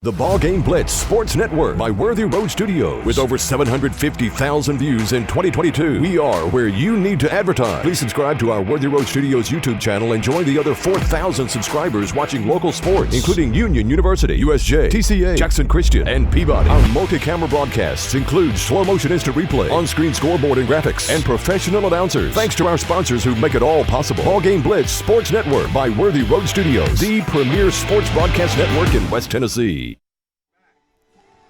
The BallGame Blitz Sports Network by Worthy Road Studios. With over 750,000 views in 2022, we are where you need to advertise. Please subscribe to our Worthy Road Studios YouTube channel and join the other 4,000 subscribers watching local sports, including Union University, USJ, TCA, Jackson Christian, and Peabody. Our multi-camera broadcasts include slow-motion instant replay, on-screen scoreboard and graphics, and professional announcers. Thanks to our sponsors who make it all possible. BallGame Blitz Sports Network by Worthy Road Studios, the premier sports broadcast network in West Tennessee.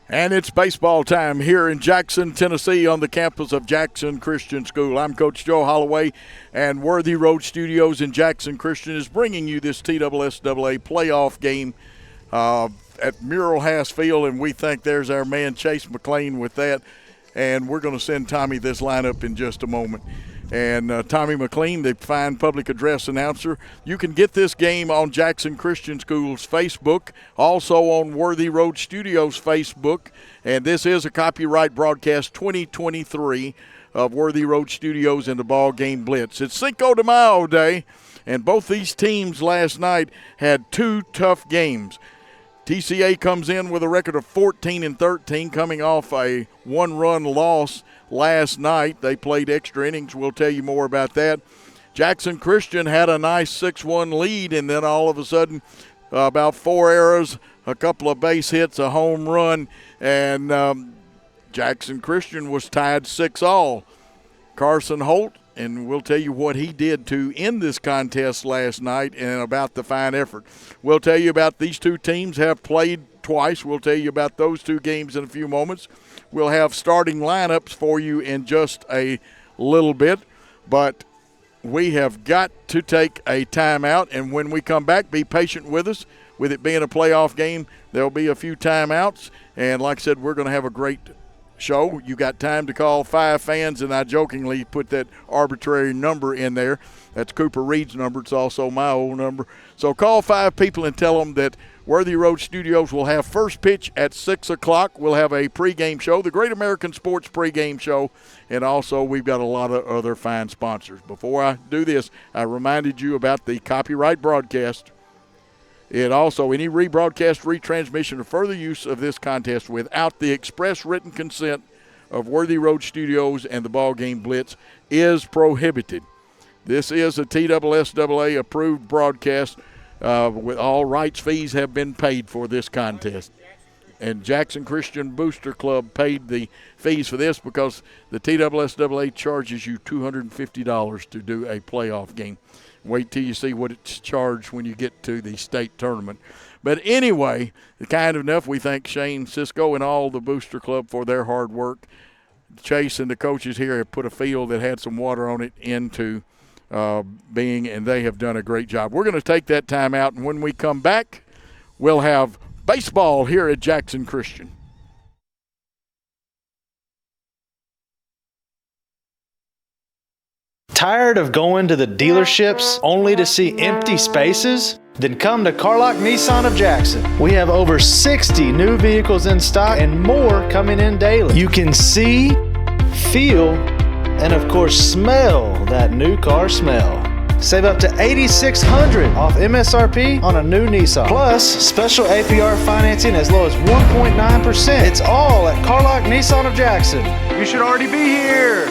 And it's baseball time here in Jackson, Tennessee on the campus of Jackson Christian School. I'm Coach Joe Holloway, and Worthy Road Studios in Jackson Christian is bringing you this TSSAA playoff game at Mural Hass Field, and we think there's our man Chase McLean with that. And we're going to send Tommy this lineup in just a moment. And Tommy McLean, the fine public address announcer. You can get this game on Jackson Christian School's Facebook, also on Worthy Road Studios' Facebook. And this is a copyright broadcast 2023 of Worthy Road Studios and the BallGame Blitz. It's Cinco de Mayo Day, and both these teams last night had two tough games. TCA comes in with a record of 14-13, coming off a one-run loss last night. They played extra innings. We'll tell you more about that. Jackson Christian had a nice 6-1 lead, and then all of a sudden, about 4 errors, a couple of base hits, a home run, and Jackson Christian was tied 6-all. Carson Holt, and we'll tell you what he did to end this contest last night and about the fine effort. We'll tell you about these two teams have played twice. We'll tell you about those two games in a few moments. We'll have starting lineups for you in just a little bit, but we have got to take a timeout, and when we come back, be patient with us. With it being a playoff game, there'll be a few timeouts, and like I said, we're going to have a great show. You got time to call 5 fans, and I jokingly put that arbitrary number in there. That's Cooper Reed's number. It's also my old number. So call 5 people and tell them that Worthy Road Studios will have first pitch at 6 o'clock. We'll have a pregame show, the Great American Sports pregame show, and also we've got a lot of other fine sponsors. Before I do this, I reminded you about the copyright broadcast. It also, any rebroadcast, retransmission, or further use of this contest without the express written consent of Worthy Road Studios and the BallGame Blitz is prohibited. This is a TSSAA approved broadcast. With all rights fees have been paid for this contest. And Jackson Christian Booster Club paid the fees for this because the TSSAA charges you $250 to do a playoff game. Wait till you see what it's charged when you get to the state tournament. But anyway, kind enough, we thank Shane Cisco and all the Booster Club for their hard work. Chase and the coaches here have put a field that had some water on it into being, and they have done a great job. We're going to take that time out, and when we come back, we'll have baseball here at Jackson Christian. Tired of going to the dealerships only to see empty spaces? Then come to Carlock Nissan of Jackson. We have over 60 new vehicles in stock and more coming in daily. You can see, feel, and of course smell that new car smell. Save up to $8,600 off MSRP on a new Nissan. Plus, special APR financing as low as 1.9%. It's all at Carlock Nissan of Jackson. You should already be here.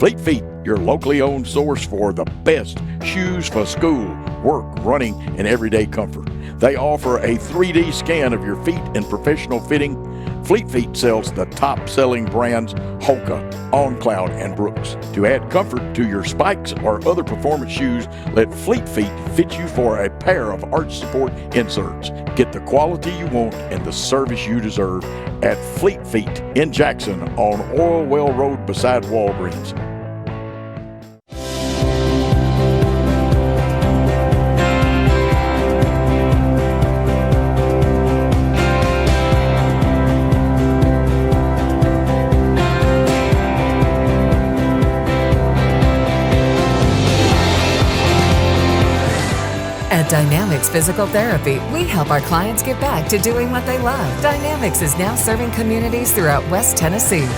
Fleet Feet, your locally owned source for the best shoes for school, work, running, and everyday comfort. They offer a 3D scan of your feet and professional fitting. Fleet Feet sells the top-selling brands Hoka, OnCloud, and Brooks. To add comfort to your spikes or other performance shoes, let Fleet Feet fit you for a pair of arch support inserts. Get the quality you want and the service you deserve at Fleet Feet in Jackson on Oil Well Road beside Walgreens. At Dynamics Physical Therapy, we help our clients get back to doing what they love. Dynamics is now serving communities throughout West Tennessee.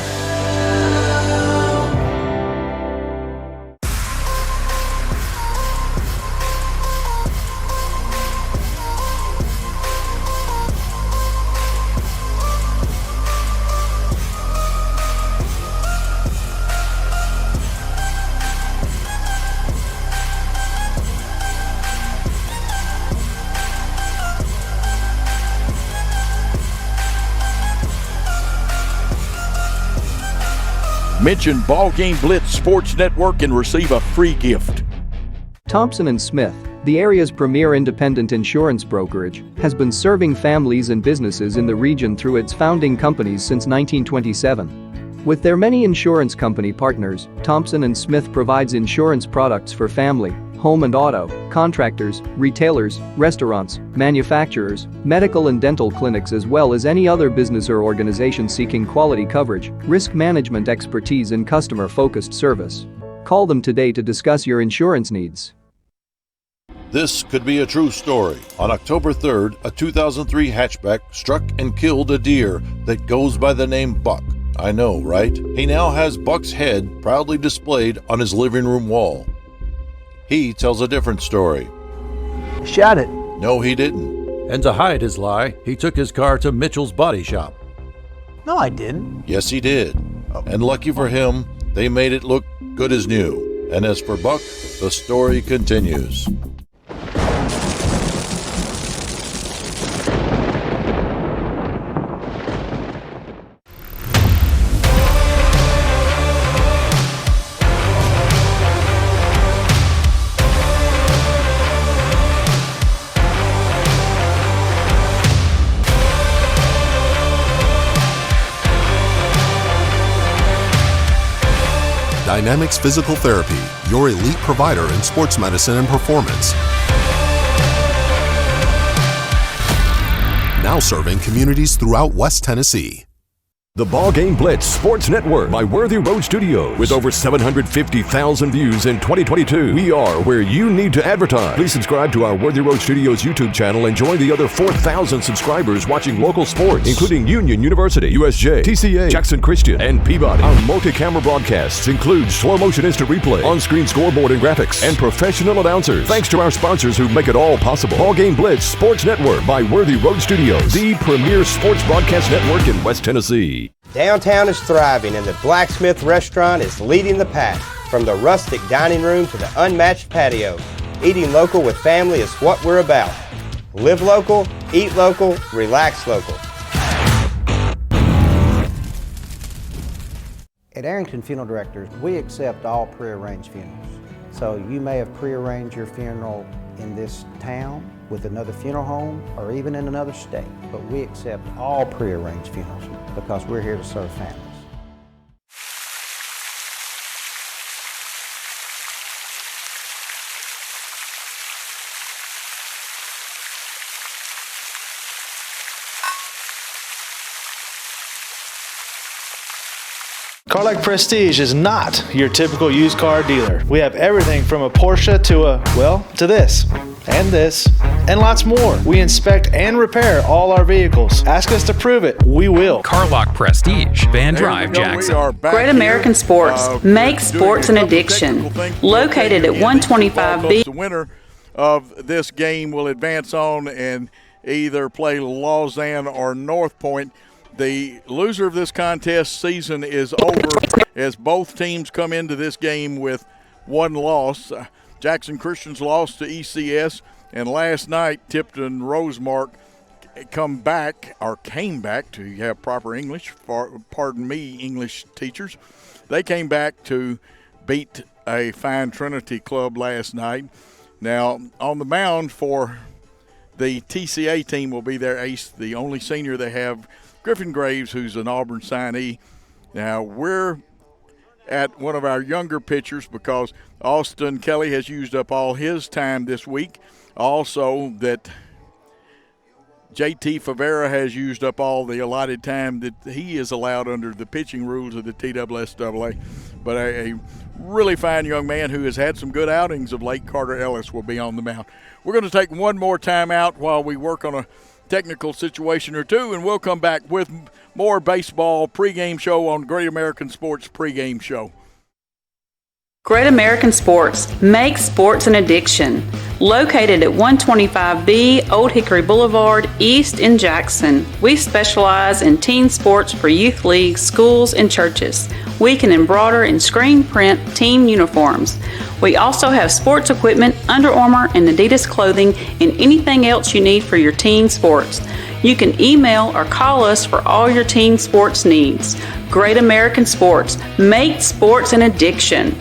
Mention BallGame Blitz Sports Network and receive a free gift. Thompson & Smith, the area's premier independent insurance brokerage, has been serving families and businesses in the region through its founding companies since 1927. With their many insurance company partners, Thompson & Smith provides insurance products for family, home and auto, contractors, retailers, restaurants, manufacturers, medical and dental clinics, as well as any other business or organization seeking quality coverage, risk management expertise and customer-focused service. Call them today to discuss your insurance needs. This could be a true story. On October 3rd, a 2003 hatchback struck and killed a deer that goes by the name Buck. I know, right? He now has Buck's head proudly displayed on his living room wall. He tells a different story. Shot it. No, he didn't. And to hide his lie, he took his car to Mitchell's body shop. No, I didn't. Yes, he did. And lucky for him, they made it look good as new. And as for Buck, the story continues. Dynamics Physical Therapy, your elite provider in sports medicine and performance. Now serving communities throughout West Tennessee. The BallGame Blitz Sports Network by Worthy Road Studios. With over 750,000 views in 2022, we are where you need to advertise. Please subscribe to our Worthy Road Studios YouTube channel and join the other 4,000 subscribers watching local sports, including Union University, USJ, TCA, Jackson Christian, and Peabody. Our multi-camera broadcasts include slow motion instant replay, on-screen scoreboard and graphics, and professional announcers. Thanks to our sponsors who make it all possible. BallGame Blitz Sports Network by Worthy Road Studios, the premier sports broadcast network in West Tennessee. Downtown is thriving and the Blacksmith Restaurant is leading the pack. From the rustic dining room to the unmatched patio, eating local with family is what we're about. Live local, eat local, relax local. At Arrington Funeral Directors, we accept all pre-arranged funerals. So you may have pre-arranged your funeral in this town, with another funeral home, or even in another state. But we accept all pre-arranged funerals because we're here to serve families. Carlac Prestige is not your typical used car dealer. We have everything from a Porsche to this, and lots more. We inspect and repair all our vehicles. Ask us to prove it. We will. Carlac Prestige, Van Drive, Jackson. Great American Sports. Make sports an addiction. Located at 125B. The winner of this game will advance on and either play Lausanne or North Point. The loser of this contest season is over as both teams come into this game with one loss. Jackson Christian's lost to ECS, and last night Tipton Rosemark came back to have proper English, pardon me, English teachers. They came back to beat a fine Trinity club last night. Now, on the mound for the TCA team will be their ace, the only senior they have, Griffin Graves, who's an Auburn signee. Now, we're at one of our younger pitchers because Austin Kelly has used up all his time this week. Also, that JT Favera has used up all the allotted time that he is allowed under the pitching rules of the TSSAA. But a really fine young man who has had some good outings of late, Carter Ellis, will be on the mound. We're going to take one more time out while we work on a technical situation or two, and we'll come back with more baseball pregame show on Great American Sports Pregame Show. Great American Sports. Make sports an addiction. Located at 125B Old Hickory Boulevard, East in Jackson. We specialize in teen sports for youth leagues, schools, and churches. We can embroider and screen print team uniforms. We also have sports equipment, Under Armour, and Adidas clothing, and anything else you need for your teen sports. You can email or call us for all your team sports needs. Great American Sports. Make sports an addiction.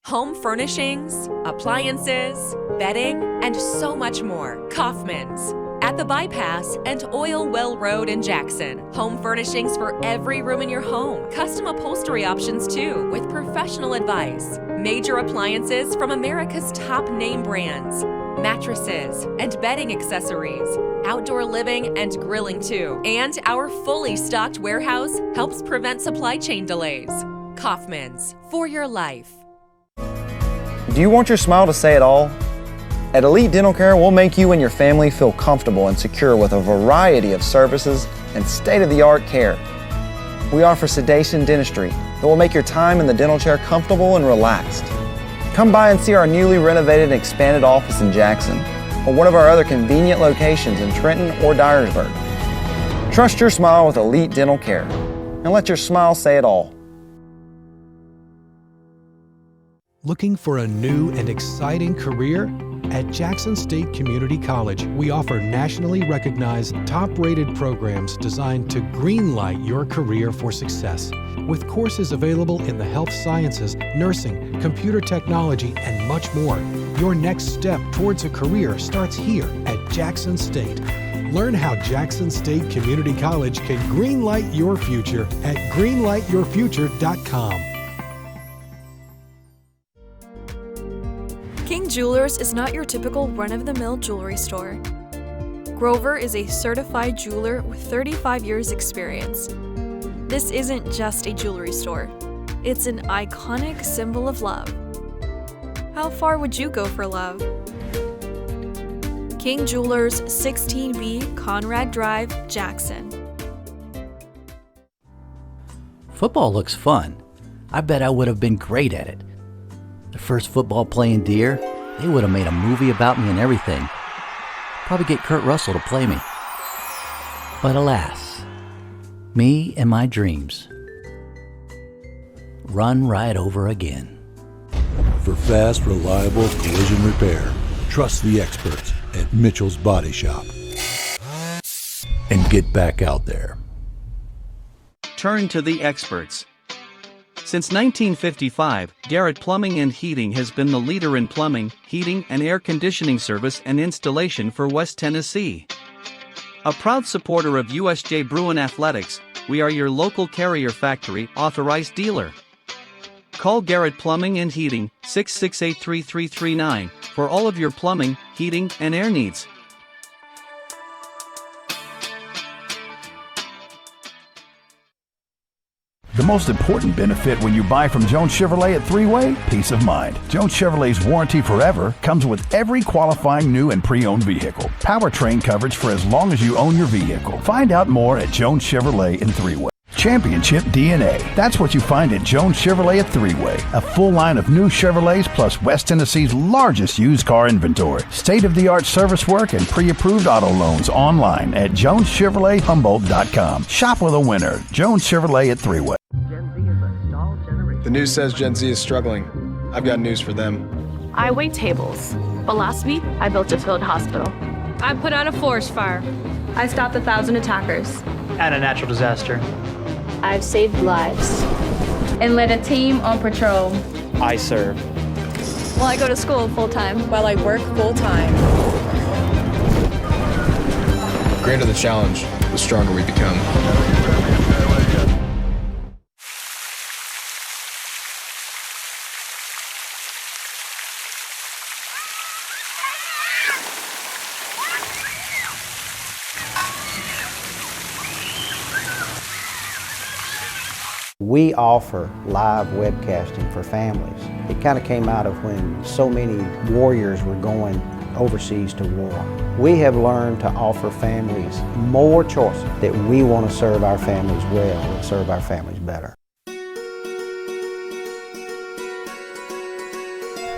Home furnishings, appliances, bedding, and so much more. Kaufman's. At the Bypass and Oil Well Road in Jackson. Home furnishings for every room in your home. Custom upholstery options too, with professional advice. Major appliances from America's top name brands. Mattresses and bedding accessories. Outdoor living and grilling too. And our fully stocked warehouse helps prevent supply chain delays. Kaufman's, for your life. Do you want your smile to say it all? At Elite Dental Care, we'll make you and your family feel comfortable and secure with a variety of services and state-of-the-art care. We offer sedation dentistry that will make your time in the dental chair comfortable and relaxed. Come by and see our newly renovated and expanded office in Jackson or one of our other convenient locations in Trenton or Dyersburg. Trust your smile with Elite Dental Care and let your smile say it all. Looking for a new and exciting career? At Jackson State Community College, we offer nationally recognized, top-rated programs designed to greenlight your career for success. With courses available in the health sciences, nursing, computer technology, and much more, your next step towards a career starts here at Jackson State. Learn how Jackson State Community College can greenlight your future at greenlightyourfuture.com. King Jewelers is not your typical run-of-the-mill jewelry store. Grover is a certified jeweler with 35 years experience. This isn't just a jewelry store. It's an iconic symbol of love. How far would you go for love? King Jewelers, 16B Conrad Drive, Jackson. Football looks fun. I bet I would have been great at it. The first football playing deer, they would have made a movie about me and everything. Probably get Kurt Russell to play me. But alas, me and my dreams run right over again. For fast, reliable collision repair, trust the experts at Mitchell's Body Shop. And get back out there. Turn to the experts. Since 1955, Garrett Plumbing and Heating has been the leader in plumbing, heating, and air conditioning service and installation for West Tennessee. A proud supporter of USJ Bruin Athletics, we are your local Carrier Factory authorized dealer. Call Garrett Plumbing and Heating, 668-3339, for all of your plumbing, heating, and air needs. The most important benefit when you buy from Jones Chevrolet at 3-Way? Peace of mind. Jones Chevrolet's Warranty Forever comes with every qualifying new and pre-owned vehicle. Powertrain coverage for as long as you own your vehicle. Find out more at Jones Chevrolet in 3-Way. Championship DNA. That's what you find at Jones Chevrolet at 3-Way. A full line of new Chevrolets plus West Tennessee's largest used car inventory. State-of-the-art service work and pre-approved auto loans online at JonesChevroletHumboldt.com. Shop with a winner. Jones Chevrolet at 3-Way. The news says Gen Z is struggling. I've got news for them. I wait tables, but last week I built a field hospital. I put out a forest fire. I stopped 1,000 attackers. And a natural disaster. I've saved lives. And led a team on patrol. I serve. Well, I go to school full-time. While I work full-time. The greater the challenge, the stronger we become. We offer live webcasting for families. It kind of came out of when so many warriors were going overseas to war. We have learned to offer families more choices, that we want to serve our families well and serve our families better.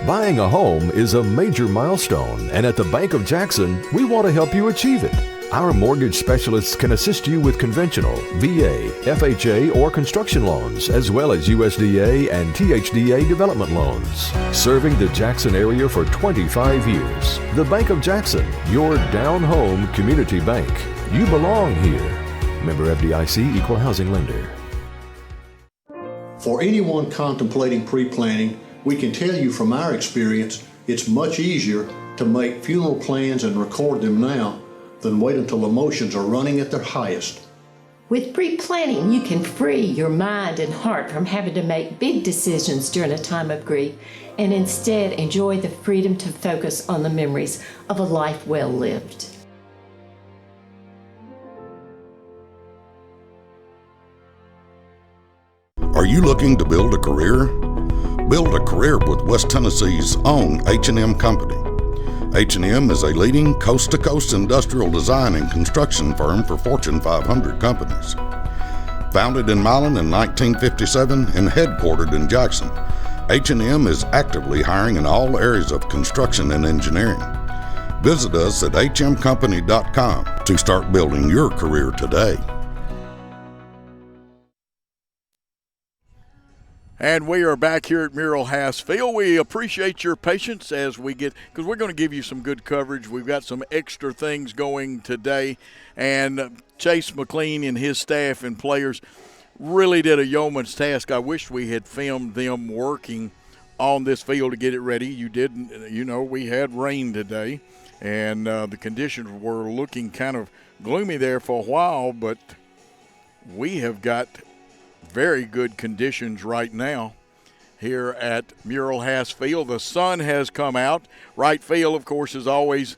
Buying a home is a major milestone, and at the Bank of Jackson, we want to help you achieve it. Our mortgage specialists can assist you with conventional, VA, FHA, or construction loans, as well as USDA and THDA development loans. Serving the Jackson area for 25 years. The Bank of Jackson, your down-home community bank. You belong here. Member FDIC, Equal Housing Lender. For anyone contemplating pre-planning, we can tell you from our experience, it's much easier to make funeral plans and record them now than wait until emotions are running at their highest. With pre-planning, you can free your mind and heart from having to make big decisions during a time of grief and instead enjoy the freedom to focus on the memories of a life well lived. Are you looking to build a career? Build a career with West Tennessee's own H&M Company. H&M is a leading coast-to-coast industrial design and construction firm for Fortune 500 companies. Founded in Milan in 1957 and headquartered in Jackson, H&M is actively hiring in all areas of construction and engineering. Visit us at hmcompany.com to start building your career today. And we are back here at Murrell Haas Field. We appreciate your patience as we get, because we're going to give you some good coverage. We've got some extra things going today. And Chase McLean and his staff and players really did a yeoman's task. I wish we had filmed them working on this field to get it ready. You didn't, we had rain today, and the conditions were looking kind of gloomy there for a while, but we have got very good conditions right now here at Murrell Haas Field. The sun has come out. Right field, of course, is always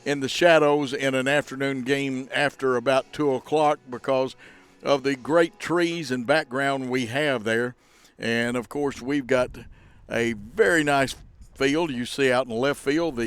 in the shadows in an afternoon game after about 2 o'clock because of the great trees and background we have there. And, of course, we've got a very nice field. You see out in left field,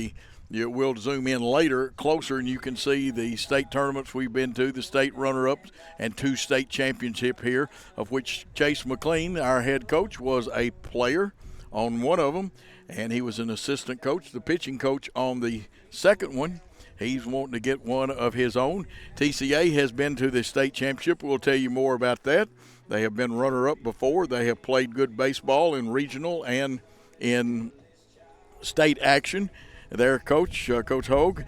we'll zoom in later, closer, and you can see the state tournaments we've been to, the state runner-ups, and 2 state championships here, of which Chase McLean, our head coach, was a player on one of them, and he was an assistant coach, the pitching coach on the second one. He's wanting to get one of his own. TCA has been to the state championship. We'll tell you more about that. They have been runner-up before. They have played good baseball in regional and in state action. There, Coach Hogue,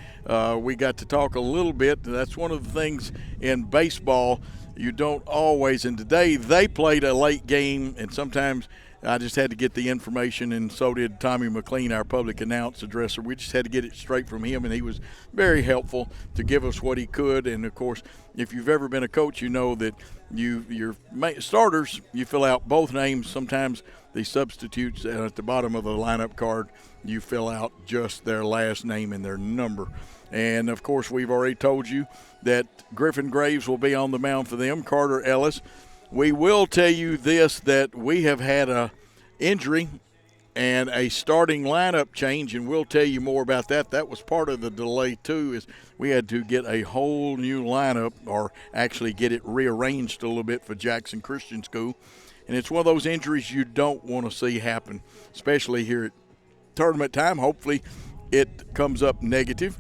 we got to talk a little bit. That's one of the things in baseball you don't always. And today they played a late game, and sometimes I just had to get the information, and so did Tommy McLean, our public announce addresser. We just had to get it straight from him, and he was very helpful to give us what he could. And, of course, if you've ever been a coach, you know that your starters, you fill out both names. Sometimes the substitutes at the bottom of the lineup card, you fill out just their last name and their number. And, of course, we've already told you that Griffin Graves will be on the mound for them, Carter Ellis. We will tell you this, that we have had a injury and a starting lineup change, and we'll tell you more about that. That was part of the delay, too, is we had to get a whole new lineup, or actually get it rearranged a little bit for Jackson Christian School. And it's one of those injuries you don't want to see happen, especially here at tournament time. Hopefully it comes up negative,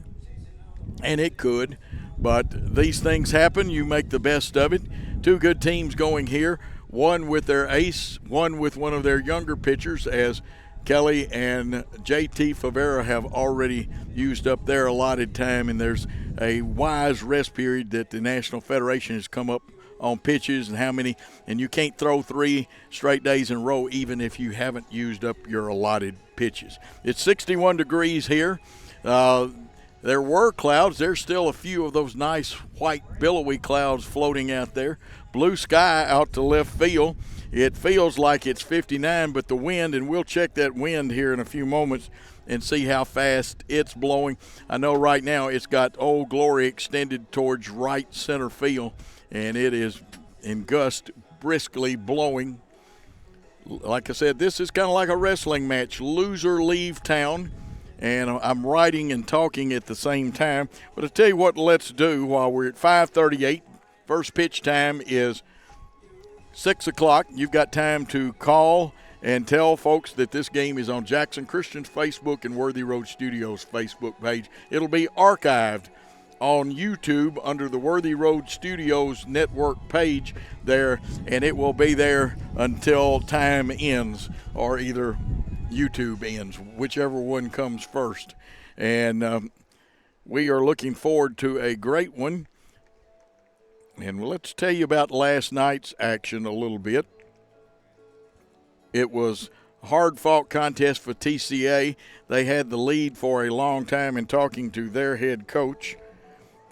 and it could. But these things happen. You make the best of it. 2 good teams going here, one with their ace, one with one of their younger pitchers, as Kelly and JT Favera have already used up their allotted time, and there's a wise rest period that the National Federation has come up on pitches and how many, and you can't throw 3 straight days in a row even if you haven't used up your allotted pitches. It's 61 degrees here. There were clouds. There's still a few of those nice white billowy clouds floating out there. Blue sky out to left field. It feels like it's 59, but the wind, and we'll check that wind here in a few moments and see how fast it's blowing. I know right now it's got Old Glory extended towards right center field, and it is in gust briskly blowing. Like I said, this is kind of like a wrestling match. Loser leave town. And I'm writing and talking at the same time. But I'll tell you what, let's do while we're at 5:38. First pitch time is 6 o'clock. You've got time to call and tell folks that this game is on Jackson Christian's Facebook and Worthy Road Studios Facebook page. It'll be archived on YouTube under the Worthy Road Studios network page there, and it will be there until time ends, or either YouTube ends, whichever one comes first. And we are looking forward to a great one. And let's tell you about last night's action a little bit. It was a hard-fought contest for TCA. They had the lead for a long time in talking to their head coach.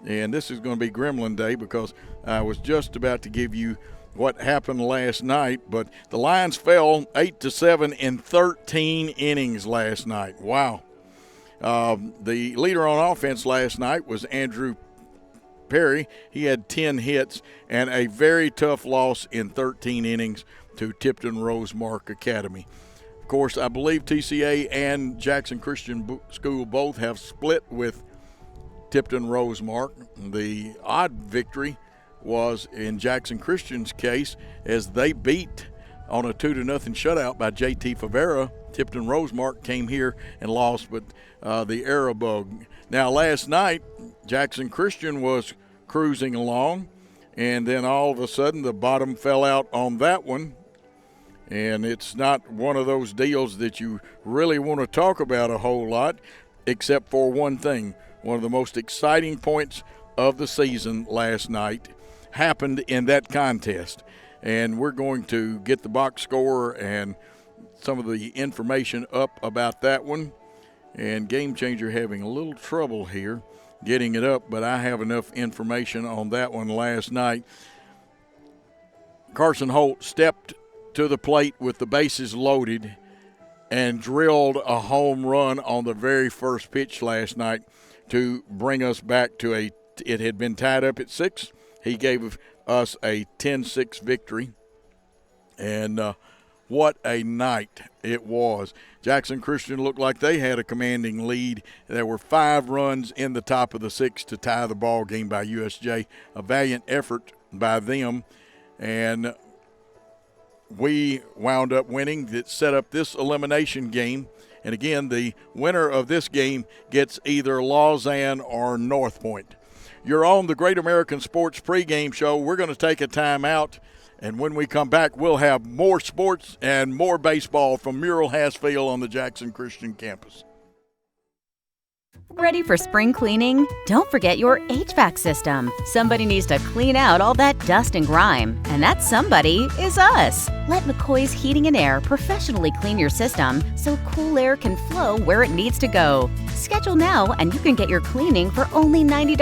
And this is going to be Gremlin Day because I was just about to give you what happened last night. But the Lions fell 8-7 in 13 innings last night. Wow. The leader on offense last night was Andrew Perry. He had 10 hits and a very tough loss in 13 innings to Tipton Rosemark Academy. Of course, I believe TCA and Jackson Christian School both have split with Tipton Rosemark. The odd victory was in Jackson Christian's case as they beat on a 2-0 shutout by JT Favera. Tipton Rosemark came here and lost, but the error bug. Now, last night, Jackson Christian was cruising along, and then all of a sudden the bottom fell out on that one. And it's not one of those deals that you really want to talk about a whole lot, except for one thing. One of the most exciting points of the season last night happened in that contest. And we're going to get the box score and some of the information up about that one. And Game Changer having a little trouble here getting it up, but I have enough information on that one last night. Carson Holt stepped to the plate with the bases loaded and drilled a home run on the very first pitch last night to bring us back to it had been tied up at 6. He gave us a 10-6 victory. And what a night it was. Jackson Christian looked like they had a commanding lead. There were 5 runs in the top of the 6th to tie the ball game by USJ. A valiant effort by them. And we wound up winning. That set up this elimination game. And again, the winner of this game gets either Lausanne or North Point. You're on the Great American Sports Pregame Show. We're going to take a time out. And when we come back, we'll have more sports and more baseball from Mural Hassfield on the Jackson Christian campus. Ready for spring cleaning? Don't forget your HVAC system. Somebody needs to clean out all that dust and grime, and that somebody is us. Let McCoy's Heating and Air professionally clean your system so cool air can flow where it needs to go. Schedule now and you can get your cleaning for only $90.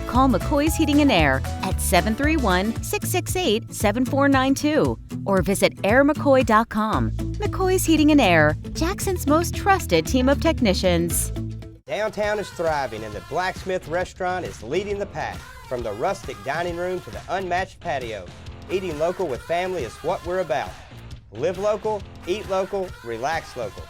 Call McCoy's Heating and Air at 731-668-7492 or visit airmccoy.com. McCoy's Heating and Air, Jackson's most trusted team of technicians. Downtown is thriving and the Blacksmith Restaurant is leading the pack. From the rustic dining room to the unmatched patio, eating local with family is what we're about. Live local, eat local, relax local.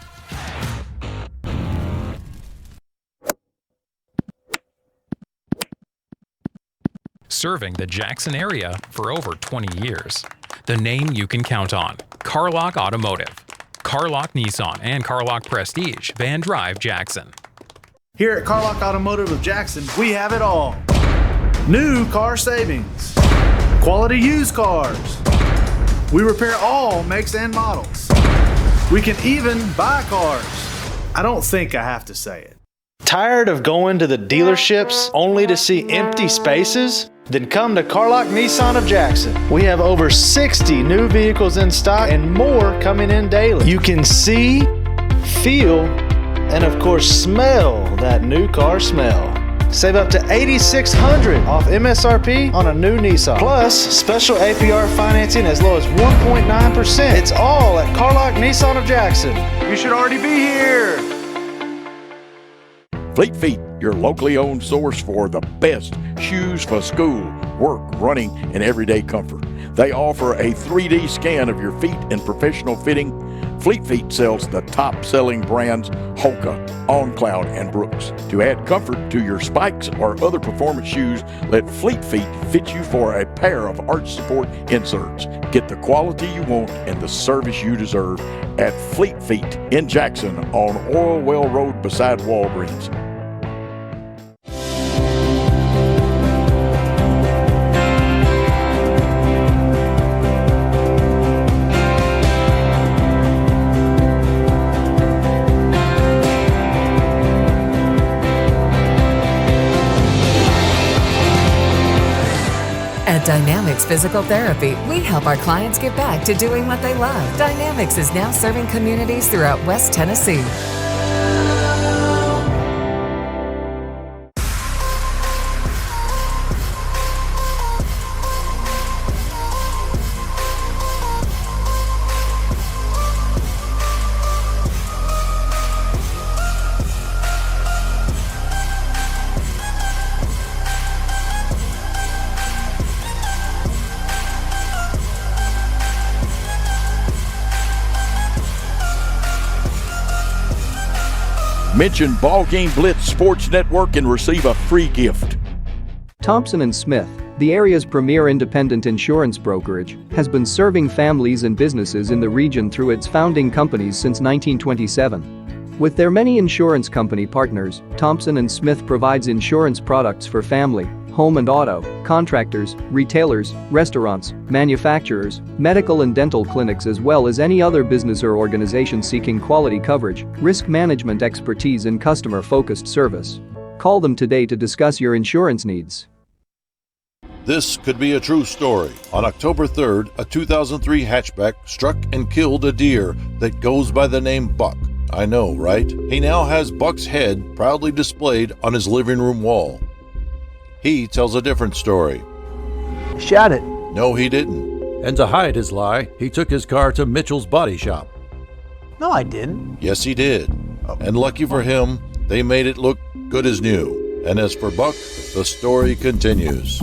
Serving the Jackson area for over 20 years. The name you can count on, Carlock Automotive. Carlock Nissan and Carlock Prestige, Van Drive, Jackson. Here at Carlock Automotive of Jackson, we have it all. New car savings, quality used cars. We repair all makes and models. We can even buy cars. I don't think I have to say it. Tired of going to the dealerships only to see empty spaces? Then come to Carlock Nissan of Jackson. We have over 60 new vehicles in stock and more coming in daily. You can see, feel, and of course smell that new car smell. Save up to $8,600 off MSRP on a new Nissan. Plus, special APR financing as low as 1.9%. It's all at Carlock Nissan of Jackson. You should already be here. Fleet Feet, your locally owned source for the best shoes for school, work, running, and everyday comfort. They offer a 3D scan of your feet and professional fitting. Fleet Feet sells the top-selling brands Hoka, OnCloud, and Brooks. To add comfort to your spikes or other performance shoes, let Fleet Feet fit you for a pair of arch support inserts. Get the quality you want and the service you deserve at Fleet Feet in Jackson on Oil Well Road beside Walgreens. Dynamics Physical Therapy, we help our clients get back to doing what they love. Dynamics is now serving communities throughout West Tennessee. Mention BallGame Blitz Sports Network and receive a free gift. Thompson & Smith, the area's premier independent insurance brokerage, has been serving families and businesses in the region through its founding companies since 1927. With their many insurance company partners, Thompson & Smith provides insurance products for family, home and auto, contractors, retailers, restaurants, manufacturers, medical and dental clinics, as well as any other business or organization seeking quality coverage, risk management expertise and customer-focused service. Call them today to discuss your insurance needs. This could be a true story. On October 3rd, a 2003 hatchback struck and killed a deer that goes by the name Buck. I know, right? He now has Buck's head proudly displayed on his living room wall. He tells a different story. Shot it. No, he didn't. And to hide his lie, he took his car to Mitchell's body shop. No, I didn't. Yes, he did. And lucky for him, they made it look good as new. And as for Buck, the story continues.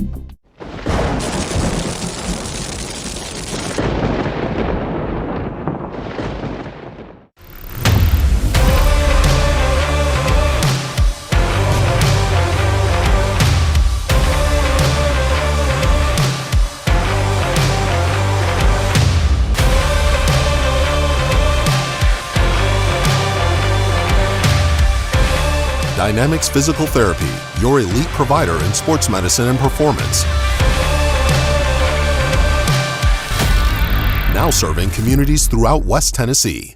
Dynamics Physical Therapy, your elite provider in sports medicine and performance. Now serving communities throughout West Tennessee.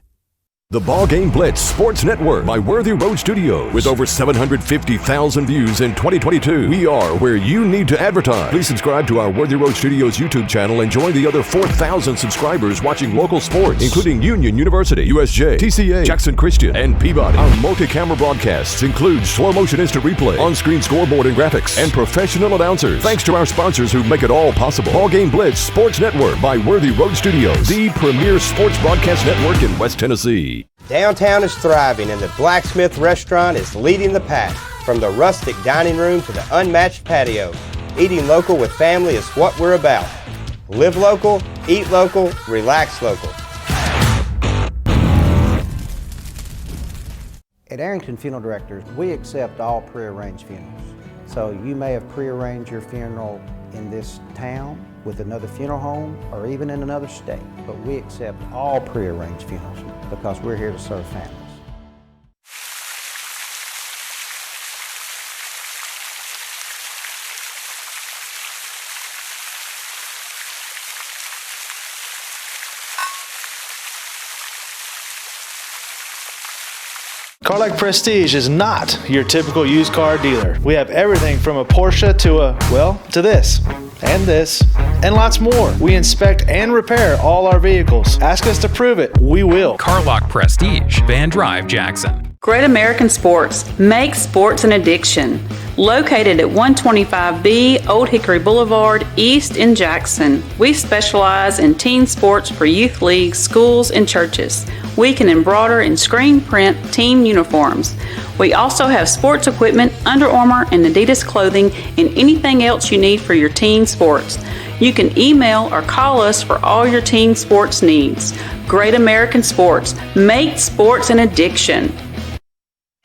The BallGame Blitz Sports Network by Worthy Road Studios. With over 750,000 views in 2022, we are where you need to advertise. Please subscribe to our Worthy Road Studios YouTube channel and join the other 4,000 subscribers watching local sports, including Union University, USJ, TCA, Jackson Christian, and Peabody. Our multi-camera broadcasts include slow motion instant replay, on-screen scoreboard and graphics, and professional announcers. Thanks to our sponsors who make it all possible. BallGame Blitz Sports Network by Worthy Road Studios, the premier sports broadcast network in West Tennessee. Downtown is thriving and the Blacksmith Restaurant is leading the pack. From the rustic dining room to the unmatched patio, eating local with family is what we're about. Live local, eat local, relax local. At Arrington Funeral Directors, we accept all prearranged funerals. So you may have prearranged your funeral in this town with another funeral home or even in another state, but we accept all prearranged funerals because we're here to serve families. Carlock Prestige is not your typical used car dealer. We have everything from a Porsche to this, and lots more. We inspect and repair all our vehicles. Ask us to prove it. We will. Carlock Prestige, Van Drive, Jackson. Great American Sports. Make sports an addiction. Located at 125B Old Hickory Boulevard, East in Jackson. We specialize in teen sports for youth leagues, schools, and churches. We can embroider and screen print team uniforms. We also have sports equipment, Under Armour, and Adidas clothing, and anything else you need for your teen sports. You can email or call us for all your teen sports needs. Great American Sports. Make sports an addiction.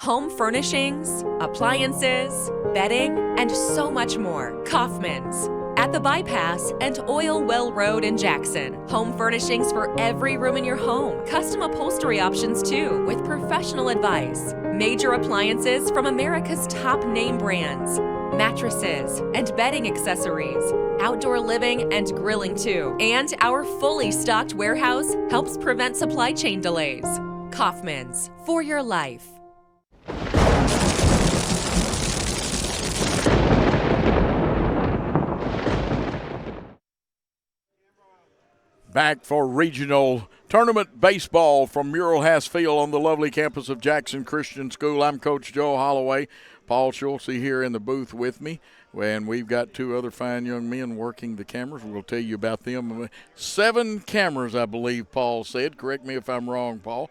Home furnishings, appliances, bedding, and so much more. Kaufman's. At the Bypass and Oil Well Road in Jackson. Home furnishings for every room in your home. Custom upholstery options too, with professional advice. Major appliances from America's top name brands. Mattresses and bedding accessories. Outdoor living and grilling too. And our fully stocked warehouse helps prevent supply chain delays. Kaufman's, for your life. back for regional tournament baseball from Mural Hass Field on the lovely campus of Jackson Christian School. I'm Coach Joe Holloway. Paul Schultze here in the booth with me. And we've got two other fine young men working the cameras. We'll tell you about them. 7 cameras, I believe Paul said. Correct me if I'm wrong, Paul.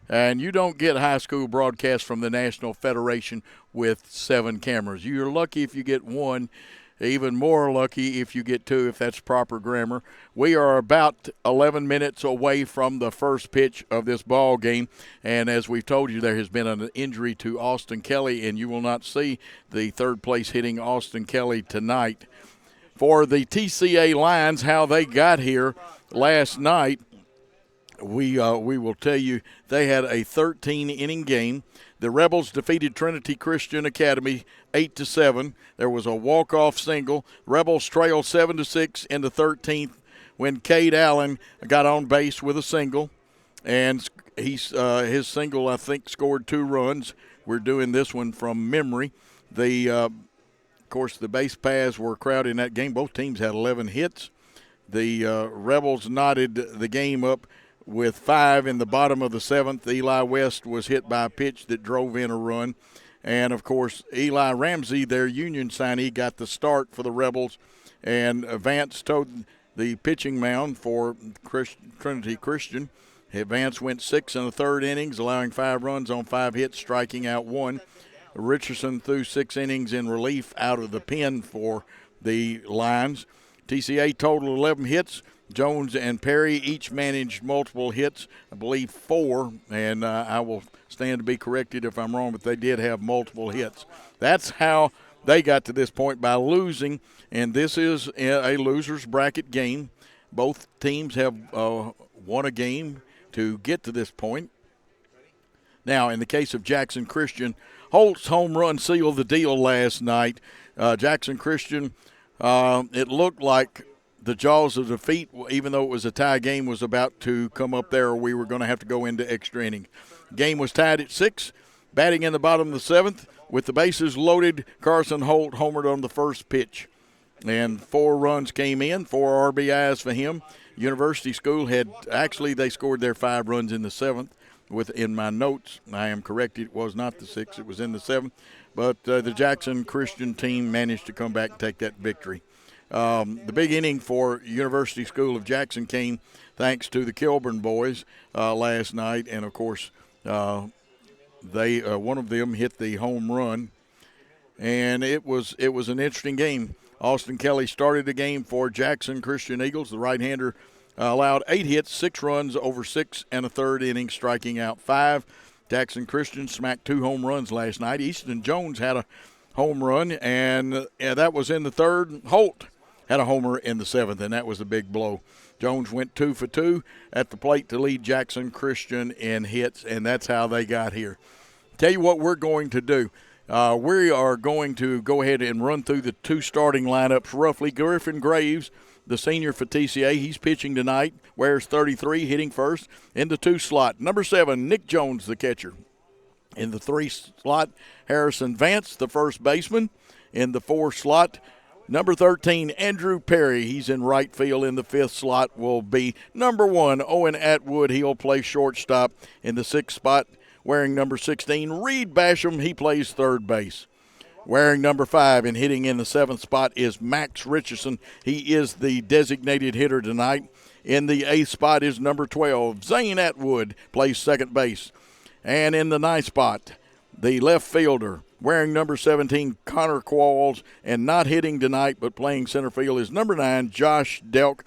And you don't get high school broadcasts from the National Federation with 7 cameras. You're lucky if you get 1. Even more lucky if you get 2, if that's proper grammar. We are about 11 minutes away from the first pitch of this ball game, and as we've told you, there has been an injury to Austin Kelly, and you will not see the third place hitting Austin Kelly tonight. For the TCA Lions, how they got here last night, we will tell you they had a 13-inning game. The Rebels defeated Trinity Christian Academy 8-7. There was a walk-off single. Rebels trailed 7-6 in the 13th when Cade Allen got on base with a single, and his single, I think, scored 2 runs. We're doing this one from memory. Of course, the base paths were crowded in that game. Both teams had 11 hits. The Rebels knotted the game up with 5 in the bottom of the 7th. Eli West was hit by a pitch that drove in a run. And, of course, Eli Ramsey, their Union signee, got the start for the Rebels. And Vance towed the pitching mound for Trinity Christian. Vance went 6 in the 3rd innings, allowing 5 runs on 5 hits, striking out 1. Richardson threw 6 innings in relief out of the pen for the Lions. TCA total 11 hits. Jones and Perry each managed multiple hits, I believe 4, and I will stand to be corrected if I'm wrong, but they did have multiple hits. That's how they got to this point, by losing, and this is a loser's bracket game. Both teams have won a game to get to this point. Now, in the case of Jackson Christian, Holt's home run sealed the deal last night. Jackson Christian, it looked like the jaws of defeat, even though it was a tie game, was about to come up there, or we were going to have to go into extra inning. Game was tied at 6. Batting in the bottom of the 7th, with the bases loaded, Carson Holt homered on the first pitch. And 4 runs came in, 4 RBIs for him. University School they scored their 5 runs in the 7th. In my notes, I am corrected, it was not the 6th, it was in the 7th. But the Jackson Christian team managed to come back and take that victory. The big inning for University School of Jackson came thanks to the Kilburn boys last night, and of course one of them hit the home run, and it was an interesting game. Austin Kelly started the game for Jackson Christian Eagles. The right-hander allowed 8 hits, 6 runs over 6 1/3 innings, striking out 5. Jackson Christian smacked 2 home runs last night. Easton Jones had a home run, and that was in the 3rd. Holt had a homer in the 7th, and that was a big blow. Jones went 2 for 2 at the plate to lead Jackson Christian in hits, and that's how they got here. Tell you what we're going to do. We are going to go ahead and run through the 2 starting lineups roughly. Griffin Graves, the senior for TCA, he's pitching tonight, wears 33, hitting first. In the 2 slot, number 7, Nick Jones, the catcher. In the 3 slot, Harrison Vance, the first baseman. In the 4 slot, number 13, Andrew Perry. He's in right field. In the 5th slot will be number 1, Owen Atwood. He'll play shortstop. In the 6th spot, wearing number 16, Reed Basham. He plays 3rd base. Wearing number 5 and hitting in the 7th spot is Max Richardson. He is the designated hitter tonight. In the 8th spot is number 12, Zane Atwood, plays 2nd base. And in the 9th spot, the left fielder, wearing number 17, Connor Qualls, and not hitting tonight but playing center field is number 9, Josh Delk.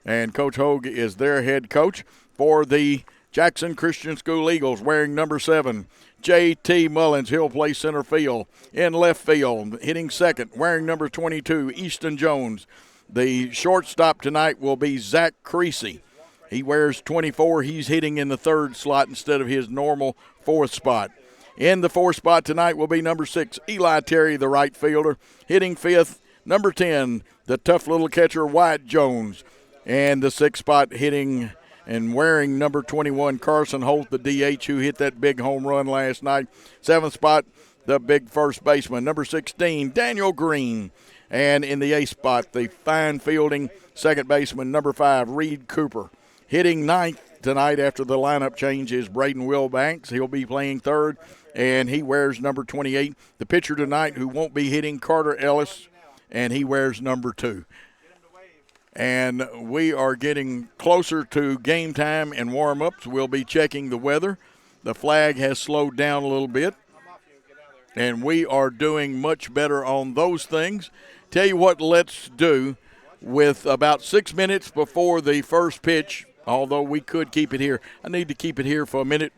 And Coach Hogue is their head coach. For the Jackson Christian School Eagles, wearing number 7, J.T. Mullins. He'll play center field. In left field, hitting 2nd, wearing number 22, Easton Jones. The shortstop tonight will be Zach Creasy. He wears 24. He's hitting in the 3rd slot instead of his normal 4th spot. In the 4th spot tonight will be number 6, Eli Terry, the right fielder. Hitting 5th, number 10, the tough little catcher, Wyatt Jones. And the 6th spot hitting and wearing number 21, Carson Holt, the DH, who hit that big home run last night. 7th spot, the big first baseman, number 16, Daniel Green. And in the 8th spot, the fine fielding second baseman, number 5, Reed Cooper. Hitting ninth tonight after the lineup change is Braden Wilbanks. He'll be playing third, and he wears number 28. The pitcher tonight who won't be hitting, Carter Ellis, and he wears number 2. And we are getting closer to game time and warm-ups. We'll be checking the weather. The flag has slowed down a little bit, and we are doing much better on those things. Tell you what, let's do with about 6 minutes before the first pitch, although we could keep it here. I need to keep it here for a minute,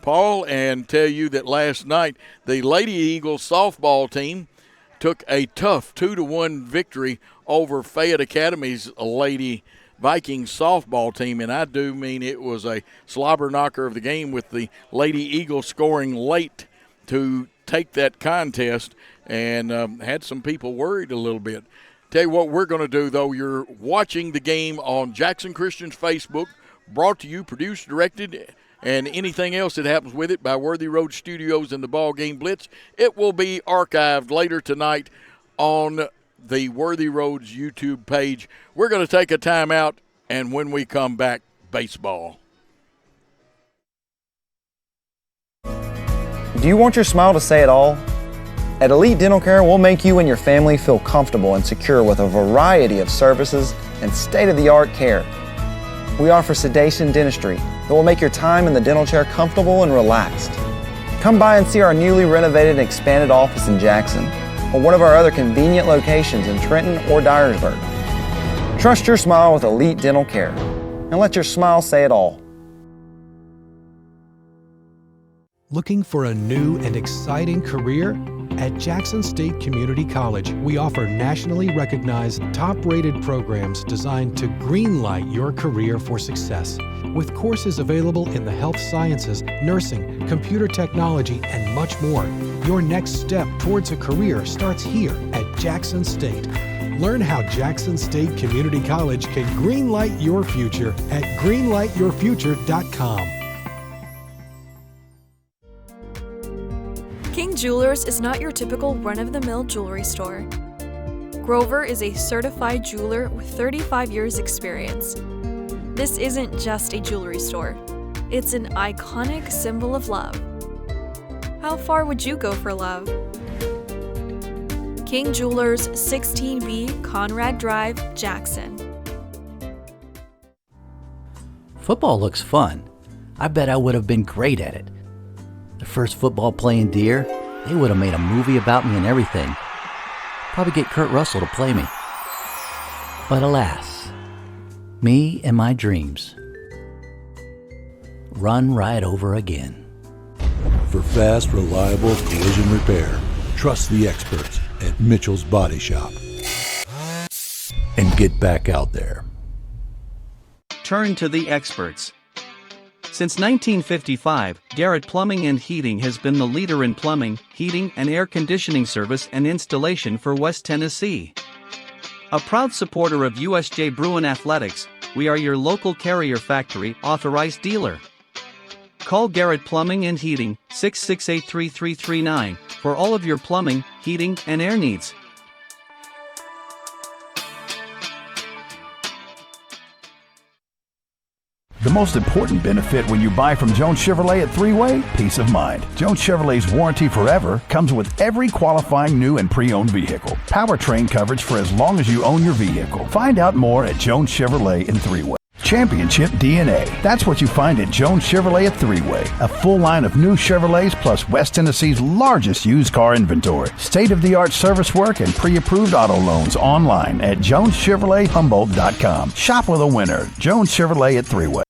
Paul, and tell you that last night the Lady Eagles softball team took a tough 2-1 victory over Fayette Academy's Lady Vikings softball team, and I do mean it was a slobber knocker of the game with the Lady Eagles scoring late to take that contest, and had some people worried a little bit. Tell you what we're going to do, though. You're watching the game on Jackson Christian's Facebook, brought to you, produced, directed, and anything else that happens with it by Worthy Road Studios and the BallGame Blitz. It will be archived later tonight on the Worthy Roads YouTube page. We're going to take a timeout, and when we come back, baseball. Do you want your smile to say it all? At Elite Dental Care, we'll make you and your family feel comfortable and secure with a variety of services and state-of-the-art care. We offer sedation dentistry that will make your time in the dental chair comfortable and relaxed. Come by and see our newly renovated and expanded office in Jackson, or one of our other convenient locations in Trenton or Dyersburg. Trust your smile with Elite Dental Care, and let your smile say it all. Looking for a new and exciting career? At Jackson State Community College, we offer nationally recognized, top-rated programs designed to greenlight your career for success. With courses available in the health sciences, nursing, computer technology, and much more, your next step towards a career starts here at Jackson State. Learn how Jackson State Community College can greenlight your future at greenlightyourfuture.com. King Jewelers is not your typical run-of-the-mill jewelry store. Grover is a certified jeweler with 35 years experience. This isn't just a jewelry store. It's an iconic symbol of love. How far would you go for love? King Jewelers, 16B Conrad Drive, Jackson. Football looks fun. I bet I would have been great at it. The first football playing Deer, they would have made a movie about me and everything. Probably get Kurt Russell to play me. But alas, me and my dreams run right over again. For fast, reliable collision repair, trust the experts at Mitchell's Body Shop. And get back out there. Turn to the experts. Since 1955, Garrett Plumbing and Heating has been the leader in plumbing, heating, and air conditioning service and installation for West Tennessee. A proud supporter of USJ Bruin Athletics, we are your local Carrier Factory authorized dealer. Call Garrett Plumbing and Heating, 668-3339, for all of your plumbing, heating, and air needs. The most important benefit when you buy from Jones Chevrolet at 3-Way? Peace of mind. Jones Chevrolet's Warranty Forever comes with every qualifying new and pre-owned vehicle. Powertrain coverage for as long as you own your vehicle. Find out more at Jones Chevrolet in 3-Way. Championship DNA. That's what you find at Jones Chevrolet at 3-Way. A full line of new Chevrolets plus West Tennessee's largest used car inventory. State-of-the-art service work and pre-approved auto loans online at JonesChevroletHumboldt.com. Shop with a winner. Jones Chevrolet at 3-Way.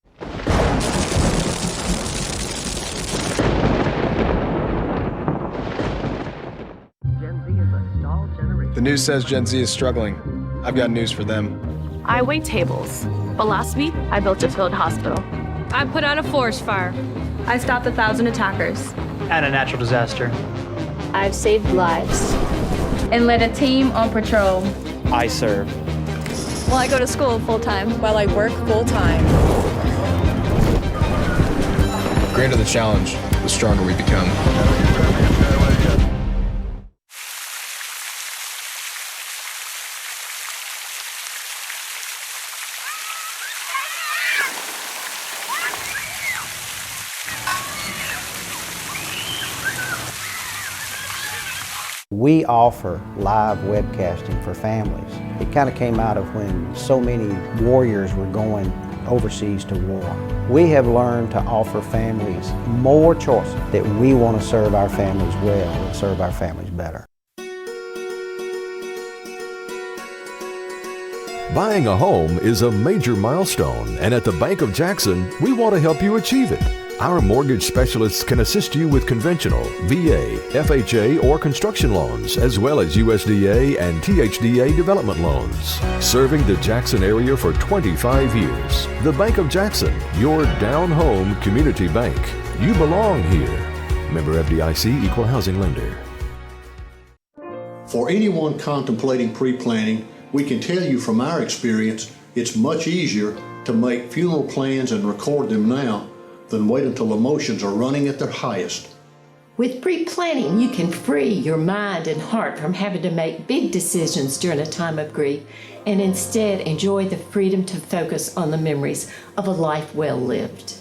The news says Gen Z is struggling. I've got news for them. I wait tables, but last week I built a field hospital. I put out a forest fire. I stopped 1,000 attackers. And a natural disaster. I've saved lives. And led a team on patrol. I serve. While I go to school full-time. While I work full-time. The greater the challenge, the stronger we become. We offer live webcasting for families. It kind of came out of when so many warriors were going overseas to war. We have learned to offer families more choices, that we want to serve our families well and serve our families better. Buying a home is a major milestone, and at the Bank of Jackson, we want to help you achieve it. Our mortgage specialists can assist you with conventional, VA, FHA, or construction loans, as well as USDA and THDA development loans. Serving the Jackson area for 25 years. The Bank of Jackson, your down-home community bank. You belong here. Member FDIC, Equal Housing Lender. For anyone contemplating pre-planning, we can tell you from our experience, it's much easier to make funeral plans and record them now than wait until emotions are running at their highest. With pre-planning, you can free your mind and heart from having to make big decisions during a time of grief and instead enjoy the freedom to focus on the memories of a life well lived.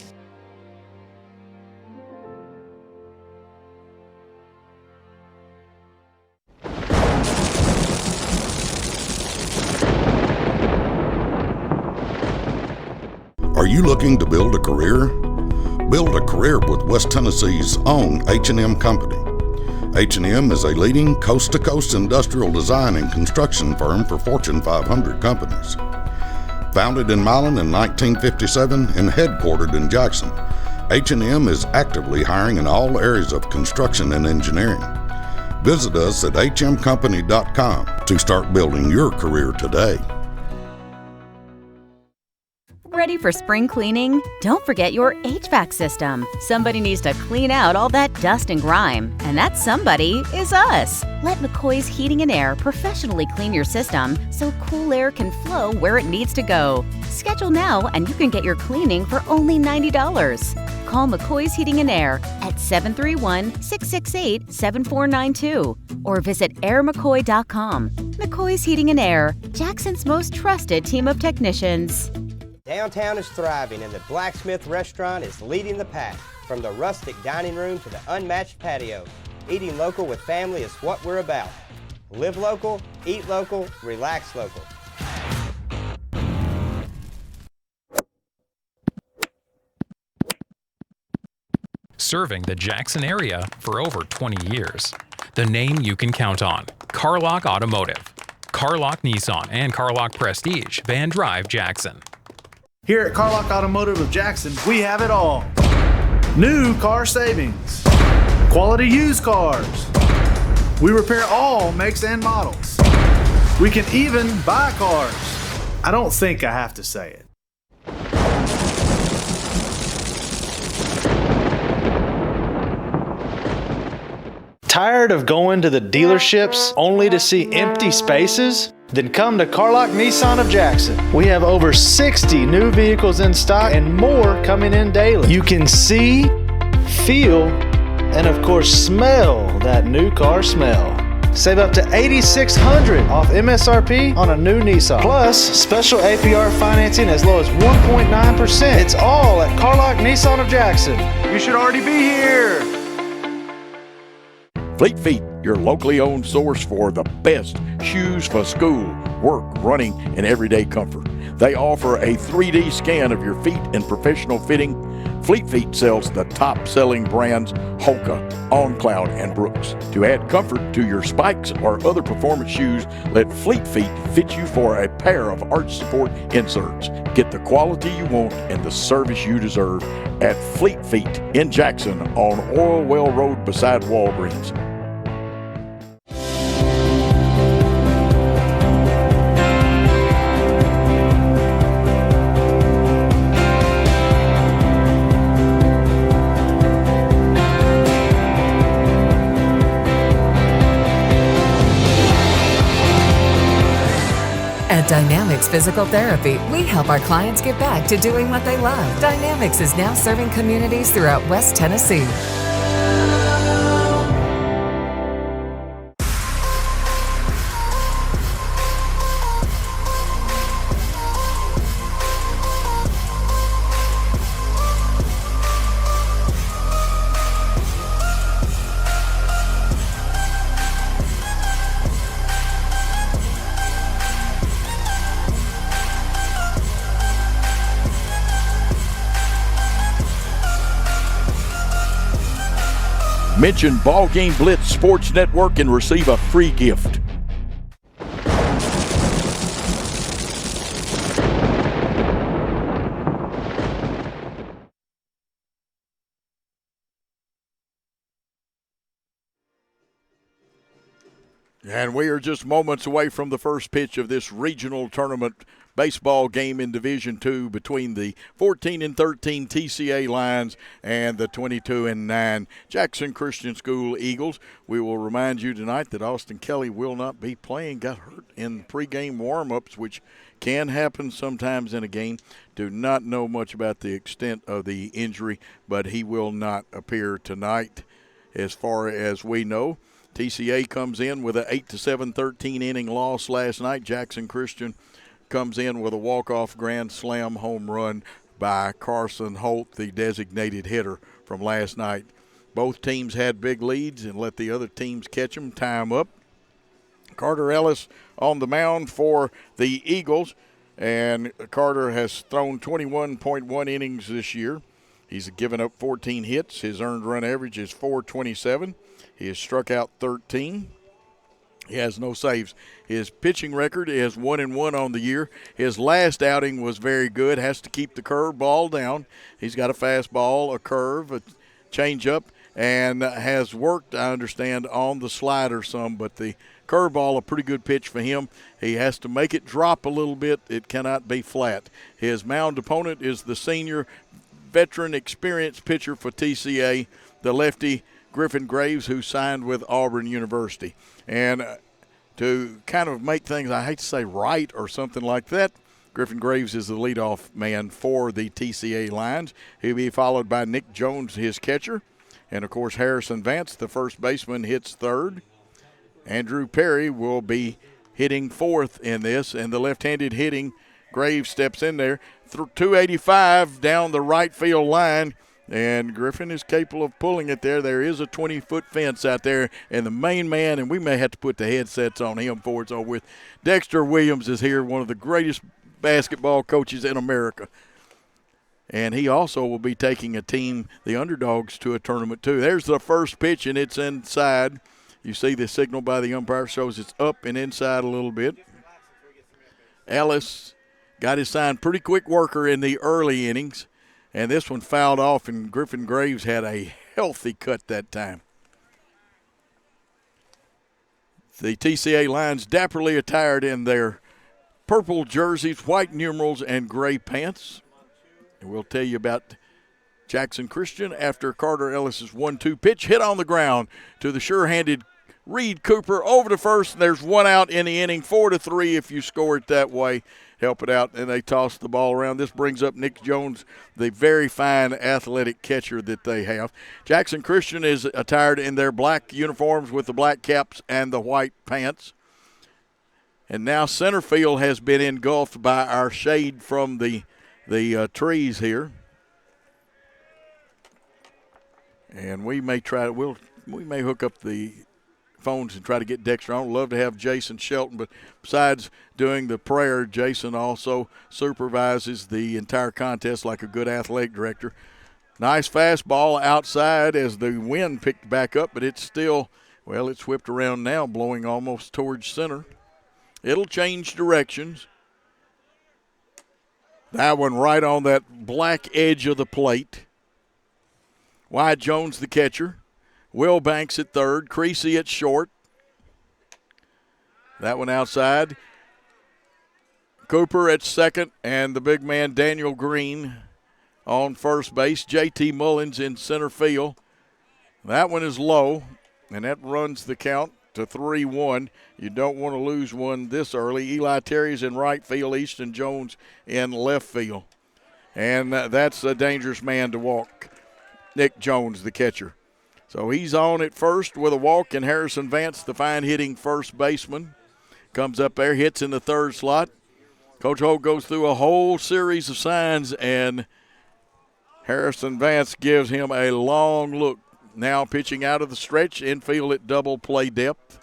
Are you looking to build a career? Build a career with West Tennessee's own H&M Company. H&M is a leading coast-to-coast industrial design and construction firm for Fortune 500 companies. Founded in Milan in 1957 and headquartered in Jackson, H&M is actively hiring in all areas of construction and engineering. Visit us at hmcompany.com to start building your career today. Ready for spring cleaning? Don't forget your HVAC system. Somebody needs to clean out all that dust and grime, and that somebody is us. Let McCoy's Heating and Air professionally clean your system so cool air can flow where it needs to go. Schedule now and you can get your cleaning for only $90. Call McCoy's Heating and Air at 731-668-7492 or visit airmccoy.com. McCoy's Heating and Air, Jackson's most trusted team of technicians. Downtown is thriving and the Blacksmith Restaurant is leading the pack. From the rustic dining room to the unmatched patio, eating local with family is what we're about. Live local, eat local, relax local. Serving the Jackson area for over 20 years. The name you can count on. Carlock Automotive. Carlock Nissan and Carlock Prestige, Van Drive, Jackson. Here at Carlock Automotive of Jackson, we have it all. New car savings, quality used cars. We repair all makes and models. We can even buy cars. I don't think I have to say it. Tired of going to the dealerships only to see empty spaces? Then come to Carlock Nissan of Jackson. We have over 60 new vehicles in stock and more coming in daily. You can see, feel, and of course smell that new car smell. Save up to $8,600 off MSRP on a new Nissan. Plus, special APR financing as low as 1.9%. It's all at Carlock Nissan of Jackson. You should already be here. Fleet Feet, your locally owned source for the best shoes for school, work, running, and everyday comfort. They offer a 3D scan of your feet and professional fitting. Fleet Feet sells the top-selling brands Hoka, On Cloud, and Brooks. To add comfort to your spikes or other performance shoes, let Fleet Feet fit you for a pair of arch support inserts. Get the quality you want and the service you deserve at Fleet Feet in Jackson on Oil Well Road beside Walgreens. At Dynamics Physical Therapy, we help our clients get back to doing what they love. Dynamics is now serving communities throughout West Tennessee. Mention BallGame Blitz Sports Network and receive a free gift. And we are just moments away from the first pitch of this regional tournament baseball game in Division II between the 14-13 TCA Lions and the 22-9 Jackson Christian School Eagles. We will remind you tonight that Austin Kelly will not be playing. Got hurt in pregame warm-ups, which can happen sometimes in a game. Do not know much about the extent of the injury, but he will not appear tonight as far as we know. TCA comes in with an 8-7 13-inning loss last night. Jackson Christian comes in with a walk-off grand slam home run by Carson Holt, the designated hitter from last night. Both teams had big leads and let the other teams catch them, tie them up. Carter Ellis on the mound for the Eagles, and Carter has thrown 21.1 innings this year. He's given up 14 hits. His earned run average is .427. He has struck out 13. He has no saves. His pitching record is 1-1 on the year. His last outing was very good. Has to keep the curve ball down. He's got a fastball, a curve, a changeup, and has worked, I understand, on the slider some. But the curveball, a pretty good pitch for him. He has to make it drop a little bit. It cannot be flat. His mound opponent is the senior veteran experienced pitcher for TCA, the lefty Griffin Graves, who signed with Auburn University. And to kind of make things, I hate to say right or something like that, Griffin Graves is the leadoff man for the TCA Lions. He'll be followed by Nick Jones, his catcher. And, of course, Harrison Vance, the first baseman, hits third. Andrew Perry will be hitting fourth in this, and the left-handed hitting Graves steps in there. 285 down the right field line. And Griffin is capable of pulling it there. There is a 20-foot fence out there. And the main man, and we may have to put the headsets on him before it's over with, Dexter Williams is here, one of the greatest basketball coaches in America. And he also will be taking a team, the Underdogs, to a tournament too. There's the first pitch, and it's inside. You see the signal by the umpire shows it's up and inside a little bit. Ellis got his sign, pretty quick worker in the early innings. And this one fouled off, and Griffin Graves had a healthy cut that time. The TCA Lions dapperly attired in their purple jerseys, white numerals, and gray pants. And we'll tell you about Jackson Christian after Carter Ellis's 1-2 pitch hit on the ground to the sure-handed Reed Cooper over to first. And there's one out in the inning, 4-3 if you score it that way. Help it out, and they toss the ball around. This brings up Nick Jones, the very fine athletic catcher that they have. Jackson Christian is attired in their black uniforms with the black caps and the white pants. And now center field has been engulfed by our shade from the trees here. And we may we may hook up the phones and try to get Dexter on. Love to have Jason Shelton, but besides doing the prayer, Jason also supervises the entire contest like a good athletic director. Nice fastball outside as the wind picked back up, but it's still, well, it's whipped around now, blowing almost towards center. It'll change directions. That one right on that black edge of the plate. Wyatt Jones, the catcher. Will Banks at third. Creasy at short. That one outside. Cooper at second, and the big man Daniel Green on first base. J.T. Mullins in center field. That one is low, and that runs the count to 3-1. You don't want to lose one this early. Eli Terry's in right field. Easton Jones in left field. And that's a dangerous man to walk. Nick Jones, the catcher. So he's on at first with a walk, and Harrison Vance, the fine-hitting first baseman, comes up there, hits in the third slot. Coach Holt goes through a whole series of signs, and Harrison Vance gives him a long look. Now pitching out of the stretch, infield at double play depth.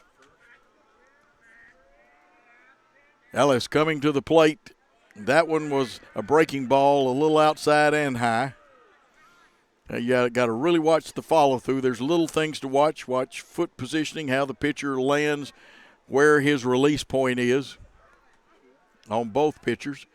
Ellis coming to the plate. That one was a breaking ball, a little outside and high. You got to really watch the follow-through. There's little things to watch. Watch foot positioning, how the pitcher lands, where his release point is on both pitchers.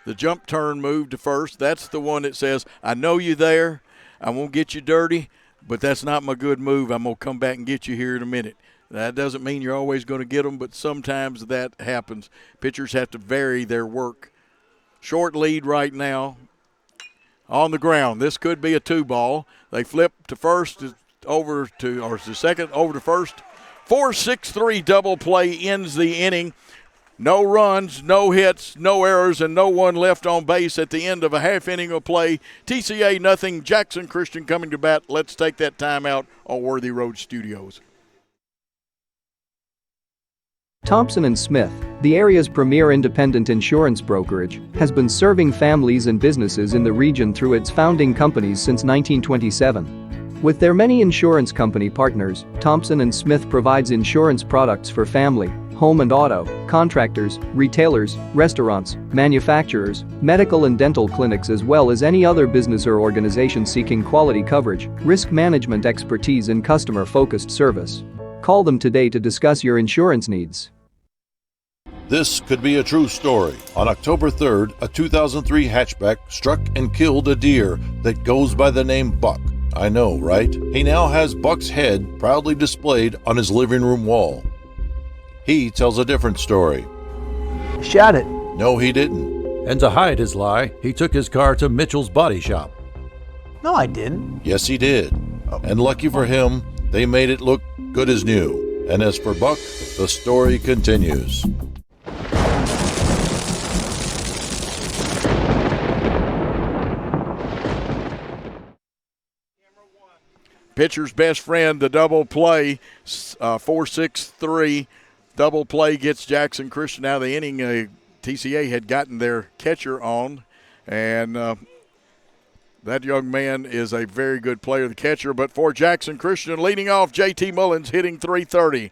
The jump turn move to first, that's the one that says, I know you there, I won't get you dirty, but that's not my good move. I'm going to come back and get you here in a minute. That doesn't mean you're always going to get them, but sometimes that happens. Pitchers have to vary their work. Short lead right now on the ground. This could be a 2-ball. They flip to first, over to, or to second, over to first. 4-6-3 double play ends the inning. No runs, no hits, no errors, and no one left on base at the end of a half inning of play. TCA nothing, Jackson Christian coming to bat. Let's take that time out on Worthy Road Studios. Thompson & Smith, the area's premier independent insurance brokerage, has been serving families and businesses in the region through its founding companies since 1927. With their many insurance company partners, Thompson & Smith provides insurance products for family, home and auto, contractors, retailers, restaurants, manufacturers, medical and dental clinics, as well as any other business or organization seeking quality coverage, risk management expertise and customer-focused service. Call them today to discuss your insurance needs. This could be a true story. On October 3rd, a 2003 hatchback struck and killed a deer that goes by the name Buck. I know, right? He now has Buck's head proudly displayed on his living room wall. He tells a different story. Shot it. No, he didn't. And to hide his lie, he took his car to Mitchell's Body Shop. No, I didn't. Yes, he did. And lucky for him, they made it look good as new. And as for Buck, the story continues. Pitcher's best friend, the double play, 4-6-3. Double play gets Jackson Christian out of the inning. TCA had gotten their catcher on, and that young man is a very good player, the catcher. But for Jackson Christian, leading off, J.T. Mullins hitting .330.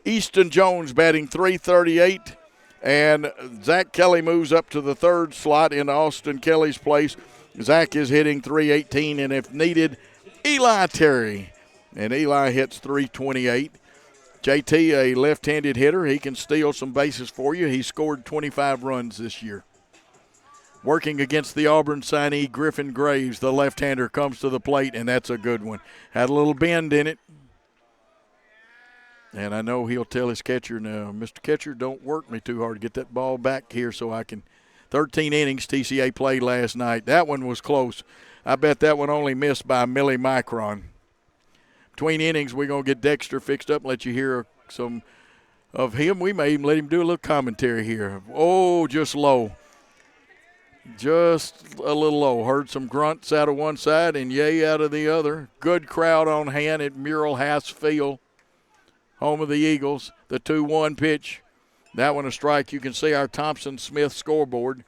Easton Jones batting .338. And Zach Kelly moves up to the third slot in Austin Kelly's place. Zach is hitting .318, and if needed, Eli Terry. And Eli hits .328. JT, a left-handed hitter. He can steal some bases for you. He scored 25 runs this year. Working against the Auburn signee, Griffin Graves, the left-hander, comes to the plate, and that's a good one. Had a little bend in it. And I know he'll tell his catcher now, Mr. Catcher, don't work me too hard to get that ball back here so I can. 13 innings TCA played last night. That one was close. I bet that one only missed by a millimicron. Between innings, we're going to get Dexter fixed up and let you hear some of him. We may even let him do a little commentary here. Oh, just low. Just a little low. Heard some grunts out of one side and yay out of the other. Good crowd on hand at Mural House Field, home of the Eagles. The 2-1 pitch. That one a strike. You can see our Thompson-Smith scoreboard.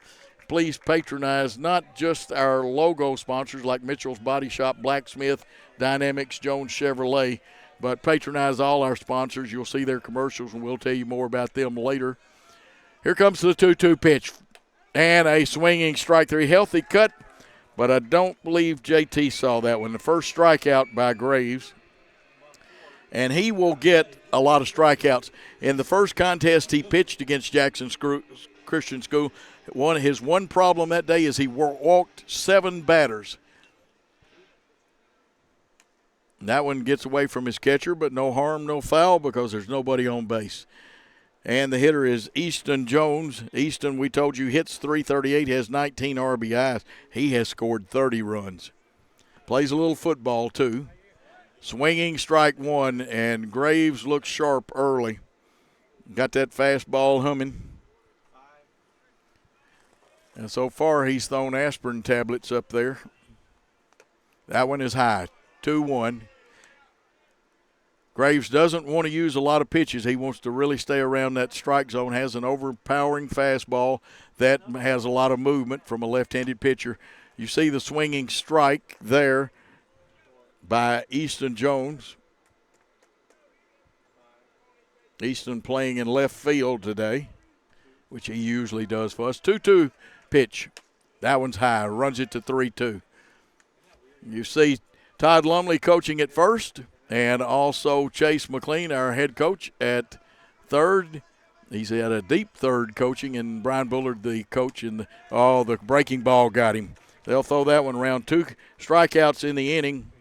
Please patronize not just our logo sponsors like Mitchell's Body Shop, Blacksmith, Dynamics, Jones Chevrolet, but patronize all our sponsors. You'll see their commercials, and we'll tell you more about them later. Here comes the 2-2 pitch. And a swinging strike three. Healthy cut, but I don't believe JT saw that one. The first strikeout by Graves. And he will get a lot of strikeouts. In the first contest he pitched against Jackson Christian School, his one problem that day is he walked 7 batters. And that one gets away from his catcher, but no harm, no foul because there's nobody on base. And the hitter is Easton Jones. Easton, we told you, hits .338, has 19 RBIs. He has scored 30 runs. Plays a little football, too. Swinging strike one, and Graves looks sharp early. Got that fastball humming. And so far, he's thrown aspirin tablets up there. That one is high, 2-1. Graves doesn't want to use a lot of pitches. He wants to really stay around that strike zone, has an overpowering fastball that has a lot of movement from a left-handed pitcher. You see the swinging strike there by Easton Jones. Easton playing in left field today, which he usually does for us. 2-2 pitch. That one's high. Runs it to 3-2. You see Todd Lumley coaching at first, and also Chase McLean, our head coach, at third. He's had a deep third coaching, and Brian Bullard, the coach, and the breaking ball got him. They'll throw that one around. 2 strikeouts in the inning,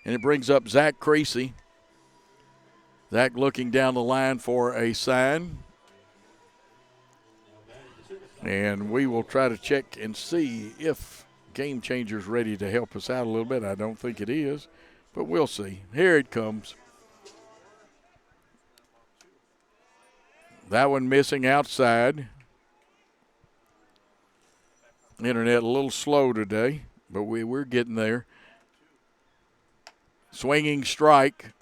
and it brings up Zach Creasy. Zach looking down the line for a sign. And we will try to check and see if Game Changer's ready to help us out a little bit. I don't think it is, but we'll see. Here it comes. That one missing outside. Internet a little slow today, but we're getting there. Swinging strike.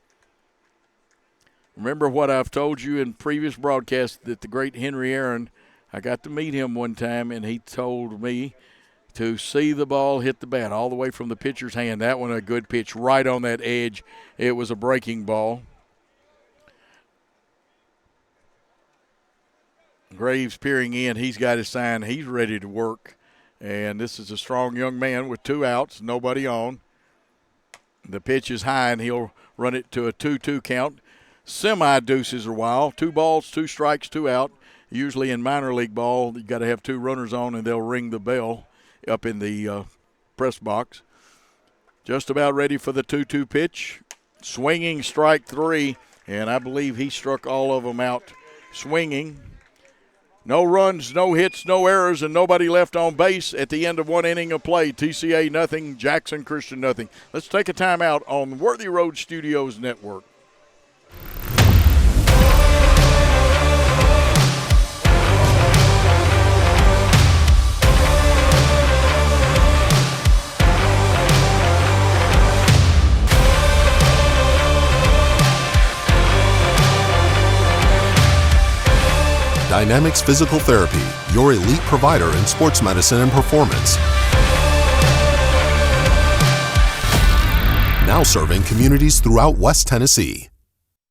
Remember what I've told you in previous broadcasts, that the great Henry Aaron, I got to meet him one time, and he told me to see the ball hit the bat all the way from the pitcher's hand. That one a good pitch right on that edge. It was a breaking ball. Graves peering in. He's got his sign. He's ready to work. And this is a strong young man with 2 outs, nobody on. The pitch is high, and he'll run it to a 2-2 count. Semi-deuces are wild. 2 balls, 2 strikes, 2 out. Usually in minor league ball, you got to have 2 runners on, and they'll ring the bell up in the press box. Just about ready for the 2-2 pitch. Swinging strike 3, and I believe he struck all of them out swinging. No runs, no hits, no errors, and nobody left on base at the end of 1 inning of play. TCA nothing, Jackson Christian nothing. Let's take a timeout on Worthy Road Studios Network. Dynamics Physical Therapy, your elite provider in sports medicine and performance. Now serving communities throughout West Tennessee.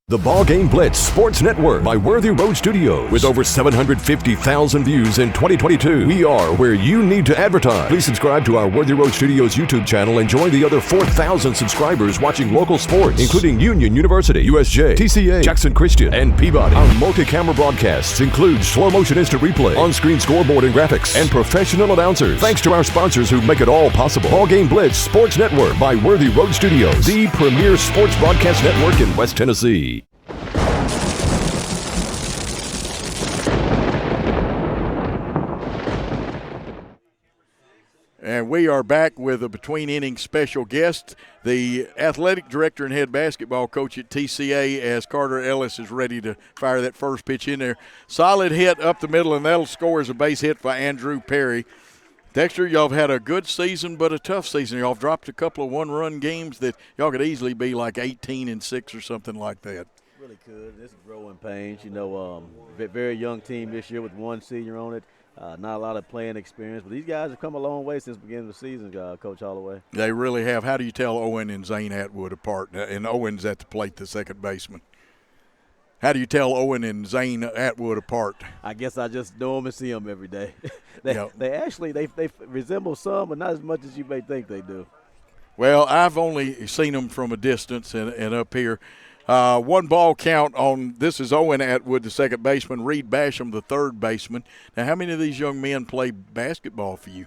The BallGame Blitz Sports Network by Worthy Road Studios. With over 750,000 views in 2022, we are where you need to advertise. Please subscribe to our Worthy Road Studios YouTube channel and join the other 4,000 subscribers watching local sports, including Union University, USJ, TCA, Jackson Christian, and Peabody. Our multi-camera broadcasts include slow-motion instant replay, on-screen scoreboard and graphics, and professional announcers. Thanks to our sponsors who make it all possible. BallGame Blitz Sports Network by Worthy Road Studios, the premier sports broadcast network in West Tennessee. And we are back with a between-inning special guest, the athletic director and head basketball coach at TCA, as Carter Ellis is ready to fire that first pitch in there. Solid hit up the middle, and that'll score as a base hit by Andrew Perry. Dexter, y'all have had a good season but a tough season. Y'all have dropped a couple of one-run games that y'all could easily be like 18-6 or something like that. Really could. This is growing pains. You know, very young team this year with 1 senior on it. Not a lot of playing experience, but these guys have come a long way since the beginning of the season, Coach Holloway. They really have. How do you tell Owen and Zane Atwood apart? And Owen's at the plate, the second baseman. How do you tell Owen and Zane Atwood apart? I guess I just know them and see them every day. They actually resemble some, but not as much as you may think they do. Well, I've only seen them from a distance and up here. 1 ball count on this is Owen Atwood, the second baseman, Reed Basham, the third baseman. Now, how many of these young men play basketball for you?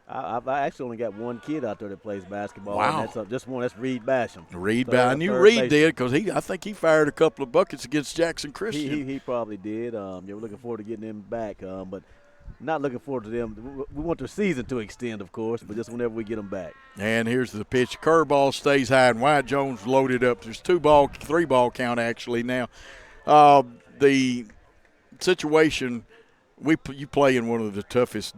I actually only got 1 kid out there that plays basketball. Wow. And that's just one. That's Reed Basham. I knew Reed did because I think he fired a couple of buckets against Jackson Christian. He probably did. We're looking forward to getting him back, but not looking forward to them. We want their season to extend, of course, but just whenever we get them back. And here's the pitch. Curveball stays high, and Wyatt Jones loaded up. There's 3-ball count actually now. The situation, you play in one of the toughest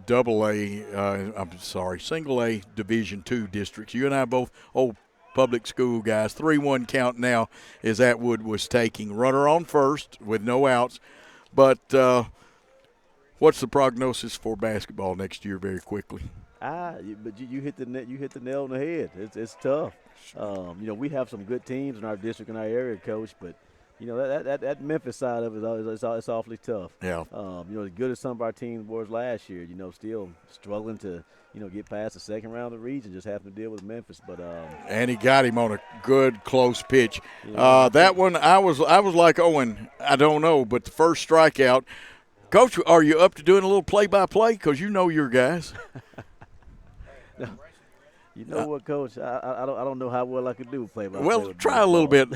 single A Division II districts. You and I both old public school guys. 3-1 count now as Atwood was taking. Runner on first with no outs. But what's the prognosis for basketball next year very quickly? But you hit the nail on the head. It's tough. We have some good teams in our district and our area, Coach, but You know, that Memphis side of it it's awfully tough. Yeah. You know, as good as some of our teams was last year, you know, still struggling to, you know, get past the second round of the region, just having to deal with Memphis. But and he got him on a good close pitch. Yeah. That one, I was like Owen. I don't know, but the first strikeout. Coach, are you up to doing a little play-by-play? Because you know your guys. You know what, Coach? I don't know how well I could do play-by-play. Well, try a little bit.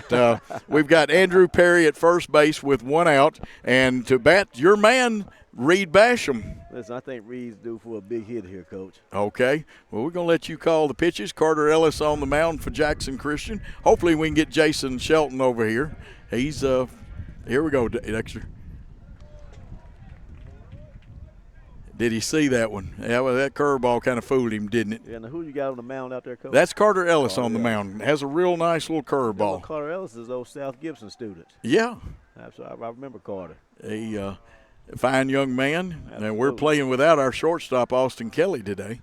We've got Andrew Perry at first base with one out, and to bat your man, Reed Basham. Listen, I think Reed's due for a big hit here, Coach. Okay. Well, we're going to let you call the pitches. Carter Ellis on the mound for Jackson Christian. Hopefully we can get Jason Shelton over here. He's here we go, Dexter. Did he see that one? Yeah, well, that curveball kind of fooled him, didn't it? Yeah, now who you got on the mound out there, Coach? That's Carter Ellis on the mound. Has a real nice little curveball. Carter Ellis is old South Gibson student. Yeah. I remember Carter. A fine young man. Absolutely. And we're playing without our shortstop, Austin Kelly, today.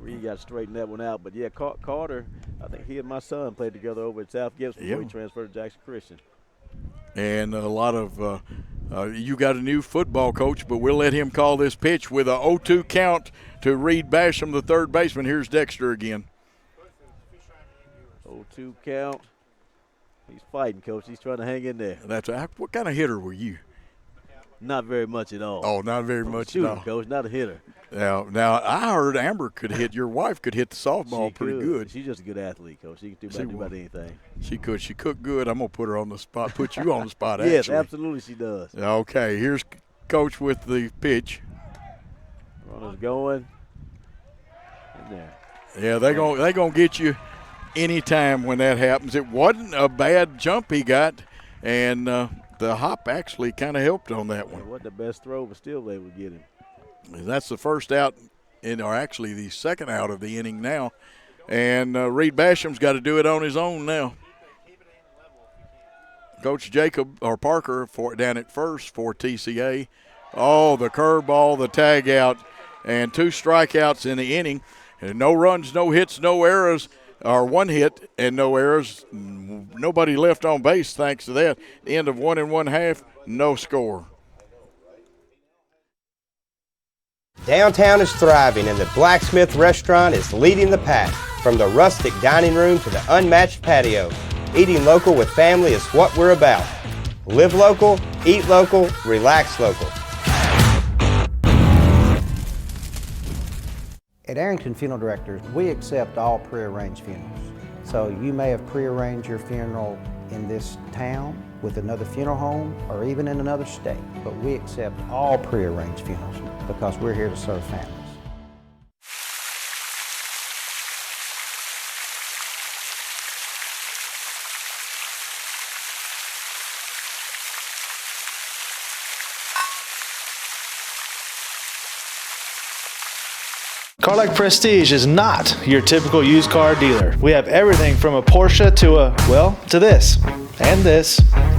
Reed got to straighten that one out. But, yeah, Carter, I think he and my son played together over at South Gibson before he transferred to Jackson Christian. And a lot of you got a new football coach, but we'll let him call this pitch with a 0-2 count to Reed Basham, the third baseman. Here's Dexter again. 0-2 count. He's fighting, Coach. He's trying to hang in there. What kind of hitter were you? Not very much at all. Oh, not very much at all. Coach, not a hitter. Now I heard Amber could hit. Your wife could hit the softball pretty good. She's just a good athlete, Coach. She can do about anything. She could. She cooked good. I'm gonna put her on the spot. Put you on the spot. Yes, actually. absolutely, she does. Okay, here's Coach with the pitch. Runner's going. In there. Yeah, they gonna get you anytime when that happens. It wasn't a bad jump he got, and the hop actually kind of helped on that one. It wasn't the best throw, but still they would get him. And that's the first out, or actually the second out of the inning now. And Reed Basham's got to do it on his own now. Coach Jacob or Parker down at first for TCA. Oh, the curveball, the tag out, and 2 strikeouts in the inning. And no runs, no hits, no errors, or 1 hit and no errors. Nobody left on base thanks to that. End of 1 1/2, no score. Downtown is thriving and the Blacksmith Restaurant is leading the pack. From the rustic dining room to the unmatched patio, eating local with family is what we're about. Live local, eat local, relax local. At Arrington Funeral Directors, we accept all prearranged funerals. So you may have prearranged your funeral in this town with another funeral home or even in another state, but we accept all prearranged funerals because we're here to serve families. Carlock Prestige is not your typical used car dealer. We have everything from a Porsche to this,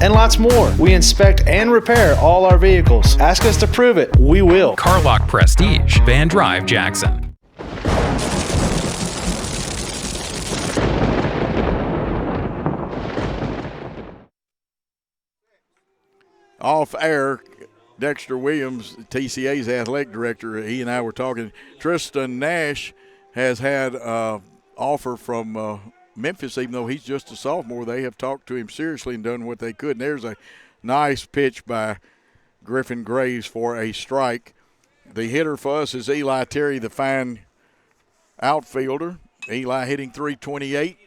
and lots more. We inspect and repair all our vehicles. Ask us to prove it. We will. Carlock Prestige, Van Drive, Jackson. Off air, Dexter Williams, TCA's athletic director, he and I were talking. Tristan Nash has had an offer from Memphis, even though he's just a sophomore. They have talked to him seriously and done what they could. And there's a nice pitch by Griffin Graves for a strike. The hitter for us is Eli Terry, the fine outfielder. Eli hitting .328,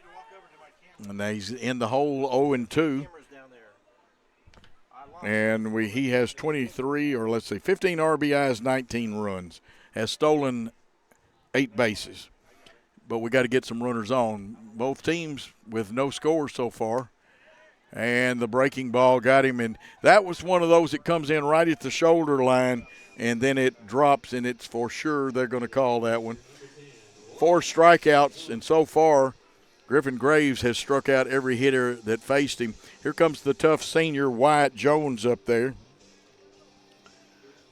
and he's in the hole 0-2. And he has 15 RBIs, 19 runs, has stolen 8 bases. But we got to get some runners on. Both teams with no scores so far. And the breaking ball got him. And that was one of those that comes in right at the shoulder line, and then it drops, and it's for sure they're going to call that one. 4 strikeouts, and so far Griffin Graves has struck out every hitter that faced him. Here comes the tough senior, Wyatt Jones, up there.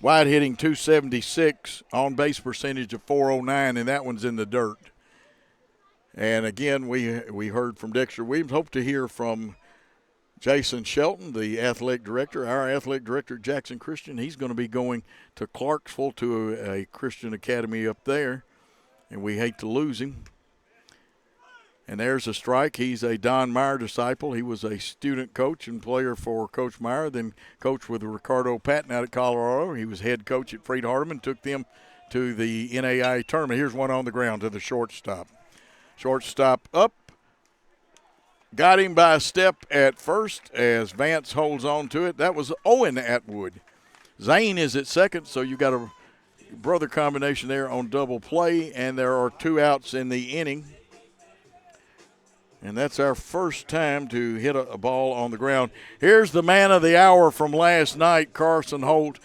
Wyatt hitting .276, on-base percentage of .409, and that one's in the dirt. And again, we heard from Dexter Williams. Hope to hear from Jason Shelton, the athletic director, our athletic director at Jackson Christian. He's going to be going to Clarksville to a Christian academy up there, and we hate to lose him. And there's a strike. He's a Don Meyer disciple. He was a student coach and player for Coach Meyer, then coached with Ricardo Patton out at Colorado. He was head coach at Freed Hardeman, took them to the NAIA tournament. Here's one on the ground to the shortstop. Shortstop up. Got him by a step at first as Vance holds on to it. That was Owen Atwood. Zane is at second, so you got a brother combination there on double play, and there are 2 outs in the inning. And that's our first time to hit a ball on the ground. Here's the man of the hour from last night, Carson Holt.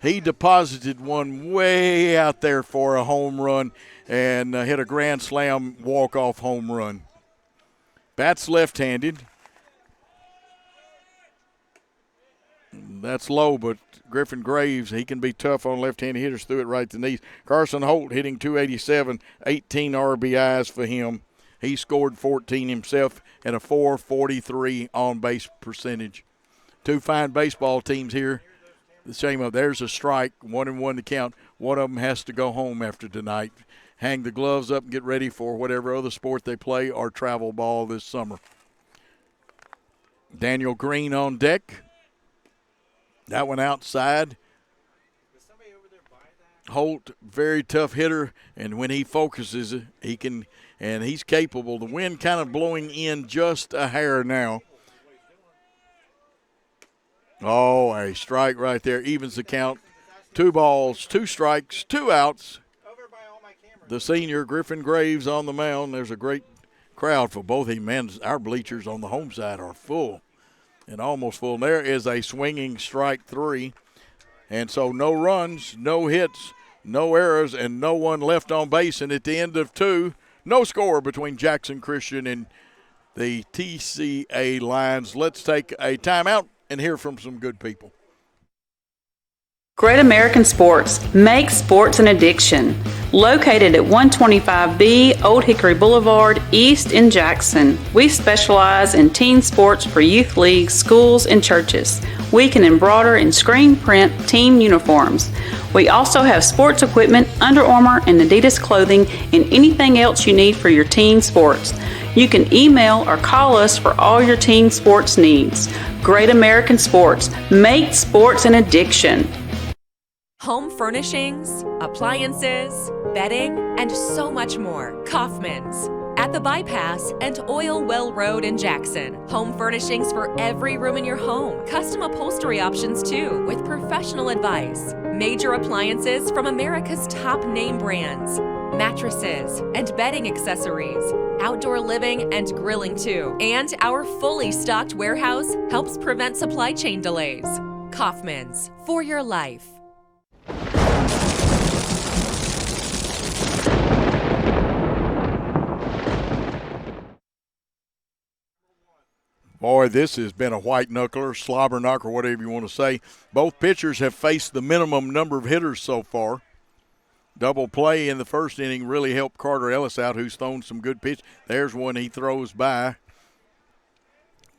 He deposited one way out there for a home run and hit a grand slam walk-off home run. Bat's left-handed. That's low, but Griffin Graves, he can be tough on left-handed hitters, threw it right to the knees. Carson Holt hitting .287, 18 RBIs for him. He scored 14 himself and a .443 on-base percentage. 2 fine baseball teams here. The shame of there's a strike, 1-1 to count. One of them has to go home after tonight. Hang the gloves up and get ready for whatever other sport they play or travel ball this summer. Daniel Green on deck. That one outside. Holt, very tough hitter, and when he focuses, he can, and he's capable. The wind kind of blowing in just a hair now. Oh, a strike right there, evens the count. 2 balls, 2 strikes, 2 outs. The senior, Griffin Graves, on the mound. There's a great crowd for both of them. Man, our bleachers on the home side are full and almost full. And there is a swinging strike 3. And so no runs, no hits, no errors, and no one left on base. And at the end of 2, no score between Jackson Christian and the TCA Lions. Let's take a timeout and hear from some good people. Great American Sports. Make sports an addiction. Located at 125B Old Hickory Boulevard, East in Jackson. We specialize in teen sports for youth leagues, schools, and churches. We can embroider and screen print team uniforms. We also have sports equipment, Under Armour, and Adidas clothing, and anything else you need for your teen sports. You can email or call us for all your teen sports needs. Great American Sports. Make sports an addiction. Home furnishings, appliances, bedding, and so much more. Kaufman's. At the Bypass and Oil Well Road in Jackson. Home furnishings for every room in your home. Custom upholstery options too, with professional advice. Major appliances from America's top name brands. Mattresses and bedding accessories. Outdoor living and grilling too. And our fully stocked warehouse helps prevent supply chain delays. Kaufman's. For your life. Boy, this has been a white knuckler, slobber knocker, whatever you want to say. Both pitchers have faced the minimum number of hitters so far. Double play in the first inning really helped Carter Ellis out, who's thrown some good pitch. There's one he throws by.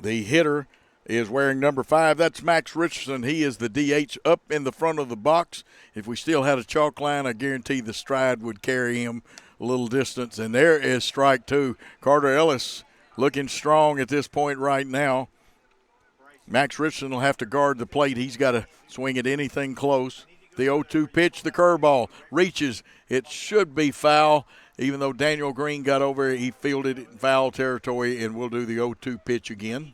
The hitter is wearing number 5. That's Max Richardson. He is the DH up in the front of the box. If we still had a chalk line, I guarantee the stride would carry him a little distance. And there is strike 2. Carter Ellis looking strong at this point right now. Max Richardson will have to guard the plate. He's got to swing at anything close. The 0-2 pitch, the curveball, reaches. It should be foul, even though Daniel Green got over it. He fielded it in foul territory, and we'll do the 0-2 pitch again.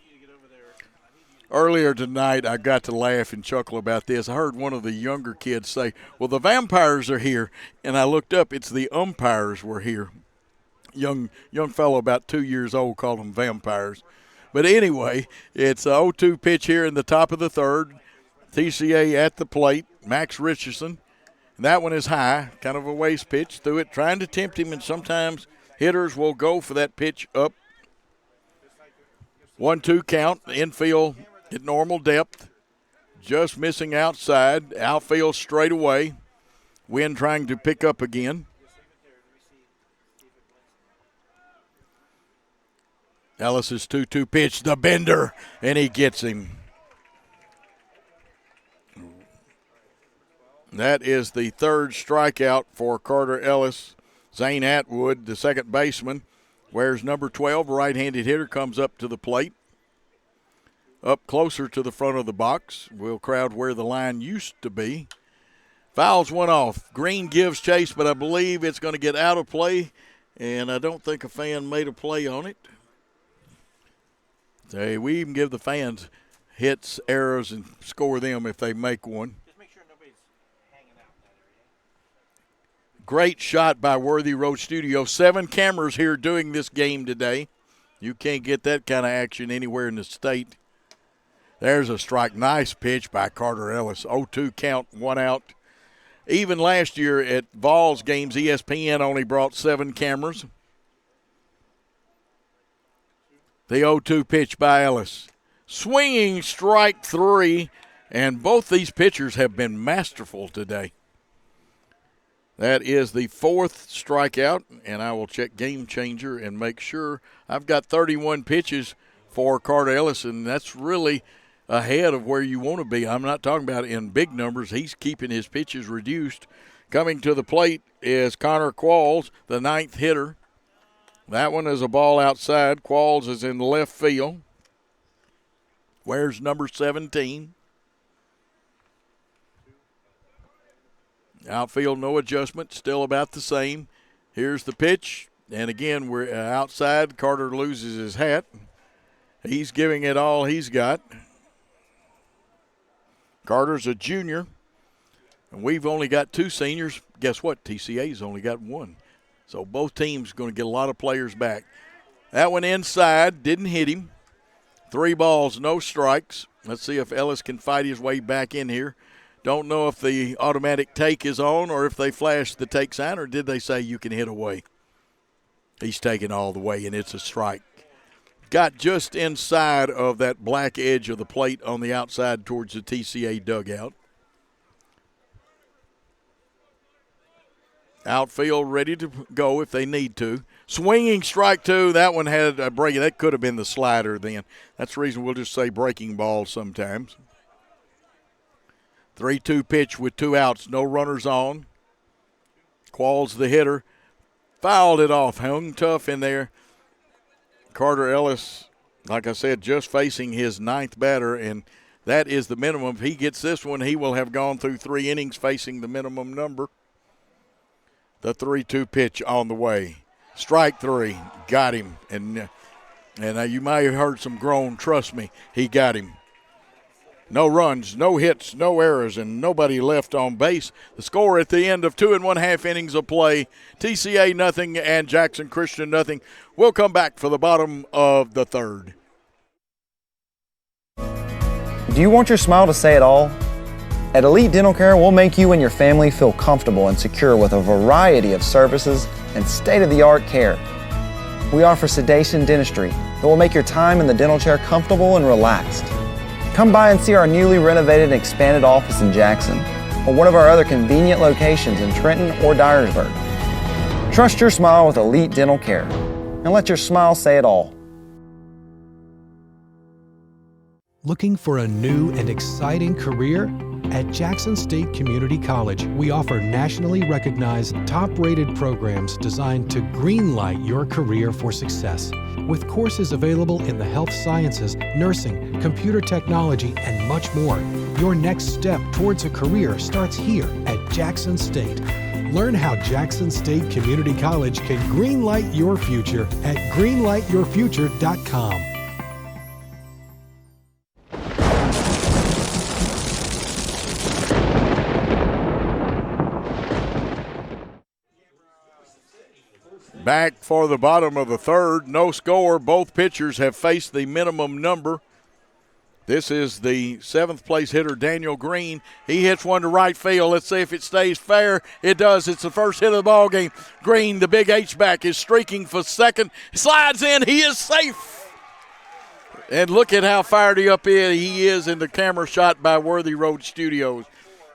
Earlier tonight, I got to laugh and chuckle about this. I heard one of the younger kids say, well, the vampires are here. And I looked up, it's the umpires were here. Young fellow about 2 years old called them vampires. But anyway, it's a 0-2 pitch here in the top of the third. TCA at the plate, Max Richardson. And that one is high, kind of a waste pitch. Threw it, trying to tempt him, and sometimes hitters will go for that pitch up. 1-2 count, infield at normal depth. Just missing outside, outfield straight away. Wind trying to pick up again. Ellis's 2-2 pitch, the bender, and he gets him. That is the third strikeout for Carter Ellis. Zane Atwood, the second baseman, wears number 12, a right-handed hitter, comes up to the plate. Up closer to the front of the box. We'll crowd where the line used to be. Fouls one off. Green gives chase, but I believe it's going to get out of play, and I don't think a fan made a play on it. We even give the fans hits, errors, and score them if they make one. Great shot by Worthy Road Studio. 7 cameras here doing this game today. You can't get that kind of action anywhere in the state. There's a strike. Nice pitch by Carter Ellis. 0-2 count, 1 out. Even last year at Vols games, ESPN only brought 7 cameras. The 0-2 pitch by Ellis. Swinging strike 3, and both these pitchers have been masterful today. That is the 4th strikeout, and I will check Game Changer and make sure. I've got 31 pitches for Carter Ellis, and that's really ahead of where you want to be. I'm not talking about in big numbers. He's keeping his pitches reduced. Coming to the plate is Connor Qualls, the 9th hitter. That one is a ball outside. Qualls is in left field. Wears number 17. Outfield, no adjustment, still about the same. Here's the pitch, and again, we're outside. Carter loses his hat. He's giving it all he's got. Carter's a junior, and we've only got 2 seniors. Guess what? TCA's only got 1. So both teams going to get a lot of players back. That one inside, didn't hit him. 3 balls, no strikes. Let's see if Ellis can fight his way back in here. Don't know if the automatic take is on or if they flashed the take sign, or did they say you can hit away. He's taking all the way, and it's a strike. Got just inside of that black edge of the plate on the outside towards the TCA dugout. Outfield ready to go if they need to. Swinging strike 2. That one had a break. That could have been the slider then. That's the reason we'll just say breaking ball sometimes. 3-2 pitch with 2 outs, no runners on. Qualls the hitter. Fouled it off, hung tough in there. Carter Ellis, like I said, just facing his 9th batter, and that is the minimum. If he gets this one, he will have gone through 3 innings facing the minimum number. The 3-2 pitch on the way. Strike 3, got him. And you might have heard some groan. Trust me, he got him. No runs, no hits, no errors, and nobody left on base. The score at the end of 2 1/2 innings of play, TCA nothing and Jackson Christian nothing. We'll come back for the bottom of the 3rd. Do you want your smile to say it all? At Elite Dental Care, we'll make you and your family feel comfortable and secure with a variety of services and state-of-the-art care. We offer sedation dentistry that will make your time in the dental chair comfortable and relaxed. Come by and see our newly renovated and expanded office in Jackson, or one of our other convenient locations in Trenton or Dyersburg. Trust your smile with Elite Dental Care, and let your smile say it all. Looking for a new and exciting career? At Jackson State Community College, we offer nationally recognized, top-rated programs designed to greenlight your career for success. With courses available in the health sciences, nursing, computer technology, and much more, your next step towards a career starts here at Jackson State. Learn how Jackson State Community College can greenlight your future at greenlightyourfuture.com. Back for the bottom of the 3rd. No score. Both pitchers have faced the minimum number. This is the 7th place hitter, Daniel Green. He hits one to right field. Let's see if it stays fair. It does. It's the first hit of the ball game. Green, the big H-back, is streaking for second. Slides in. He is safe. And look at how fired up he is in the camera shot by Worthy Road Studios.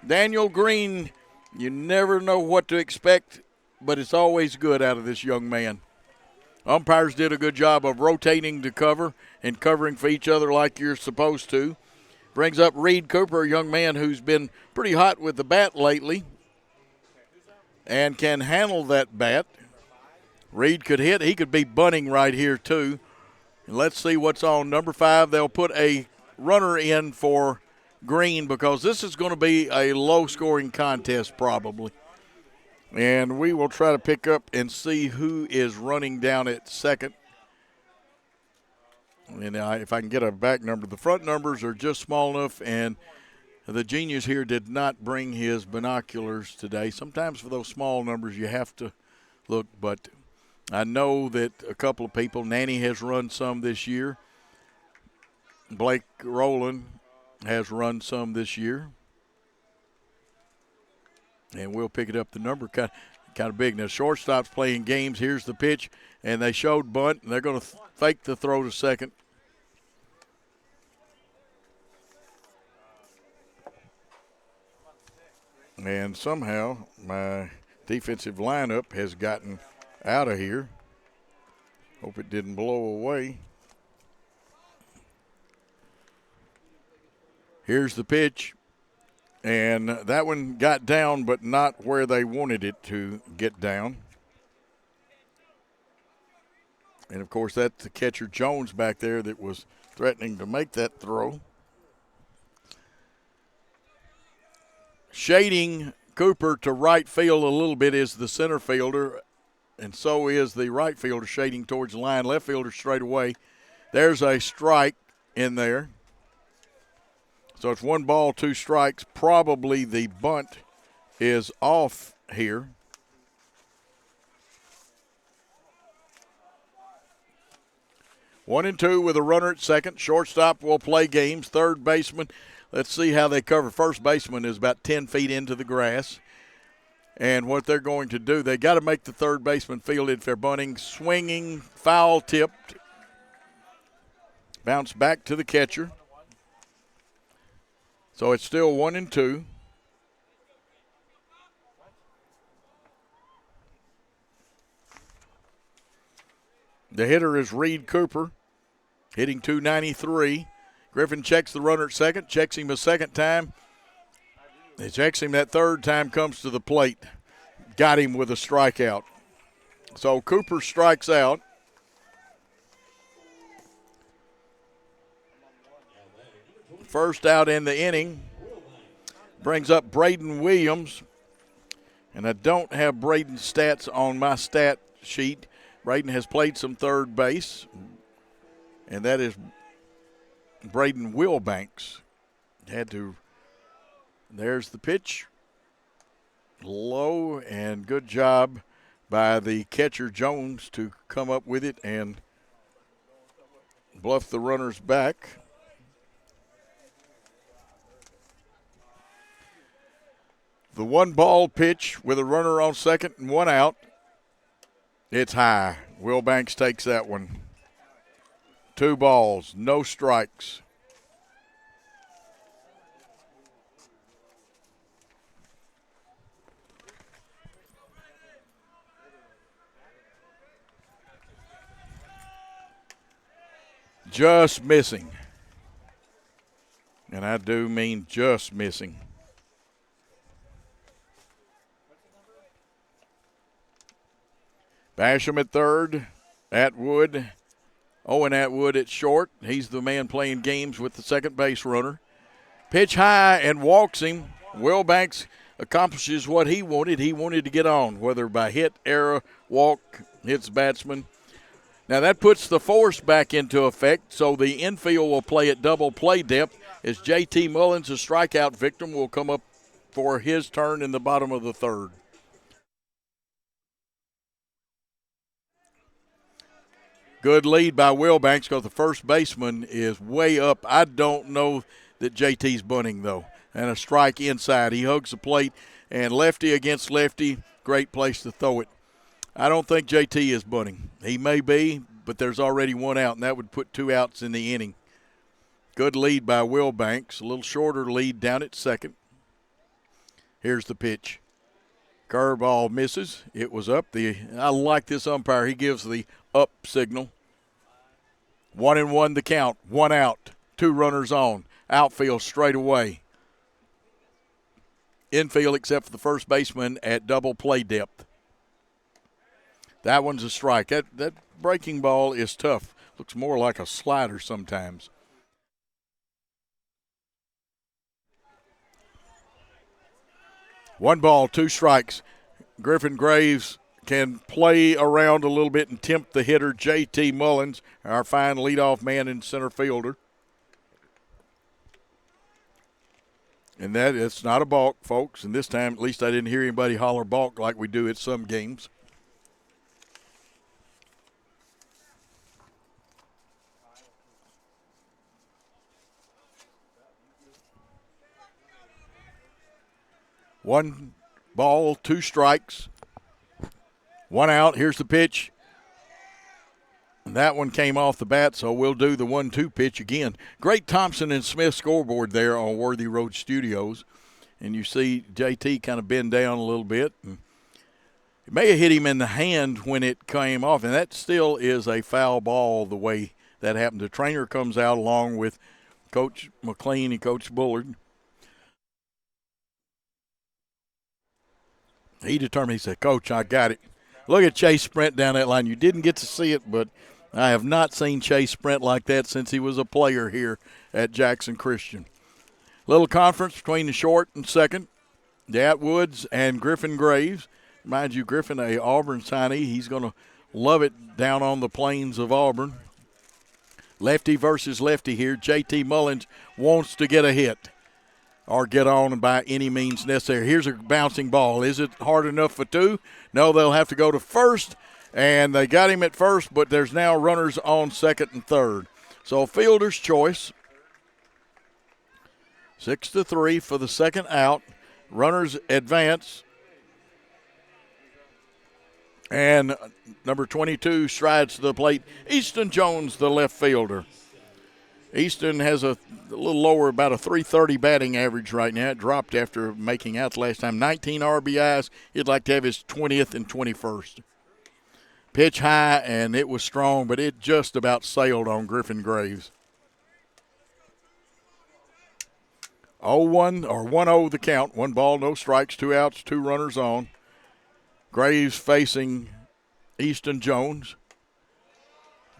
Daniel Green, you never know what to expect, but it's always good out of this young man. Umpires did a good job of rotating to cover and covering for each other like you're supposed to. Brings up Reed Cooper, a young man who's been pretty hot with the bat lately and can handle that bat. Reed could hit. He could be bunting right here, too. And let's see what's on number 5. They'll put a runner in for Green because this is going to be a low-scoring contest probably. And we will try to pick up and see who is running down at second. And if I can get a back number, the front numbers are just small enough, and the genius here did not bring his binoculars today. Sometimes for those small numbers you have to look, but I know that a couple of people, Nanny has run some this year. Blake Rowland has run some this year. And we'll pick it up. The number kind of big. Now, shortstop's playing games. Here's the pitch, and they showed bunt, and they're going to fake the throw to second. And somehow my defensive lineup has gotten out of here. Hope it didn't blow away. Here's the pitch. And that one got down, but not where they wanted it to get down. And, of course, that's the catcher Jones back there that was threatening to make that throw. Shading Cooper to right field a little bit is the center fielder, and so is the right fielder shading towards the line. Left fielder straight away. There's a strike in there. So it's 1 ball, 2 strikes. Probably the bunt is off here. One and two with a runner at second. Shortstop will play games. Third baseman, let's see how they cover. First baseman is about 10 feet into the grass. And what they're going to do, they got to make the third baseman field it if they're bunting. Swinging, foul tipped. Bounce back to the catcher. So it's still 1 and 2. The hitter is Reed Cooper, hitting .293. Griffin checks the runner at second, checks him a second time. He checks him that third time, comes to the plate. Got him with a strikeout. So Cooper strikes out. First out in the inning. Brings up Braden Williams. And I don't have Braden's stats on my stat sheet. Braden has played some third base. And that is Braden Wilbanks. There's the pitch. Low, and good job by the catcher Jones to come up with it and bluff the runners back. The 1 ball pitch with a runner on second and 1 out. It's high. Wilbanks takes that one. 2 balls, no strikes. Just missing. And I do mean just missing. Basham at third. Atwood. Owen Atwood at short. He's the man playing games with the second base runner. Pitch high and walks him. Wilbanks accomplishes what he wanted. He wanted to get on, whether by hit, error, walk, hits batsman. Now that puts the force back into effect, so the infield will play at double play depth as J.T. Mullins, a strikeout victim, will come up for his turn in the bottom of the third. Good lead by Wilbanks because the first baseman is way up. I don't know that JT's bunting, though. And a strike inside. He hugs the plate, and lefty against lefty, great place to throw it. I don't think JT is bunting. He may be, but there's already 1 out, and that would put 2 outs in the inning. Good lead by Wilbanks. A little shorter lead down at second. Here's the pitch. Curveball misses. It was up. I like this umpire. He gives the up signal. 1-1 the count. 1 out. 2 runners on. Outfield straight away. Infield except for the first baseman at double play depth. That one's a strike. That breaking ball is tough. Looks more like a slider sometimes. One ball, 2 strikes. Griffin Graves can play around a little bit and tempt the hitter, J.T. Mullins, our fine leadoff man and center fielder. And that it's not a balk, folks. And this time, at least I didn't hear anybody holler balk like we do at some games. One ball, 2 strikes. 1 out. Here's the pitch. And that one came off the bat, so we'll do the 1-2 pitch again. Great Thompson and Smith scoreboard there on Worthy Road Studios. And you see JT kind of bend down a little bit. And it may have hit him in the hand when it came off, and that still is a foul ball the way that happened. The trainer comes out along with Coach McLean and Coach Bullard. He determined, he said, Coach, I got it. Look at Chase sprint down that line. You didn't get to see it, but I have not seen Chase sprint like that since he was a player here at Jackson Christian. Little conference between the short and second. The Atwoods and Griffin Graves. Mind you, Griffin, a Auburn signee. He's going to love it down on the plains of Auburn. Lefty versus lefty here. J.T. Mullins wants to get a hit or get on by any means necessary. Here's a bouncing ball. Is it hard enough for 2? No, they'll have to go to first, and they got him at first, but there's now runners on second and third. So fielder's choice. 6-3 for the second out. Runners advance. And number 22 strides to the plate. Easton Jones, the left fielder. Easton has a little lower, about a .330 batting average right now. It dropped after making out the last time. 19 RBIs. He'd like to have his 20th and 21st. Pitch high, and it was strong, but it just about sailed on Griffin Graves. 0-1 or 1-0 the count. 1 ball, no strikes, 2 outs, 2 runners on. Graves facing Easton Jones.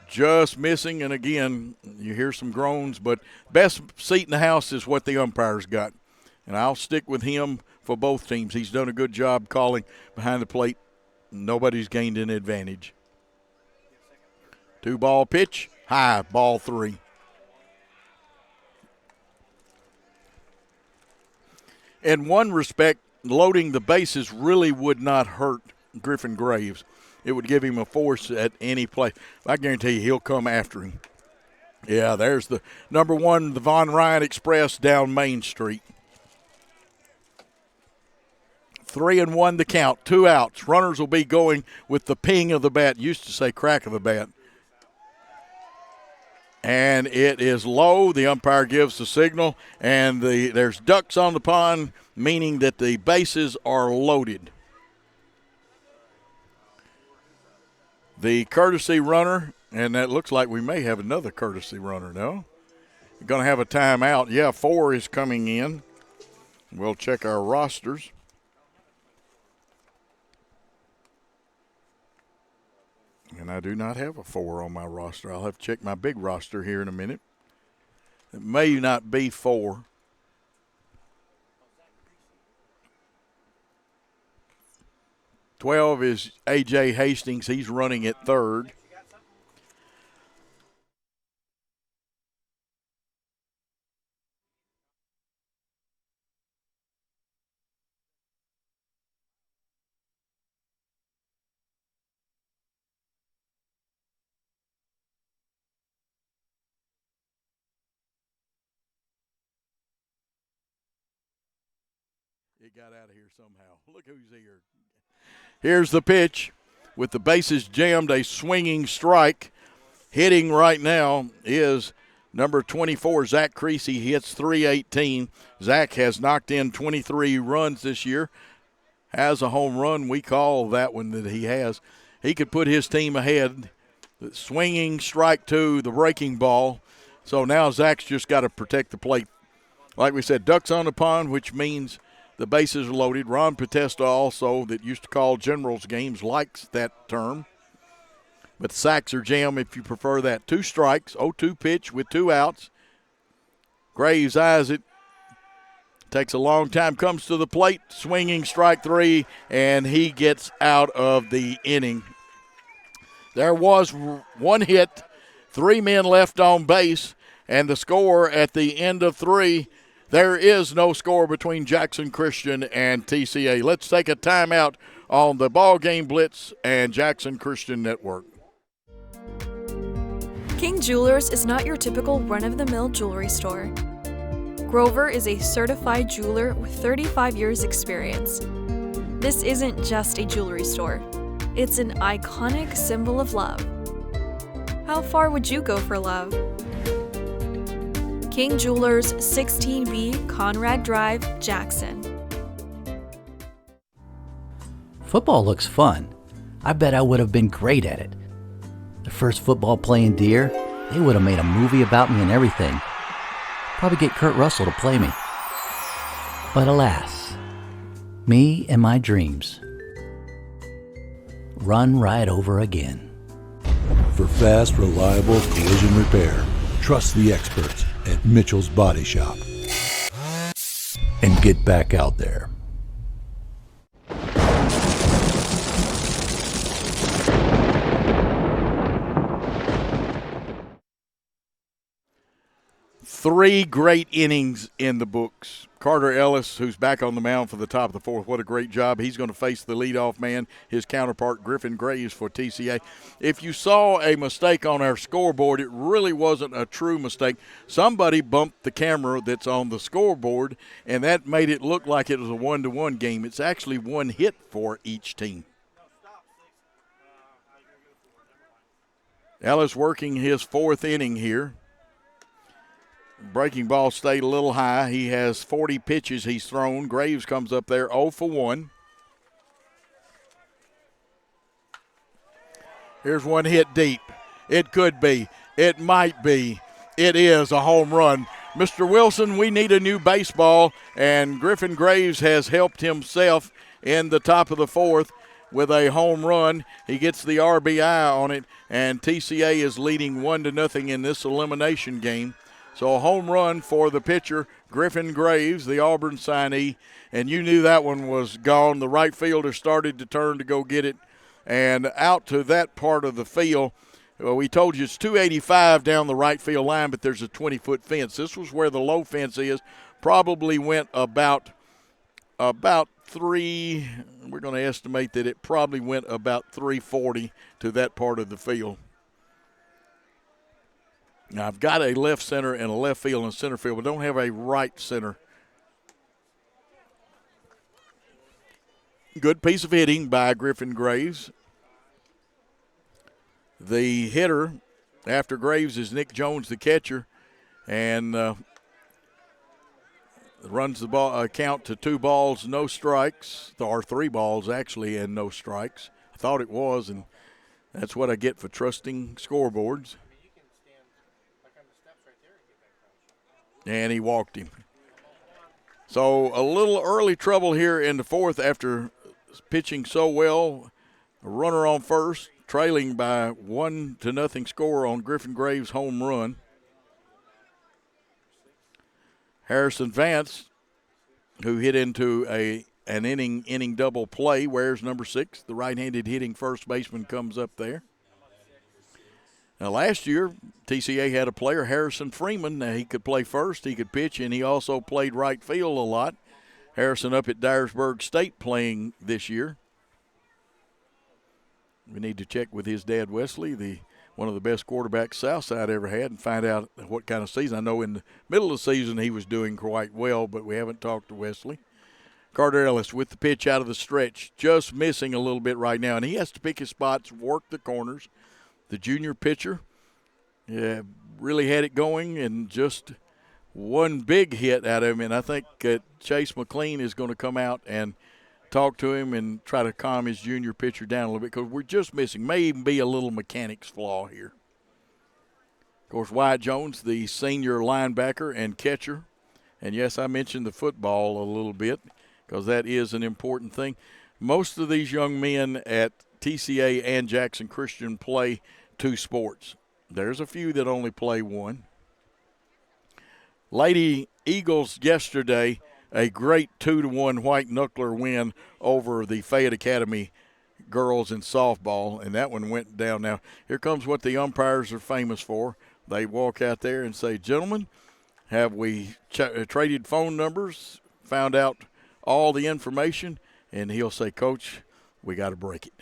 Just missing, and again, you hear some groans, but best seat in the house is what the umpire's got. And I'll stick with him for both teams. He's done a good job calling behind the plate. Nobody's gained an advantage. 2-ball pitch, high, ball 3. In one respect, loading the bases really would not hurt Griffin Graves. It would give him a force at any play. I guarantee you he'll come after him. Yeah, there's the number 1, the Von Ryan Express down Main Street. 3-1 the count, 2 outs. Runners will be going with the ping of the bat. Used to say crack of the bat. And it is low. The umpire gives the signal, and there's ducks on the pond, meaning that the bases are loaded. The courtesy runner, and that looks like we may have another courtesy runner, no? We're going to have a timeout. Yeah, 4 is coming in. We'll check our rosters. And I do not have a 4 on my roster. I'll have to check my big roster here in a minute. It may not be 4. $12 is A.J. Hastings. He's running at third. It got out of here somehow. Look who's here. Here's the pitch with the bases jammed, a swinging strike. Hitting right now is number 24, Zach Creasy. He hits .318. Zach has knocked in 23 runs this year. Has a home run. We call that one that he has. He could put his team ahead The swinging strike two, the breaking ball. So now Zach's just got to protect the plate. Like we said, ducks on the pond, which means the bases are loaded. Ron Potesta also, that used to call Generals games, likes that term. But sacks or jam if you prefer that. 2 strikes, 0-2 pitch with 2 outs. Graves eyes it. Takes a long time, comes to the plate, swinging strike 3, and he gets out of the inning. There was 1 hit, 3 men left on base, and the score at the end of 3, there is no score between Jackson Christian and TCA. Let's take a timeout on the BallGame Blitz and Jackson Christian Network. King Jewelers is not your typical run-of-the-mill jewelry store. Grover is a certified jeweler with 35 years experience. This isn't just a jewelry store. It's an iconic symbol of love. How far would you go for love? King Jewelers, 16B Conrad Drive, Jackson. Football looks fun. I bet I would have been great at it. The first football playing deer, they would have made a movie about me and everything. Probably get Kurt Russell to play me. But alas, me and my dreams run right over again. For fast, reliable collision repair, trust the experts at Mitchell's Body Shop. And get back out there. Three great innings in the books. Carter Ellis, who's back on the mound for the top of the 4th, what a great job. He's going to face the leadoff man, his counterpart, Griffin Graves, for TCA. If you saw a mistake on our scoreboard, it really wasn't a true mistake. Somebody bumped the camera that's on the scoreboard, and that made it look like it was a 1-1 game. It's actually 1 hit for each team. Ellis working his 4th inning here. Breaking ball stayed a little high. He has 40 pitches he's thrown. Graves comes up there 0 for 1. Here's 1 hit deep. It could be. It might be. It is a home run. Mr. Wilson, we need a new baseball, and Griffin Graves has helped himself in the top of the 4th with a home run. He gets the RBI on it, and TCA is leading 1-0 in this elimination game. So a home run for the pitcher, Griffin Graves, the Auburn signee, and you knew that one was gone. The right fielder started to turn to go get it, and out to that part of the field. Well, we told you it's 285 down the right field line, but there's a 20-foot fence. This was where the low fence is. Probably went about 3. We're going to estimate that it probably went about 340 to that part of the field. Now, I've got a left center and a left field and center field, but don't have a right center. Good piece of hitting by Griffin Graves. The hitter after Graves is Nick Jones, the catcher, and runs the ball count to 2 balls, no strikes, or 3 balls actually, and no strikes. I thought it was, and that's what I get for trusting scoreboards. And he walked him. So a little early trouble here in the 4th after pitching so well. A runner on first, trailing by 1-0 score on Griffin Graves' home run. Harrison Vance, who hit into an inning double play, wears number 6. The right-handed hitting first baseman comes up there. Now, last year, TCA had a player, Harrison Freeman. Now, he could play first, he could pitch, and he also played right field a lot. Harrison up at Dyersburg State playing this year. We need to check with his dad, Wesley, one of the best quarterbacks Southside ever had, and find out what kind of season. I know in the middle of the season he was doing quite well, but we haven't talked to Wesley. Carter Ellis with the pitch out of the stretch, just missing a little bit right now, and he has to pick his spots, work the corners. The junior pitcher really had it going, and just one big hit out of him. And I think Chase McLean is going to come out and talk to him and try to calm his junior pitcher down a little bit, because we're just missing. May even be a little mechanics flaw here. Of course, Wyatt Jones, the senior linebacker and catcher. And, yes, I mentioned the football a little bit because that is an important thing. Most of these young men at TCA and Jackson Christian play 2 sports. There's a few that only play 1. Lady Eagles yesterday, a great 2-1 white knuckler win over the Fayette Academy girls in softball, and that one went down. Now, here comes what the umpires are famous for. They walk out there and say, gentlemen, have we traded phone numbers, found out all the information? And he'll say, Coach, we got to break it.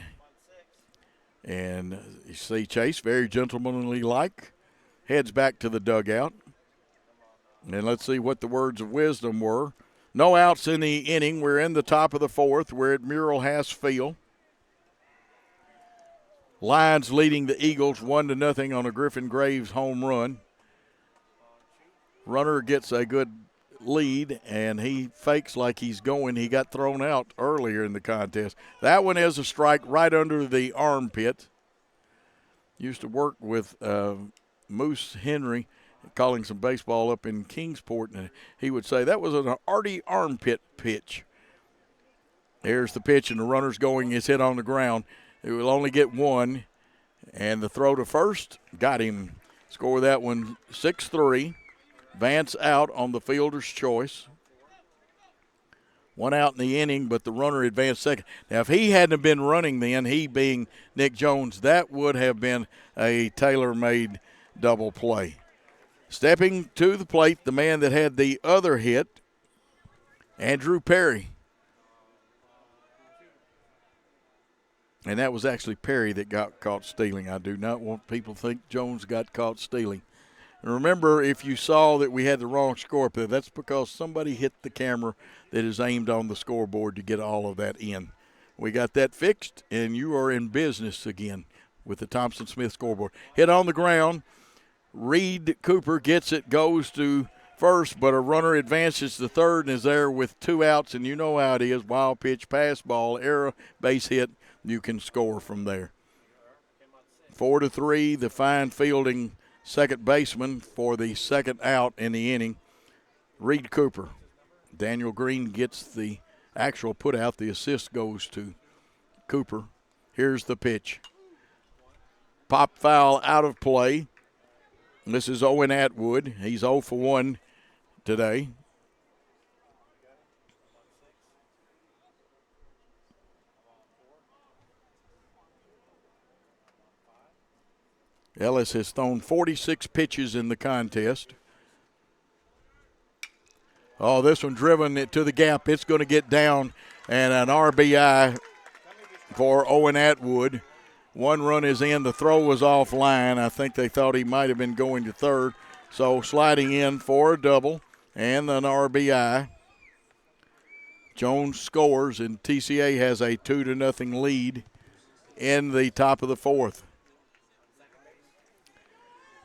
And you see Chase, very gentlemanly-like, heads back to the dugout. And let's see what the words of wisdom were. No outs in the inning. We're in the top of the 4th. We're at Mural Haas Field. Lions leading the Eagles 1-0 on a Griffin Graves home run. Runner gets a good lead, and he fakes like he's going. He got thrown out earlier in the contest. That one is a strike right under the armpit. Used to work with Moose Henry, calling some baseball up in Kingsport, and he would say that was an arty armpit pitch. There's the pitch, and the runner's going. His hit on the ground. It will only get 1, and the throw to first got him. Score that one 6-3. Vance out on the fielder's choice. 1 out in the inning, but the runner advanced second. Now, if he hadn't been running then, he being Nick Jones, that would have been a tailor-made double play. Stepping to the plate, the man that had the other hit, Andrew Perry. And that was actually Perry that got caught stealing. I do not want people to think Jones got caught stealing. And remember, if you saw that we had the wrong score up there, that's because somebody hit the camera that is aimed on the scoreboard to get all of that in. We got that fixed, and you are in business again with the Thompson-Smith scoreboard. Hit on the ground. Reed Cooper gets it, goes to first, but a runner advances to third and is there with 2 outs, and you know how it is. Wild pitch, pass ball, error, base hit. You can score from there. 4-3, the fine fielding second baseman for the second out in the inning, Reed Cooper. Daniel Green gets the actual put out. The assist goes to Cooper. Here's the pitch. Pop foul out of play. This is Owen Atwood. He's 0 for 1 today. Ellis has thrown 46 pitches in the contest. Oh, this one driven to the gap. It's going to get down, and an RBI for Owen Atwood. 1 run is in. The throw was offline. I think they thought he might have been going to third. So sliding in for a double and an RBI. Jones scores, and TCA has a 2-0 lead in the top of the 4th.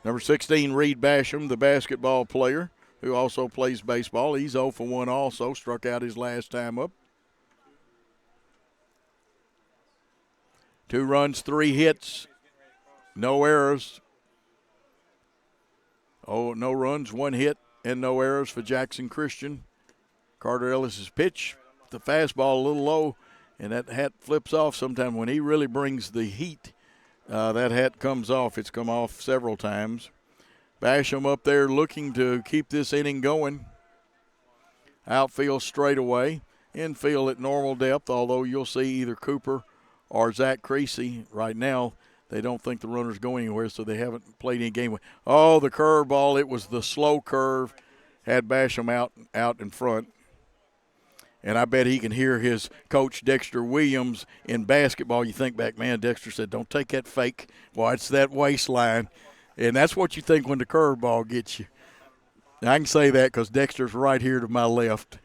Number 16, Reed Basham, the basketball player, who also plays baseball. He's 0 for 1 also, struck out his last time up. 2 runs, 3 hits, no errors. Oh, no runs, 1 hit, and no errors for Jackson Christian. Carter Ellis's pitch, the fastball a little low, and that hat flips off sometime. When he really brings the heat, that hat comes off. It's come off several times. Basham up there looking to keep this inning going. Outfield straightaway. Infield at normal depth, although you'll see either Cooper or Zach Creasy. Right now, they don't think the runner's going anywhere, so they haven't played any game. Oh, the curveball. It was the slow curve. Had Basham out in front. And I bet he can hear his coach, Dexter Williams, in basketball. You think back, man, Dexter said, don't take that fake. Watch that waistline. And that's what you think when the curveball gets you. And I can say that because Dexter's right here to my left.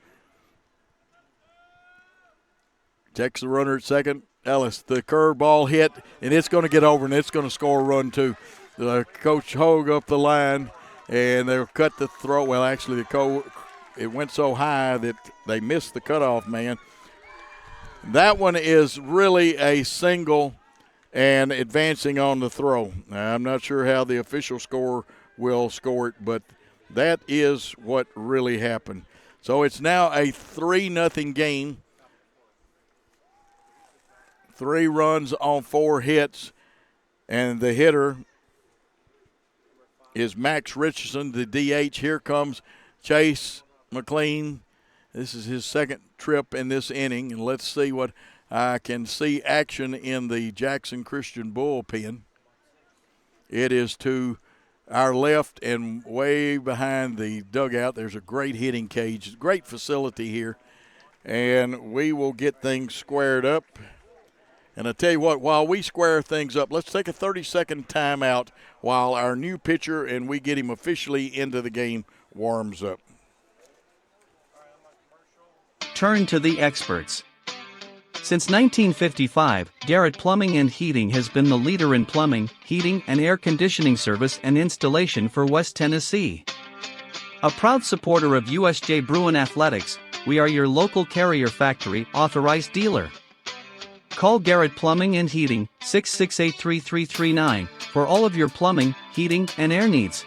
Checks the runner at second. Ellis, the curveball hit, and it's going to get over, and it's going to score a run too. The Coach Hogue up the line, and they'll cut the throw. Well, actually, it went so high that they missed the cutoff man. That one is really a single and advancing on the throw. Now, I'm not sure how the official score will score it, but that is what really happened. So it's now a 3-0 game. 3 runs on 4 hits, and the hitter is Max Richardson, the DH. Here comes Chase McLean. This is his second trip in this inning, and let's see what I can see action in the Jackson Christian bullpen. It is to our left and way behind the dugout. There's a great hitting cage, great facility here, and we will get things squared up. And I tell you what, while we square things up, let's take a 30-second timeout while our new pitcher and we get him officially into the game warms up. Turn to the experts. Since 1955, Garrett Plumbing and Heating has been the leader in plumbing, heating, and air conditioning service and installation for West Tennessee. A proud supporter of USJ Bruin Athletics, we are your local Carrier Factory authorized dealer. Call Garrett Plumbing and Heating, 668-3339, for all of your plumbing, heating, and air needs.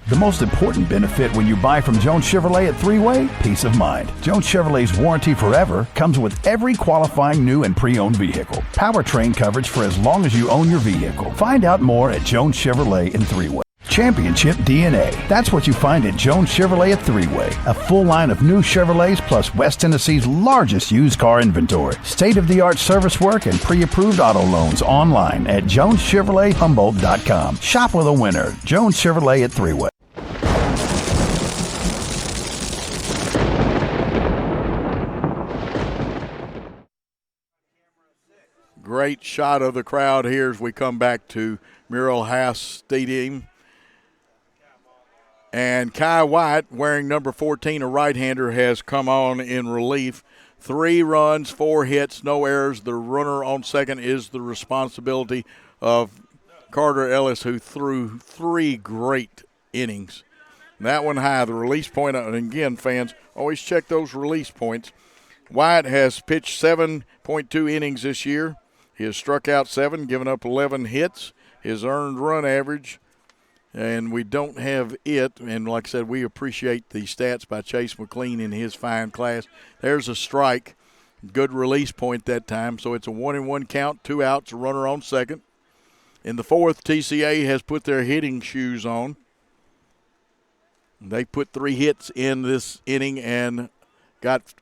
The most important benefit when you buy from Jones Chevrolet at 3-Way? Peace of mind. Jones Chevrolet's warranty forever comes with every qualifying new and pre-owned vehicle. Powertrain coverage for as long as you own your vehicle. Find out more at Jones Chevrolet in 3-Way. Championship DNA. That's what you find at Jones Chevrolet at 3-Way. A full line of new Chevrolets plus West Tennessee's largest used car inventory. State-of-the-art service work and pre-approved auto loans online at JonesChevroletHumboldt.com. Shop with a winner. Jones Chevrolet at 3-Way. Great shot of the crowd here as we come back to Murrell House Stadium. And Kai White, wearing number 14, a right-hander, has come on in relief. 3 runs, 4 hits, no errors. The runner on second is the responsibility of Carter Ellis, who threw 3 great innings. And that one high, the release point, and again, fans, always check those release points. White has pitched 7.2 innings this year. He has struck out 7, given up 11 hits. His earned run average, and we don't have it. And like I said, we appreciate the stats by Chase McLean in his fine class. There's a strike. Good release point that time. So it's a 1-1 count, 2 outs, a runner on second. In the fourth, TCA has put their hitting shoes on. They put 3 hits in this inning and got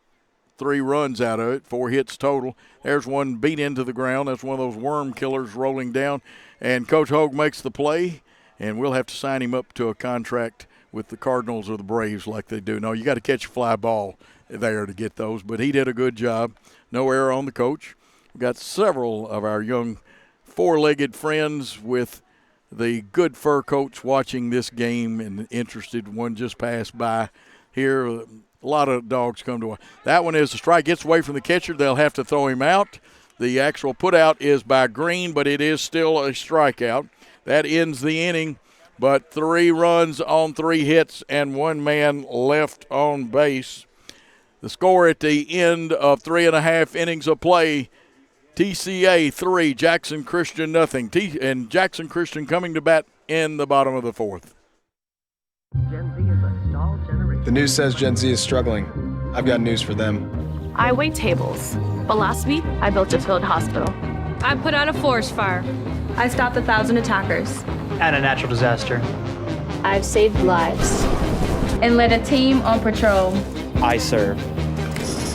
3 runs out of it, 4 hits total. There's one beat into the ground. That's one of those worm killers rolling down. And Coach Hogue makes the play. And we'll have to sign him up to a contract with the Cardinals or the Braves like they do. No, you got to catch a fly ball there to get those. But he did a good job. No error on the coach. We've got several of our young 4-legged friends with the good fur coach watching this game and interested. One just passed by here. A lot of dogs come to watch. That one is a strike. Gets away from the catcher. They'll have to throw him out. The actual put out is by Green, but it is still a strikeout. That ends the inning, but 3 runs on 3 hits and 1 man left on base. The score at the end of 3.5 innings of play, TCA 3, Jackson Christian nothing. And Jackson Christian coming to bat in the bottom of the 4th. The news says Gen Z is struggling. I've got news for them. I wait tables, but last week I built a field hospital. I put out a forest fire. I stopped 1,000 attackers. And a natural disaster. I've saved lives. And led a team on patrol. I serve.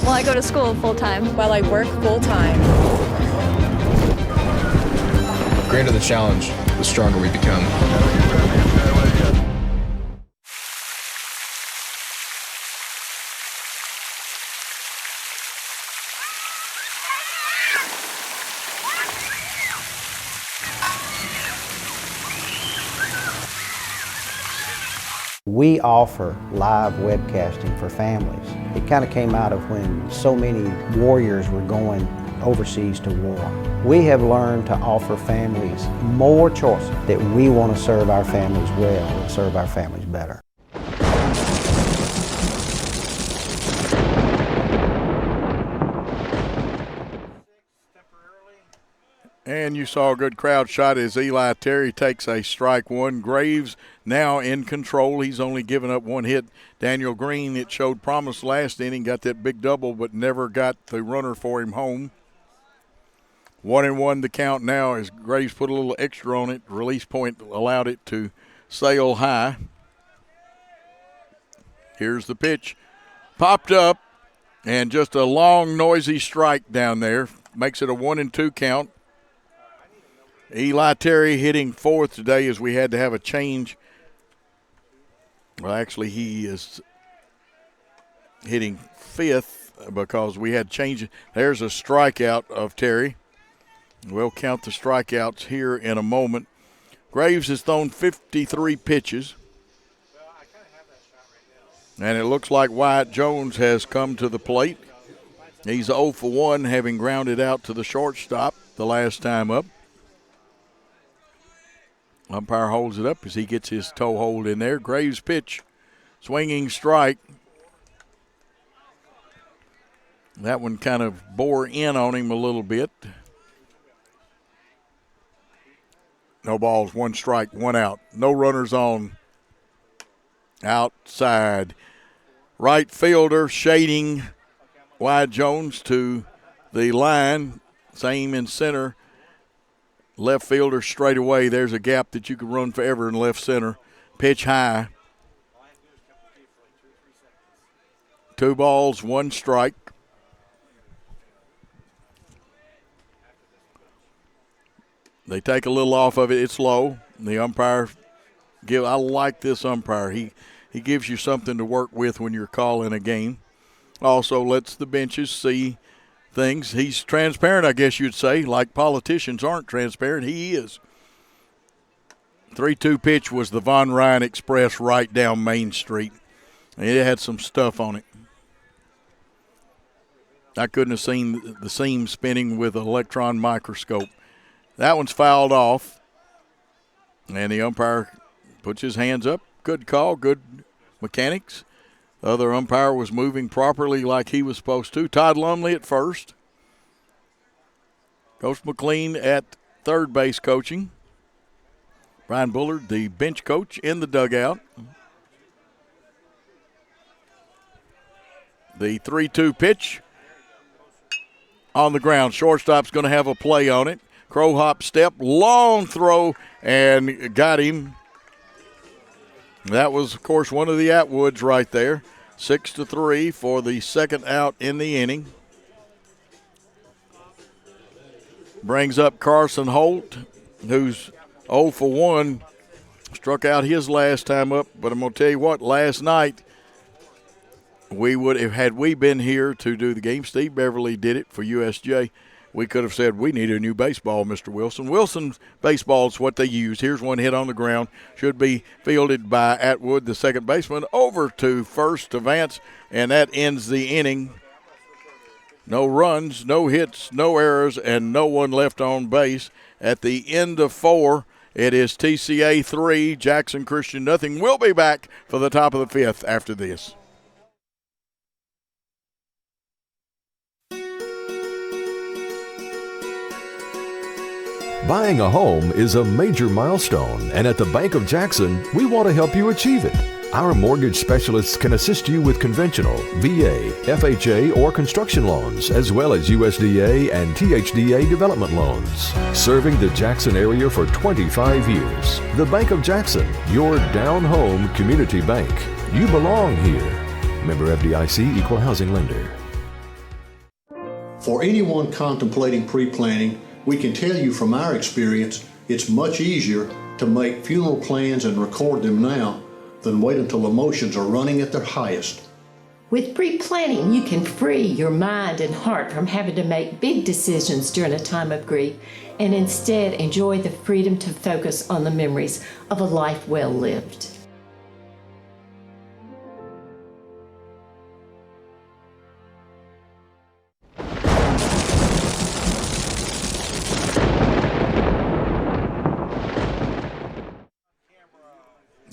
Well, I go to school full-time. While I work full-time. The greater the challenge, the stronger we become. We offer live webcasting for families. It kind of came out of when so many warriors were going overseas to war. We have learned to offer families more choices, that we want to serve our families well and serve our families better. And you saw a good crowd shot as Eli Terry takes a strike one. Graves now in control. He's only given up one hit. Daniel Green, it showed promise last inning, got that big double, but never got the runner for him home. 1-1 the count now as Graves put a little extra on it. Release point allowed it to sail high. Here's the pitch. Popped up, and just a long, noisy strike down there. Makes it a 1-2 count. Eli Terry hitting fourth today as we had to have a change. Well, actually, he is hitting fifth because we had change. There's a strikeout of Terry. We'll count the strikeouts here in a moment. Graves has thrown 53 pitches. And it looks like Wyatt Jones has come to the plate. He's 0 for 1, having grounded out to the shortstop the last time up. Umpire holds it up as he gets his toe hold in there. Graves pitch, swinging strike. That one kind of bore in on him a little bit. No balls, one strike, one out. No runners on. Outside. Right fielder shading Wyatt Jones to the line. Same in center. Left fielder straight away. There's a gap that you can run forever in left center. Pitch high. 2 balls, 1 strike. They take a little off of it. It's low. The umpire I like this umpire. He gives you something to work with when you're calling a game. Also lets the benches see things. He's transparent, I guess you'd say. Like politicians aren't transparent, he is. 3-2 pitch was the Von Ryan Express right down Main Street. It had some stuff on it. I couldn't have seen the seam spinning with an electron microscope. That one's fouled off. And the umpire puts his hands up. Good call, good mechanics. The other umpire was moving properly like he was supposed to. Todd Lumley at first. Coach McLean at third base coaching. Brian Bullard, the bench coach, in the dugout. The 3-2 pitch on the ground. Shortstop's going to have a play on it. Crow hop step, long throw, and got him. That was, of course, one of the Atwoods right there. 6-3 for the second out in the inning. Brings up Carson Holt, who's 0 for 1. Struck out his last time up, but I'm going to tell you what, last night we would have, had we been here to do the game, Steve Beverly did it for USJ, we could have said we need a new baseball, Mr. Wilson. Wilson's baseball is what they use. Here's one hit on the ground. Should be fielded by Atwood, the second baseman, over to first to Vance, and that ends the inning. No runs, no hits, no errors, and no one left on base. At the end of 4, it is TCA 3, Jackson Christian nothing. We'll be back for the top of the 5th after this. Buying a home is a major milestone, and at the Bank of Jackson, we want to help you achieve it. Our mortgage specialists can assist you with conventional, VA, FHA, or construction loans, as well as USDA and THDA development loans. Serving the Jackson area for 25 years. The Bank of Jackson, your down-home community bank. You belong here. Member FDIC, Equal Housing Lender. For anyone contemplating pre-planning, we can tell you from our experience, it's much easier to make funeral plans and record them now than wait until emotions are running at their highest. With pre-planning, you can free your mind and heart from having to make big decisions during a time of grief and instead enjoy the freedom to focus on the memories of a life well lived.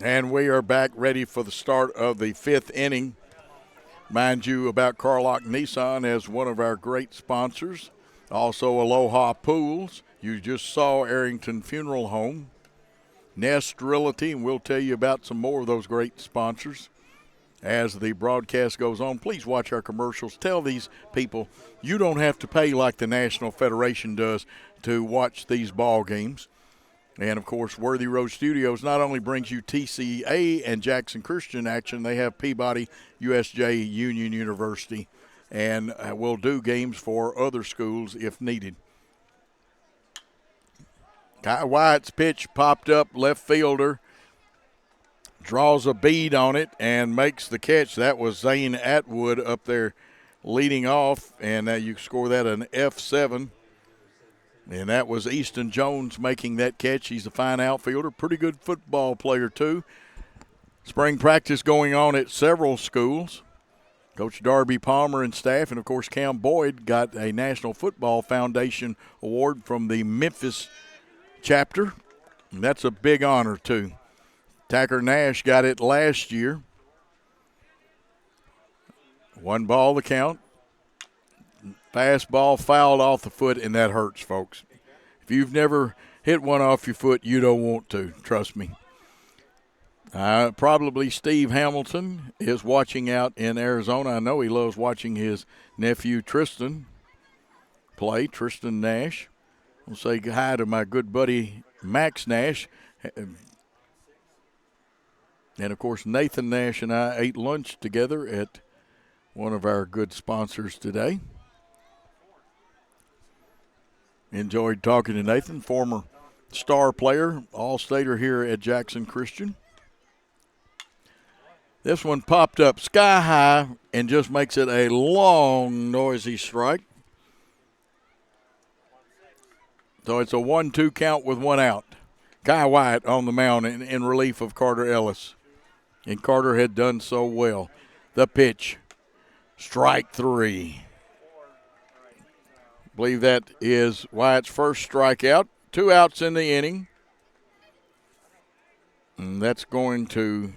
And we are back ready for the start of the 5th inning. Mind you about Carlock Nissan as one of our great sponsors. Also Aloha Pools, You just saw Arrington Funeral Home, Nest Realty, and we'll tell you about some more of those great sponsors as the broadcast goes on. Please watch our commercials. Tell these people you don't have to pay like the National Federation does to watch these ball games. And, of course, Worthy Road Studios not only brings you TCA and Jackson Christian action, they have Peabody, USJ, Union University, and will do games for other schools if needed. Kai Wyatt's pitch popped up, left fielder draws a bead on it and makes the catch. That was Zane Atwood up there leading off, and you score that an F7. And that was Easton Jones making that catch. He's a fine outfielder, pretty good football player too. Spring practice going on at several schools. Coach Darby Palmer and staff, and of course Cam Boyd got a National Football Foundation award from the Memphis chapter. And that's a big honor too. Tacker Nash got it last year. 1 ball the count. Fastball fouled off the foot, and that hurts, folks. If you've never hit one off your foot, you don't want to, trust me. Probably Steve Hamilton is watching out in Arizona. I know he loves watching his nephew Tristan play, Tristan Nash. I'll say hi to my good buddy Max Nash. And, of course, Nathan Nash and I ate lunch together at one of our good sponsors today. Enjoyed talking to Nathan, former star player, all-stater here at Jackson Christian. This one popped up sky high and just makes it a long, noisy strike. So it's a 1-2 count with 1 out. Kai Wyatt on the mound in relief of Carter Ellis. And Carter had done so well. The pitch, strike 3. I believe that is Wyatt's first strikeout. 2 outs in the inning. And that's going to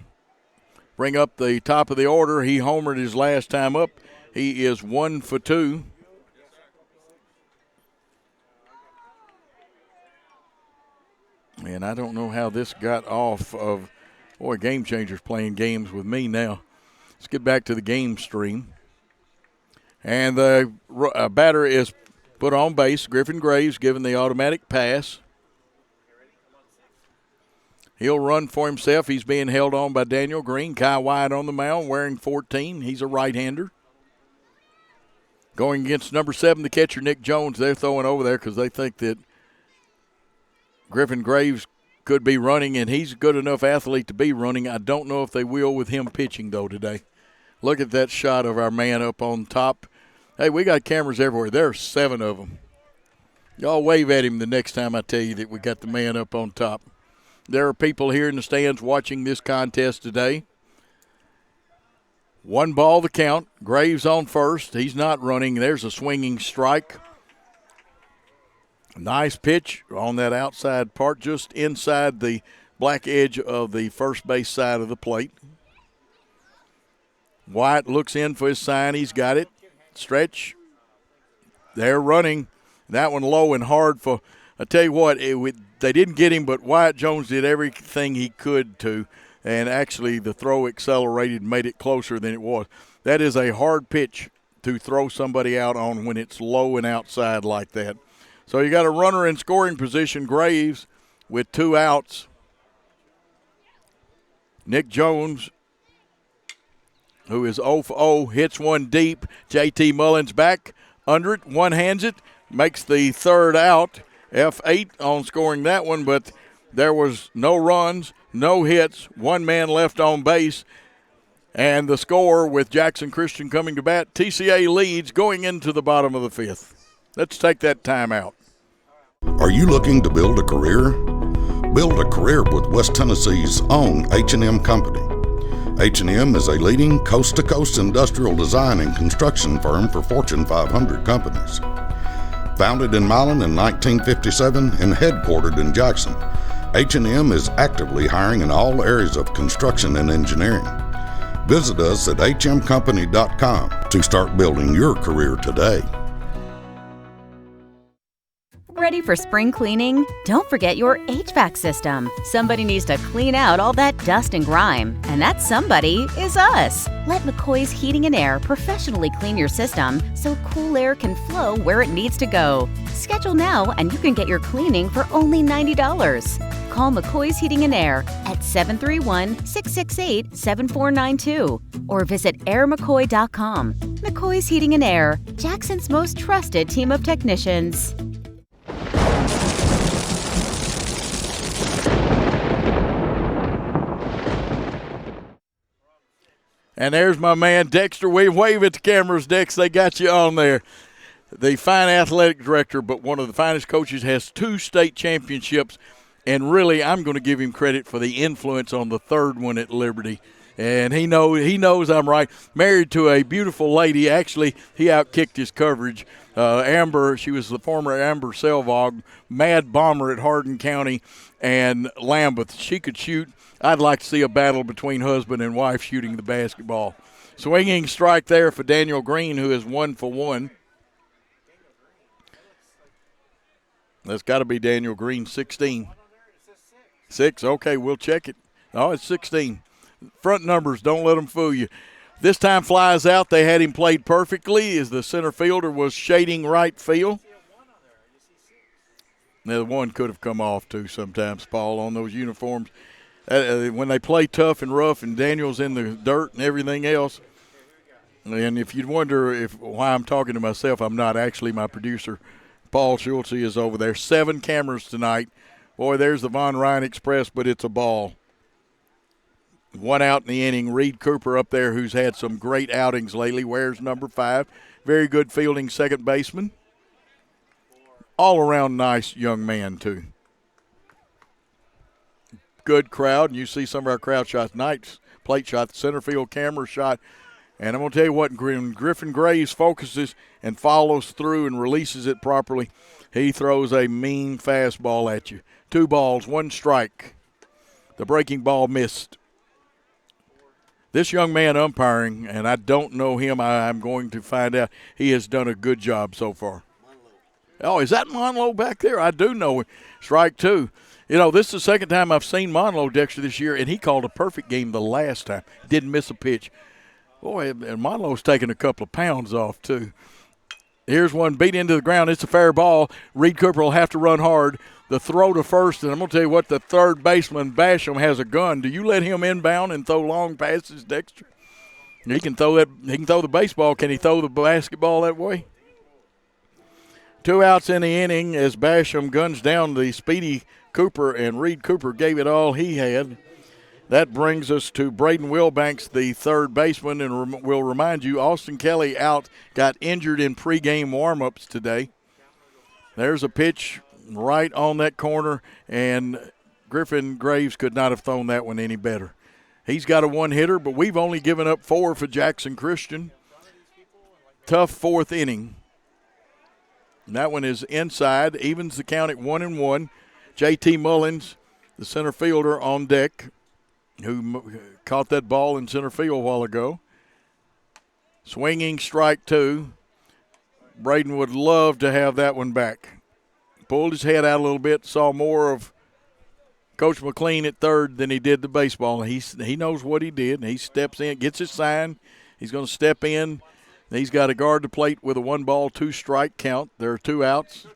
bring up the top of the order. He homered his last time up. He is 1 for 2. And I don't know how this got off of, boy, Game Changer's playing games with me now. Let's get back to the game stream. And the batter is put on base. Griffin Graves given the automatic pass. He'll run for himself. He's being held on by Daniel Green. Kai Wyatt on the mound wearing 14. He's a right-hander. Going against number 7, the catcher, Nick Jones. They're throwing over there because they think that Griffin Graves could be running, and he's a good enough athlete to be running. I don't know if they will with him pitching, though, today. Look at that shot of our man up on top. Hey, we got cameras everywhere. There are 7 of them. Y'all wave at him the next time I tell you that we got the man up on top. There are people here in the stands watching this contest today. 1 ball the count. Graves on first. He's not running. There's a swinging strike. Nice pitch on that outside part, just inside the black edge of the first base side of the plate. Wyatt looks in for his sign. He's got it. Stretch. They're running. That one low and hard for, I tell you what, they didn't get him, but Wyatt Jones did everything he could to, and actually the throw accelerated and made it closer than it was. That is a hard pitch to throw somebody out on when it's low and outside like that. So you got a runner in scoring position, Graves, with 2 outs. Nick Jones, who is 0 for 0, hits one deep. J.T. Mullins back under it, one-hands it, makes the 3rd out. F8 on scoring that one, but there was no runs, no hits, 1 man left on base. And the score with Jackson Christian coming to bat, TCA leads going into the bottom of the 5th. Let's take that time out. Are you looking to build a career? Build a career with West Tennessee's own H&M Company. H&M is a leading coast-to-coast industrial design and construction firm for Fortune 500 companies. Founded in Milan in 1957 and headquartered in Jackson, H&M is actively hiring in all areas of construction and engineering. Visit us at hmcompany.com to start building your career today. Ready for spring cleaning? Don't forget your HVAC system. Somebody needs to clean out all that dust and grime, and that somebody is us. Let McCoy's Heating and Air professionally clean your system so cool air can flow where it needs to go. Schedule now and you can get your cleaning for only $90. Call McCoy's Heating and Air at 731-668-7492 or visit airmccoy.com. McCoy's Heating and Air, Jackson's most trusted team of technicians. And there's my man, Dexter. Wave at the cameras, Dex. They got you on there. The fine athletic director, but one of the finest coaches, has 2 state championships. And really, I'm going to give him credit for the influence on the 3rd one at Liberty. And he knows I'm right. Married to a beautiful lady. Actually, he outkicked his coverage. Amber, she was the former Amber Selvog, mad bomber at Hardin County and Lambeth. She could shoot. I'd like to see a battle between husband and wife shooting the basketball. Swinging strike there for Daniel Green, who is 1 for 1. That's got to be Daniel Green, 16. 6, okay, we'll check it. Oh, it's 16. Front numbers, don't let them fool you. This time flies out. They had him played perfectly as the center fielder was shading right field. Now, the one could have come off, too, sometimes, Paul, on those uniforms. When they play tough and rough and Daniel's in the dirt and everything else. And if you'd wonder why I'm talking to myself, I'm not. Actually, my producer, Paul Schultze, is over there. 7 cameras tonight. Boy, there's the Von Ryan Express, but it's a ball. 1 out in the inning. Reed Cooper up there, who's had some great outings lately, wears number 5. Very good fielding second baseman. All-around nice young man, too. Good crowd, and you see some of our crowd shots tonight. Plate shot, center field camera shot. And I'm going to tell you what, when Griffin Graves focuses and follows through and releases it properly, he throws a mean fastball at you. 2 balls, 1 strike. The breaking ball missed. This young man umpiring, and I don't know him, I'm going to find out. He has done a good job so far. Oh, is that Monlow back there? I do know him. Strike 2. You know, this is the second time I've seen Monlow, Dexter, this year, and he called a perfect game the last time. Didn't miss a pitch. Boy, and Monlow's taking a couple of pounds off, too. Here's one beat into the ground. It's a fair ball. Reed Cooper will have to run hard. The throw to first, and I'm going to tell you what, the third baseman, Basham, has a gun. Do you let him inbound and throw long passes, Dexter? He can throw that. He can throw the baseball. Can he throw the basketball that way? 2 outs in the inning as Basham guns down the speedy Cooper, and Reed Cooper gave it all he had. That brings us to Braden Wilbanks, the third baseman, and we'll remind you, Austin Kelly got injured in pregame warm-ups today. There's a pitch right on that corner, and Griffin Graves could not have thrown that one any better. He's got a one-hitter, but we've only given up 4 for Jackson Christian. Tough 4th inning. And that one is inside, evens the count at 1-1. J.T. Mullins, the center fielder, on deck, who caught that ball in center field a while ago. Swinging strike 2. Braden would love to have that one back. Pulled his head out a little bit, saw more of Coach McLean at third than he did the baseball. He knows what he did, and he steps in, gets his sign. He's going to step in. He's got to guard the plate with a 1-ball, 2-strike count. There are 2 outs.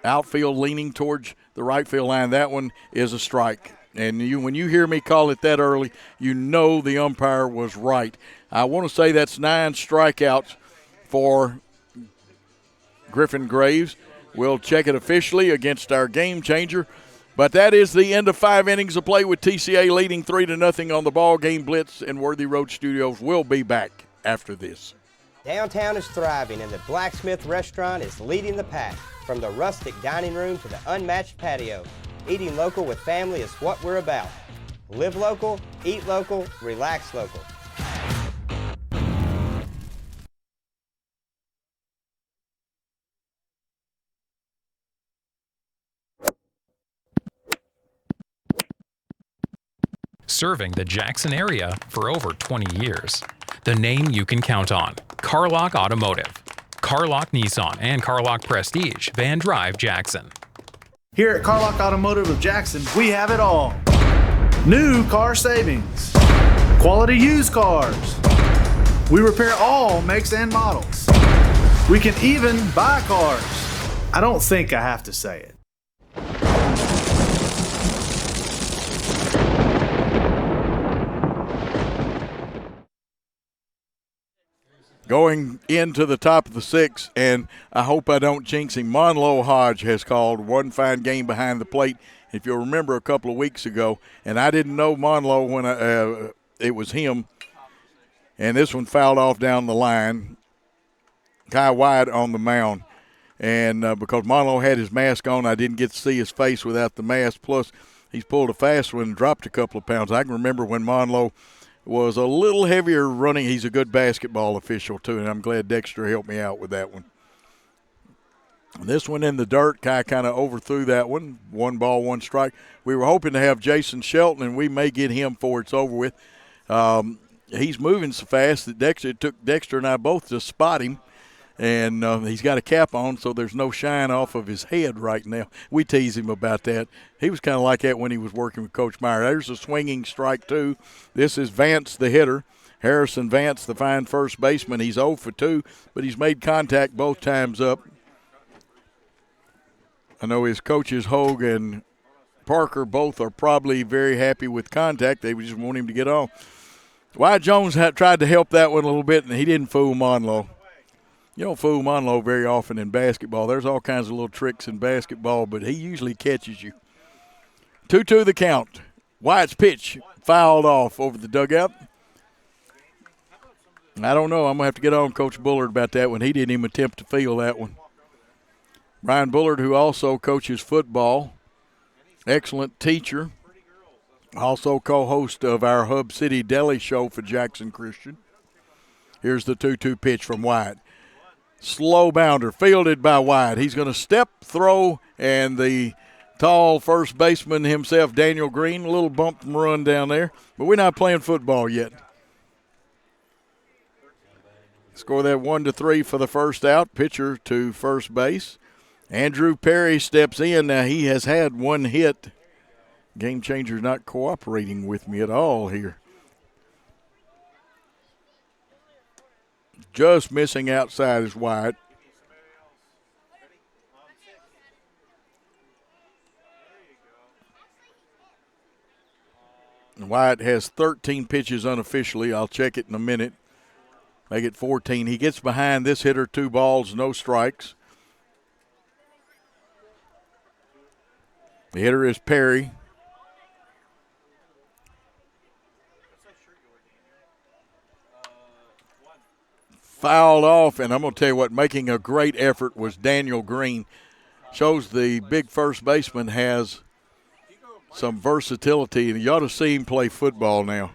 Outfield leaning towards the right field line. That one is a strike. And when you hear me call it that early, you know the umpire was right. I want to say that's 9 strikeouts for Griffin Graves. We'll check it officially against our game changer. But that is the end of 5 innings of play with TCA leading 3-0 on the BallGame. Blitz and Worthy Road Studios will be back after this. Downtown is thriving, and the Blacksmith Restaurant is leading the pack. From the rustic dining room to the unmatched patio, eating local with family is what we're about. Live local, eat local, relax local. Serving the Jackson area for over 20 years. The name you can count on. Carlock Automotive. Carlock Nissan and Carlock Prestige, Van Drive, Jackson. Here at Carlock Automotive of Jackson, we have it all. New car savings, quality used cars. We repair all makes and models. We can even buy cars. I don't think I have to say it. Going into the top of the sixth, and I hope I don't jinx him, Monlow Hodge has called one fine game behind the plate. If you'll remember a couple of weeks ago, and I didn't know Monlow when it was him, and this one fouled off down the line. Kai White on the mound, and because Monlow had his mask on, I didn't get to see his face without the mask, plus he's pulled a fast one and dropped a couple of pounds. I can remember when Monlow was a little heavier running. He's a good basketball official, too, and I'm glad Dexter helped me out with that one. This one in the dirt, Kai kind of overthrew that one. 1 ball, 1 strike. We were hoping to have Jason Shelton, and we may get him before it's over with. He's moving so fast that it took Dexter and I both to spot him, and he's got a cap on, so there's no shine off of his head right now. We tease him about that. He was kind of like that when he was working with Coach Meyer. There's a swinging strike, too. This is Vance, the hitter. Harrison Vance, the fine first baseman. He's 0 for 2, but he's made contact both times up. I know his coaches, Hogue and Parker, both are probably very happy with contact. They just want him to get on. Wyatt Jones tried to help that one a little bit, and he didn't fool Monlow. You don't fool Monlow very often in basketball. There's all kinds of little tricks in basketball, but he usually catches you. 2-2 the count. Wyatt's pitch fouled off over the dugout. I don't know. I'm going to have to get on Coach Bullard about that one. He didn't even attempt to field that one. Brian Bullard, who also coaches football, excellent teacher, also co-host of our Hub City Deli show for Jackson Christian. Here's the 2-2 pitch from Wyatt. Slow bounder, fielded by Wyatt. He's going to step, throw, and the tall first baseman himself, Daniel Green, a little bump and run down there. But we're not playing football yet. Score that 1-3 for the first out. Pitcher to first base. Andrew Perry steps in. Now he has had 1 hit. Game changer not cooperating with me at all here. Just missing outside is Wyatt. And Wyatt has 13 pitches unofficially. I'll check it in a minute. Make it 14. He gets behind this hitter, 2 balls, no strikes. The hitter is Perry. Fouled off, and I'm going to tell you what, making a great effort was Daniel Green. Shows the big first baseman has some versatility, and you ought to see him play football now.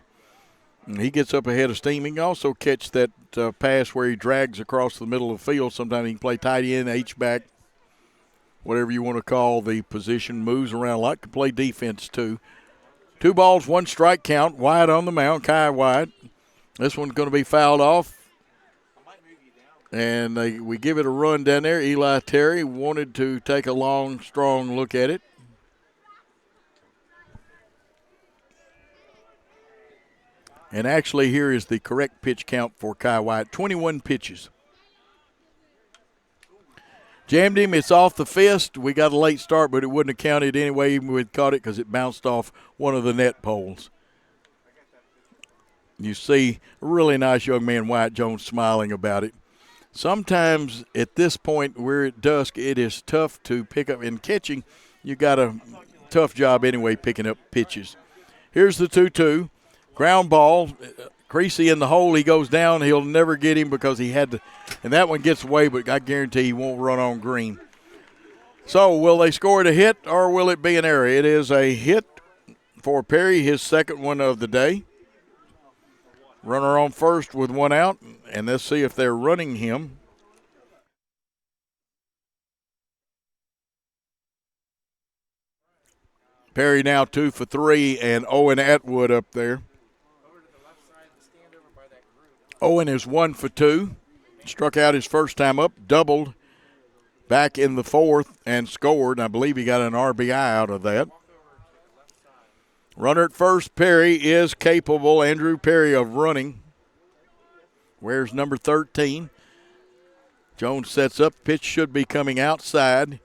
And he gets up ahead of steam. He can also catch that pass where he drags across the middle of the field. Sometimes he can play tight end, H-back, whatever you want to call the position, moves around a lot, can play defense too. 2 balls, 1 strike count. Wyatt on the mound, Kai Wyatt. This one's going to be fouled off. And we give it a run down there. Eli Terry wanted to take a long, strong look at it. And actually here is the correct pitch count for Kai Wyatt. 21 pitches. Jammed him. It's off the fist. We got a late start, but it wouldn't have counted anyway even if we'd caught it because it bounced off one of the net poles. You see a really nice young man, Wyatt Jones, smiling about it. Sometimes at this point, we're at dusk, it is tough to pick up. In catching, you got a tough job anyway picking up pitches. Here's the 2-2. Ground ball. Creasy in the hole. He goes down. He'll never get him because he had to. And that one gets away, but I guarantee he won't run on green. So will they score it a hit or will it be an error? It is a hit for Perry, his second one of the day. Runner on first with 1 out, and let's see if they're running him. Perry now 2 for 3, and Owen Atwood up there. Owen is 1 for 2. Struck out his first time up, doubled back in the fourth and scored, and I believe he got an RBI out of that. Runner at first, Perry, is capable, Andrew Perry, of running. Wears number 13. Jones sets up. Pitch should be coming outside,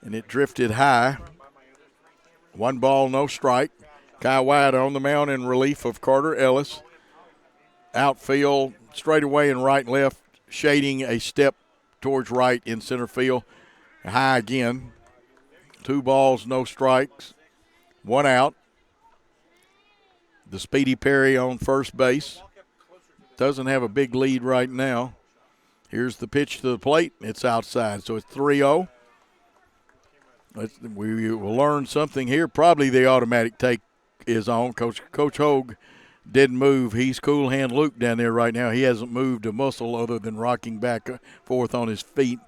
and it drifted high. 1 ball, no strike. Kai White on the mound in relief of Carter Ellis. Outfield, straightaway and right and left, shading a step towards right in center field. High again. 2 balls, no strikes. 1 out. The speedy Perry on first base. Doesn't have a big lead right now. Here's the pitch to the plate. It's outside, so it's 3-0. We will learn something here. Probably the automatic take is on. Coach Hogue didn't move. He's cool hand Luke down there right now. He hasn't moved a muscle other than rocking back and forth on his feet.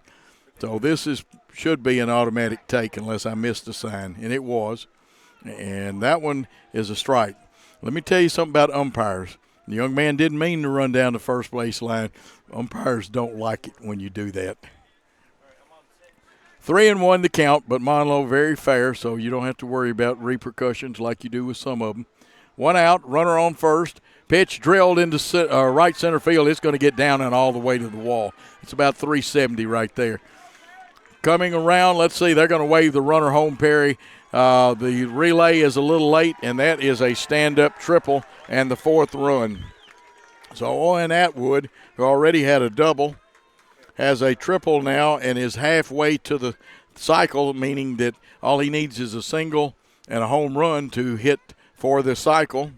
So this should be an automatic take unless I missed a sign, and it was. And that one is a strike. Let me tell you something about umpires. The young man didn't mean to run down the first base line. Umpires don't like it when you do that. 3-1 the count, but Monlow very fair, so you don't have to worry about repercussions like you do with some of them. 1 out, runner on first. Pitch drilled into right center field. It's going to get down and all the way to the wall. It's about 370 right there. Coming around, let's see, they're going to wave the runner home, Perry. The relay is a little late, and that is a stand-up triple and the 4th run. So Owen Atwood, who already had a double, has a triple now and is halfway to the cycle, meaning that all he needs is a single and a home run to hit for the cycle.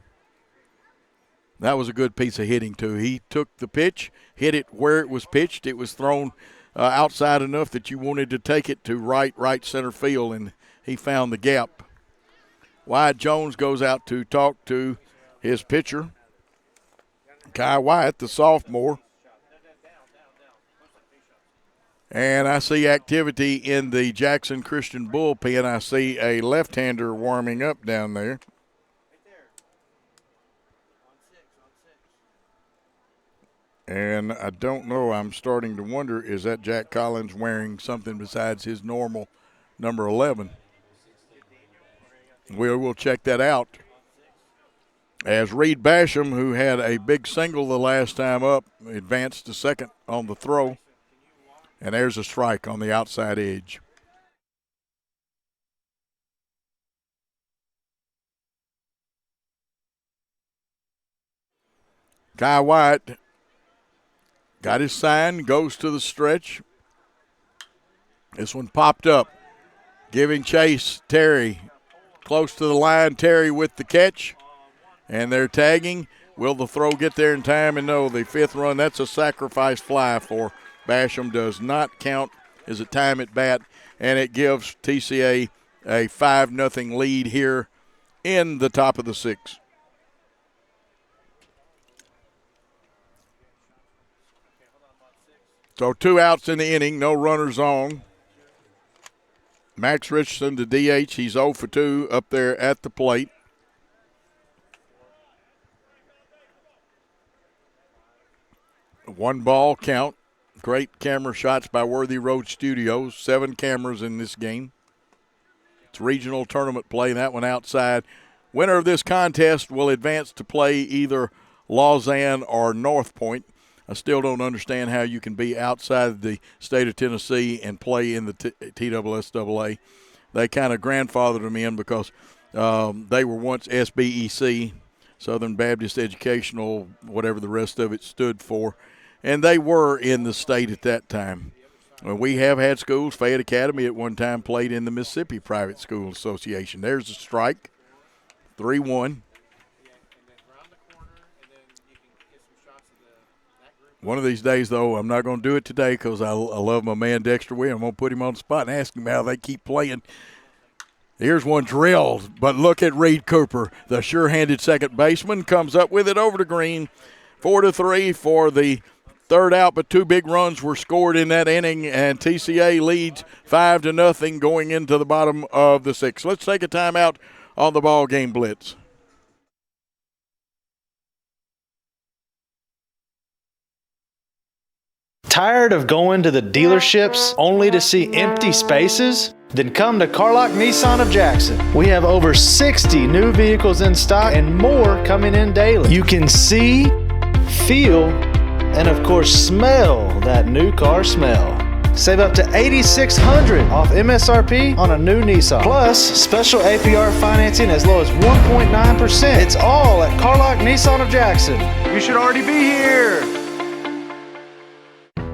That was a good piece of hitting, too. He took the pitch, hit it where it was pitched. It was thrown outside enough that you wanted to take it to right center field, and he found the gap. Wyatt Jones goes out to talk to his pitcher, Kai Wyatt, the sophomore. And I see activity in the Jackson Christian bullpen. I see a left-hander warming up down there. And I don't know, I'm starting to wonder, is that Jack Collins wearing something besides his normal number 11? We'll check that out. As Reed Basham, who had a big single the last time up, advanced to second on the throw. And there's a strike on the outside edge. Kai White got his sign, goes to the stretch. This one popped up, giving chase. Terry close to the line. Terry with the catch, and they're tagging. Will the throw get there in time? And no, the 5th run, that's a sacrifice fly for Basham. Does not count as a time at bat, and it gives TCA a 5-0 lead here in the top of the 6th. So 2 outs in the inning, no runners on. Max Richardson, the DH, he's 0 for 2 up there at the plate. One ball count. Great camera shots by Worthy Road Studios. 7 cameras in this game. It's regional tournament play, that one outside. Winner of this contest will advance to play either Lausanne or North Point. I still don't understand how you can be outside the state of Tennessee and play in the TSSAA. They kind of grandfathered them in because they were once SBEC, Southern Baptist Educational, whatever the rest of it stood for, and they were in the state at that time. We have had schools. Fayette Academy at one time played in the Mississippi Private School Association. There's a strike, 3-1. One of these days, though, I'm not going to do it today because I love my man Dexter Williams. I'm going to put him on the spot and ask him how they keep playing. Here's one drilled, but look at Reed Cooper, the sure-handed second baseman, comes up with it over to Green. 4-3 for the 3rd out, but 2 big runs were scored in that inning, and TCA leads 5-0 going into the bottom of the 6th. Let's take a timeout on the ball game Blitz. Tired of going to the dealerships only to see empty spaces? Then come to Carlock Nissan of Jackson. We have over 60 new vehicles in stock and more coming in daily. You can see, feel, and of course smell that new car smell. Save up to $8,600 off MSRP on a new Nissan. Plus, special APR financing as low as 1.9%. It's all at Carlock Nissan of Jackson. You should already be here.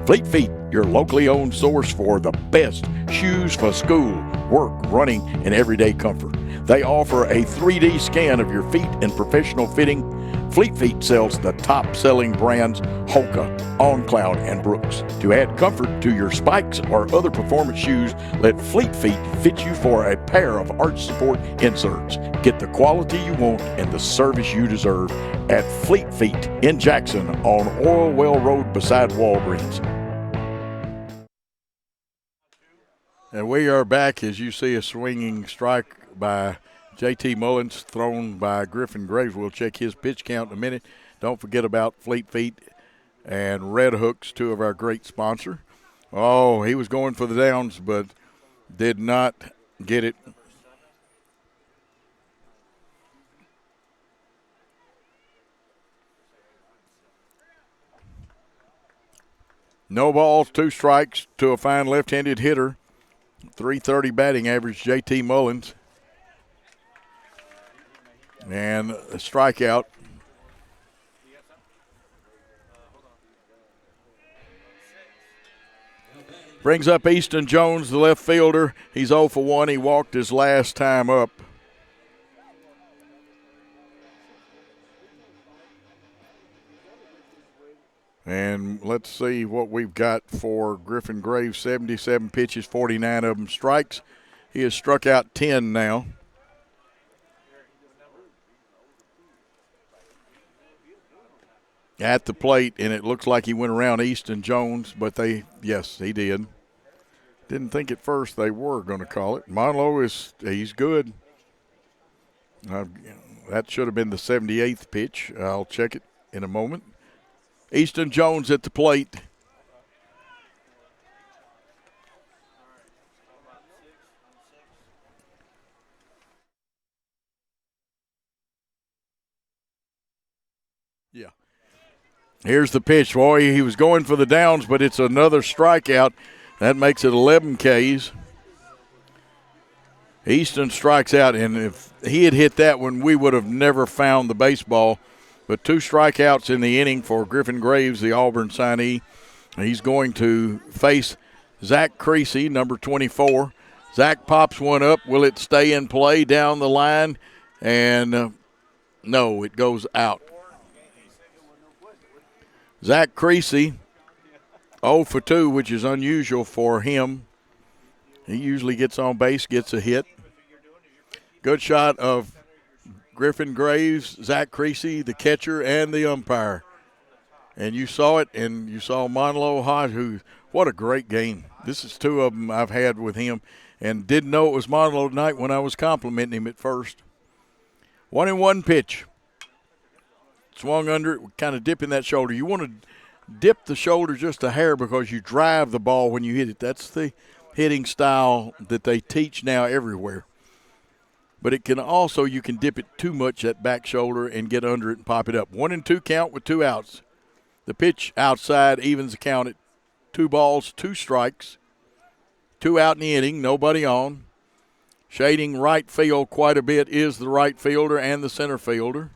Fleet Feet, your locally owned source for the best shoes for school, work, running, and everyday comfort. They offer a 3D scan of your feet and professional fitting. Fleet Feet sells the top-selling brands Hoka, On Cloud, and Brooks. To add comfort to your spikes or other performance shoes, let Fleet Feet fit you for a pair of arch support inserts. Get the quality you want and the service you deserve at Fleet Feet in Jackson on Oilwell Road beside Walgreens. And we are back as you see a swinging strike by J.T. Mullins thrown by Griffin Graves. We'll check his pitch count in a minute. Don't forget about Fleet Feet and Red Hooks, two of our great sponsors. Oh, he was going for the downs, but did not get it. No balls, 2 strikes to a fine left-handed hitter. .330 batting average, J.T. Mullins. And a strikeout. Brings up Easton Jones, the left fielder. He's 0 for 1. He walked his last time up. And let's see what we've got for Griffin Graves. 77 pitches, 49 of them strikes. He has struck out 10 now. At the plate, and it looks like he went around Easton Jones, but yes, he did. Didn't think at first they were going to call it. Monlow he's good. That should have been the 78th pitch. I'll check it in a moment. Easton Jones at the plate. Yeah. Here's the pitch. Boy, he was going for the downs, but it's another strikeout. That makes it 11 Ks. Easton strikes out, and if he had hit that one, we would have never found the baseball. But 2 strikeouts in the inning for Griffin Graves, the Auburn signee. He's going to face Zach Creasy, number 24. Zach pops one up. Will it stay in play down the line? And no, it goes out. Zach Creasy, 0 for 2, which is unusual for him. He usually gets on base, gets a hit. Good shot of Griffin Graves, Zach Creasy, the catcher, and the umpire. And you saw it, and you saw Monlow Hodge, what a great game. This is 2 of them I've had with him, and didn't know it was Monlow tonight when I was complimenting him at first. 1-1 pitch. Swung under it, kind of dipping that shoulder. You want to dip the shoulder just a hair because you drive the ball when you hit it. That's the hitting style that they teach now everywhere. But it can also, you can dip it too much, that back shoulder, and get under it and pop it up. 1-2 count with 2 outs. The pitch outside evens the count at 2 balls, 2 strikes. 2 out in the inning, nobody on. Shading right field quite a bit is the right fielder and the center fielder.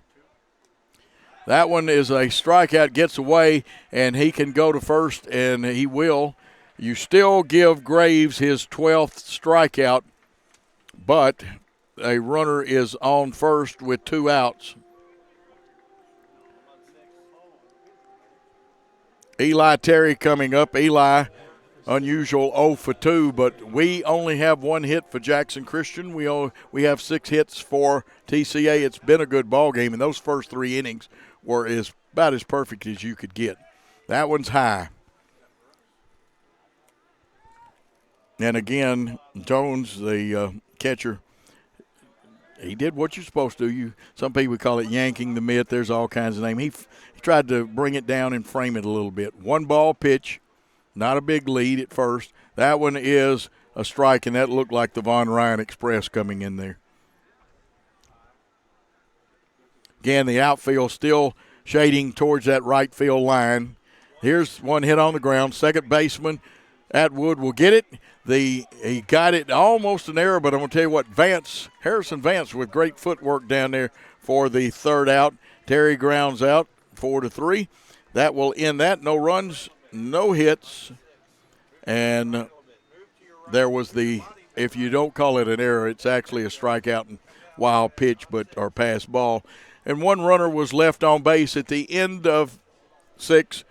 That one is a strikeout, gets away, and he can go to first, and he will. You still give Graves his 12th strikeout, but a runner is on first with 2 outs. Eli Terry coming up. Eli, unusual 0 for 2, but we only have 1 hit for Jackson Christian. We have 6 hits for TCA. It's been a good ball game, and those first 3 innings were about as perfect as you could get. That one's high. And again, Jones, the catcher, he did what you're supposed to. Some people call it yanking the mitt. There's all kinds of names. He tried to bring it down and frame it a little bit. 1 ball pitch Not a big lead at first. That one is a strike, and that looked like the Von Ryan Express coming in there. Again, the outfield still shading towards that right field line. Here's one hit on the ground. Second baseman Atwood will get it. He got it almost an error, but I'm going to tell you what, Harrison Vance with great footwork down there for the third out. Terry grounds out 4-3. That will end that. No runs, no hits. And there was if you don't call it an error, it's actually a strikeout and wild pitch or pass ball. And one runner was left on base at the end of 6,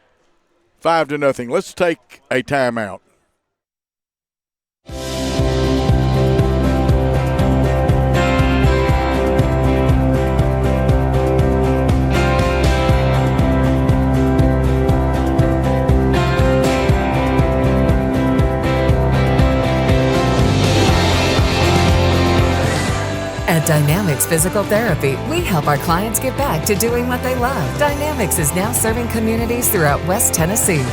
5-0. Let's take a timeout. At Dynamics Physical Therapy, we help our clients get back to doing what they love. Dynamics is now serving communities throughout West Tennessee.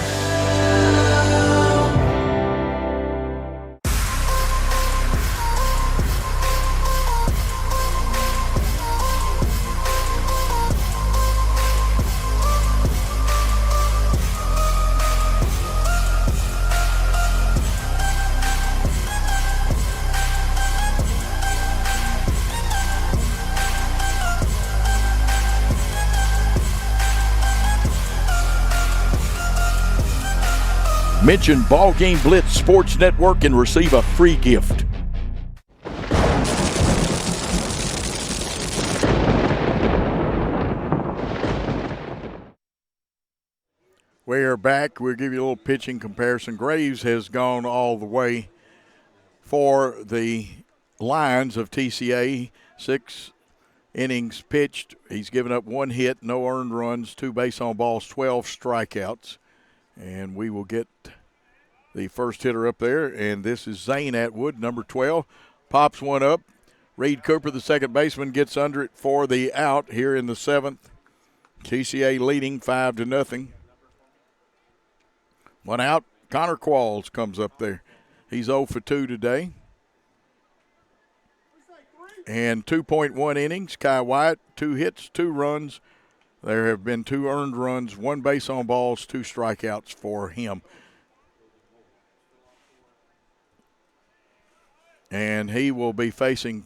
Mention BallGame Blitz Sports Network and receive a free gift. We are back. We'll give you a little pitching comparison. Graves has gone all the way for the Lions of TCA. 6 innings pitched. He's given up 1 hit, no earned runs, 2 base on balls, 12 strikeouts. And we will get the first hitter up there, and this is Zane Atwood, number 12. Pops one up. Reed Cooper, the second baseman, gets under it for the out here in the 7th. TCA leading 5-0. One out. Connor Qualls comes up there. He's 0 for 2 today. And 2.1 innings. Kai Wyatt, 2 hits, 2 runs. There have been 2 earned runs, 1 base on balls, 2 strikeouts for him. And he will be facing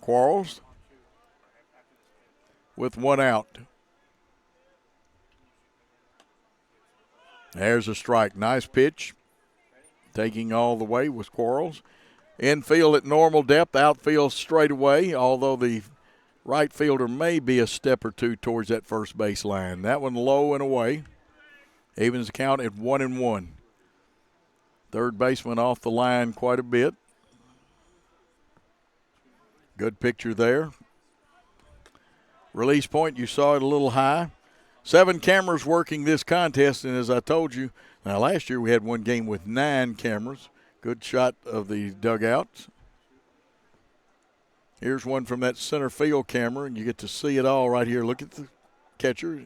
Quarles with 1 out. There's a strike. Nice pitch. Taking all the way was Quarles. Infield at normal depth, outfield straight away, although the right fielder may be a step or 2 towards that first base line. That one low and away. Evens the count at 1-1. Third baseman off the line quite a bit. Good picture there. Release point, you saw it a little high. 7 cameras working this contest, and as I told you, now last year we had one game with 9 cameras. Good shot of the dugouts. Here's one from that center field camera, and you get to see it all right here. Look at the catcher.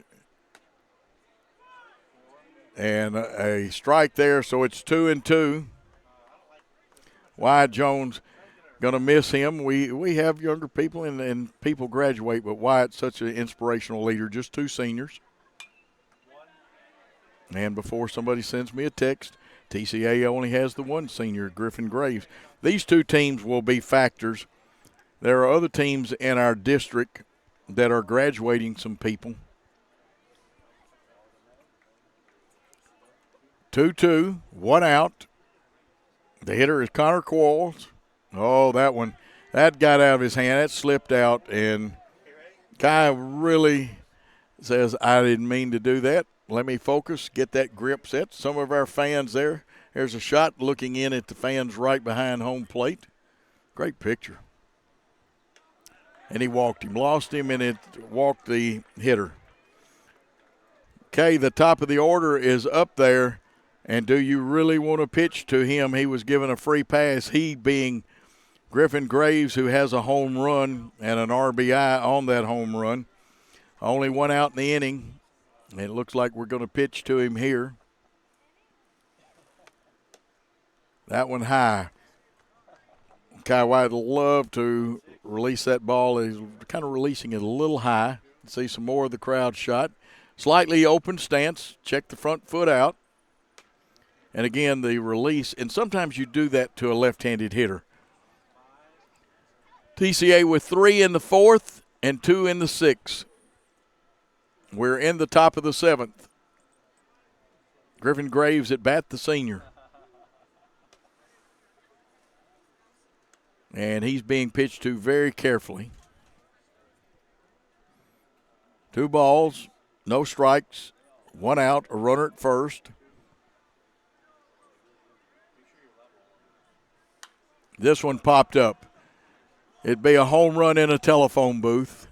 And a strike there, so it's 2-2. Wyatt Jones going to miss him. We have younger people, and people graduate, but Wyatt's such an inspirational leader, just 2 seniors. And before somebody sends me a text, TCA only has the 1 senior, Griffin Graves. These 2 teams will be factors. There are other teams in our district that are graduating some people. 2-2, 1 out. The hitter is Connor Qualls. Oh, that got out of his hand. That slipped out, and Kai really says, I didn't mean to do that. Let me focus, get that grip set. Some of our fans there. There's a shot looking in at the fans right behind home plate. Great picture. And he walked him, lost him, and it walked the hitter. Okay, the top of the order is up there, and do you really want to pitch to him? He was given a free pass, he being Griffin Graves, who has a home run and an RBI on that home run. Only 1 out in the inning. It looks like we're going to pitch to him here. That one high. Kai White would love to release that ball. He's kind of releasing it a little high. See some more of the crowd shot. Slightly open stance. Check the front foot out. And again, the release. And sometimes you do that to a left-handed hitter. TCA with 3 in the 4th and 2 in the 6th. We're in the top of the 7th. Griffin Graves at bat, the senior. And he's being pitched to very carefully. 2 balls, no strikes, 1 out, a runner at first. This one popped up. It'd be a home run in a telephone booth.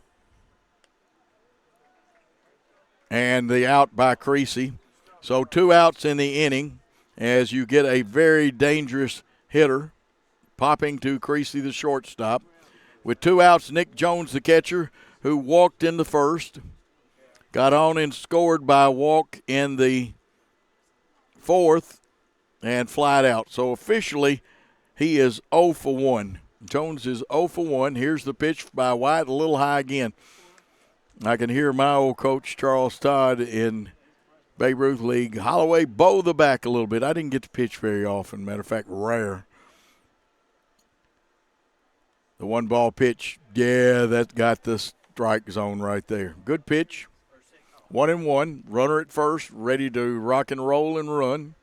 And the out by Creasy. So 2 outs in the inning as you get a very dangerous hitter popping to Creasy, the shortstop. With 2 outs, Nick Jones, the catcher, who walked in the first, got on and scored by a walk in the 4th and flied out. So officially, he is 0 for 1. Jones is 0 for 1. Here's the pitch by White, a little high again. I can hear my old coach, Charles Todd, in Babe Ruth League. Holloway bow the back a little bit. I didn't get to pitch very often. Matter of fact, rare. The 1-ball pitch, yeah, that got the strike zone right there. Good pitch. 1-1. Runner at first, ready to rock and roll and run.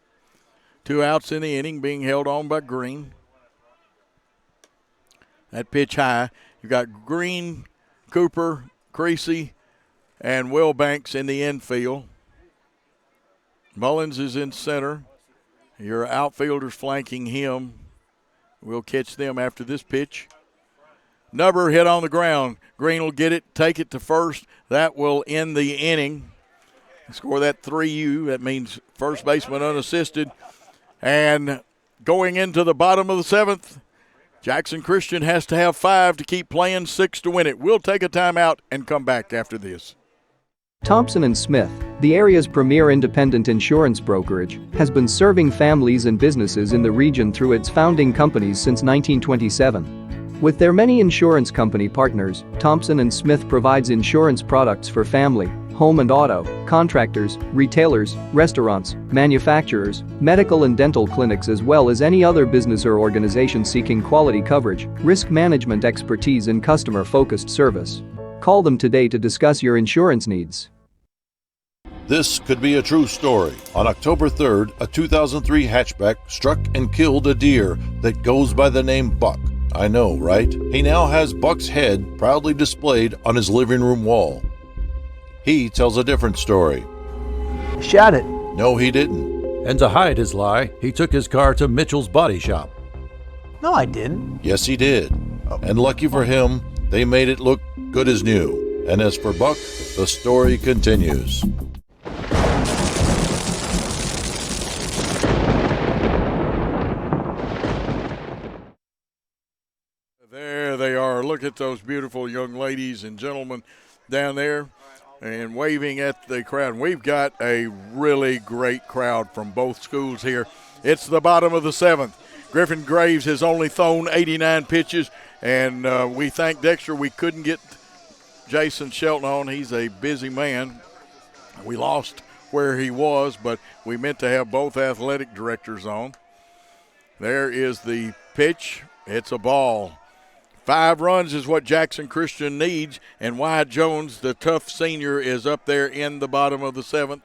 2 outs in the inning, being held on by Green. That pitch high. You've got Green, Cooper, Creasy, and Wilbanks in the infield. Mullins is in center. Your outfielders flanking him. We'll catch them after this pitch. Nubber hit on the ground. Green will get it, take it to first. That will end the inning. Score that 3U. That means first baseman unassisted. And going into the bottom of the 7th, Jackson Christian has to have 5 to keep playing, 6 to win it. We'll take a timeout and come back after this. Thompson & Smith, the area's premier independent insurance brokerage, has been serving families and businesses in the region through its founding companies since 1927. With their many insurance company partners, Thompson & Smith provides insurance products for family, home and auto, contractors, retailers, restaurants, manufacturers, medical and dental clinics, as well as any other business or organization seeking quality coverage, risk management expertise and customer-focused service. Call them today to discuss your insurance needs. This could be a true story. On October 3rd, a 2003 hatchback struck and killed a deer that goes by the name Buck. I know, right? He now has Buck's head proudly displayed on his living room wall. He tells a different story. Shot it. No, he didn't. And to hide his lie, he took his car to Mitchell's Body Shop. No, I didn't. Yes, he did. And lucky for him, they made it look good as new. And as for Buck, the story continues. There they are. Look at those beautiful young ladies and gentlemen down there and waving at the crowd. We've got a really great crowd from both schools here. It's the bottom of the 7th. Griffin Graves has only thrown 89 pitches, and we thank Dexter we couldn't get Jason Shelton on. He's a busy man. We lost where he was, but we meant to have both athletic directors on. There is the pitch. It's a ball. 5 runs is what Jackson Christian needs, and Wyatt Jones, the tough senior, is up there in the bottom of the 7th.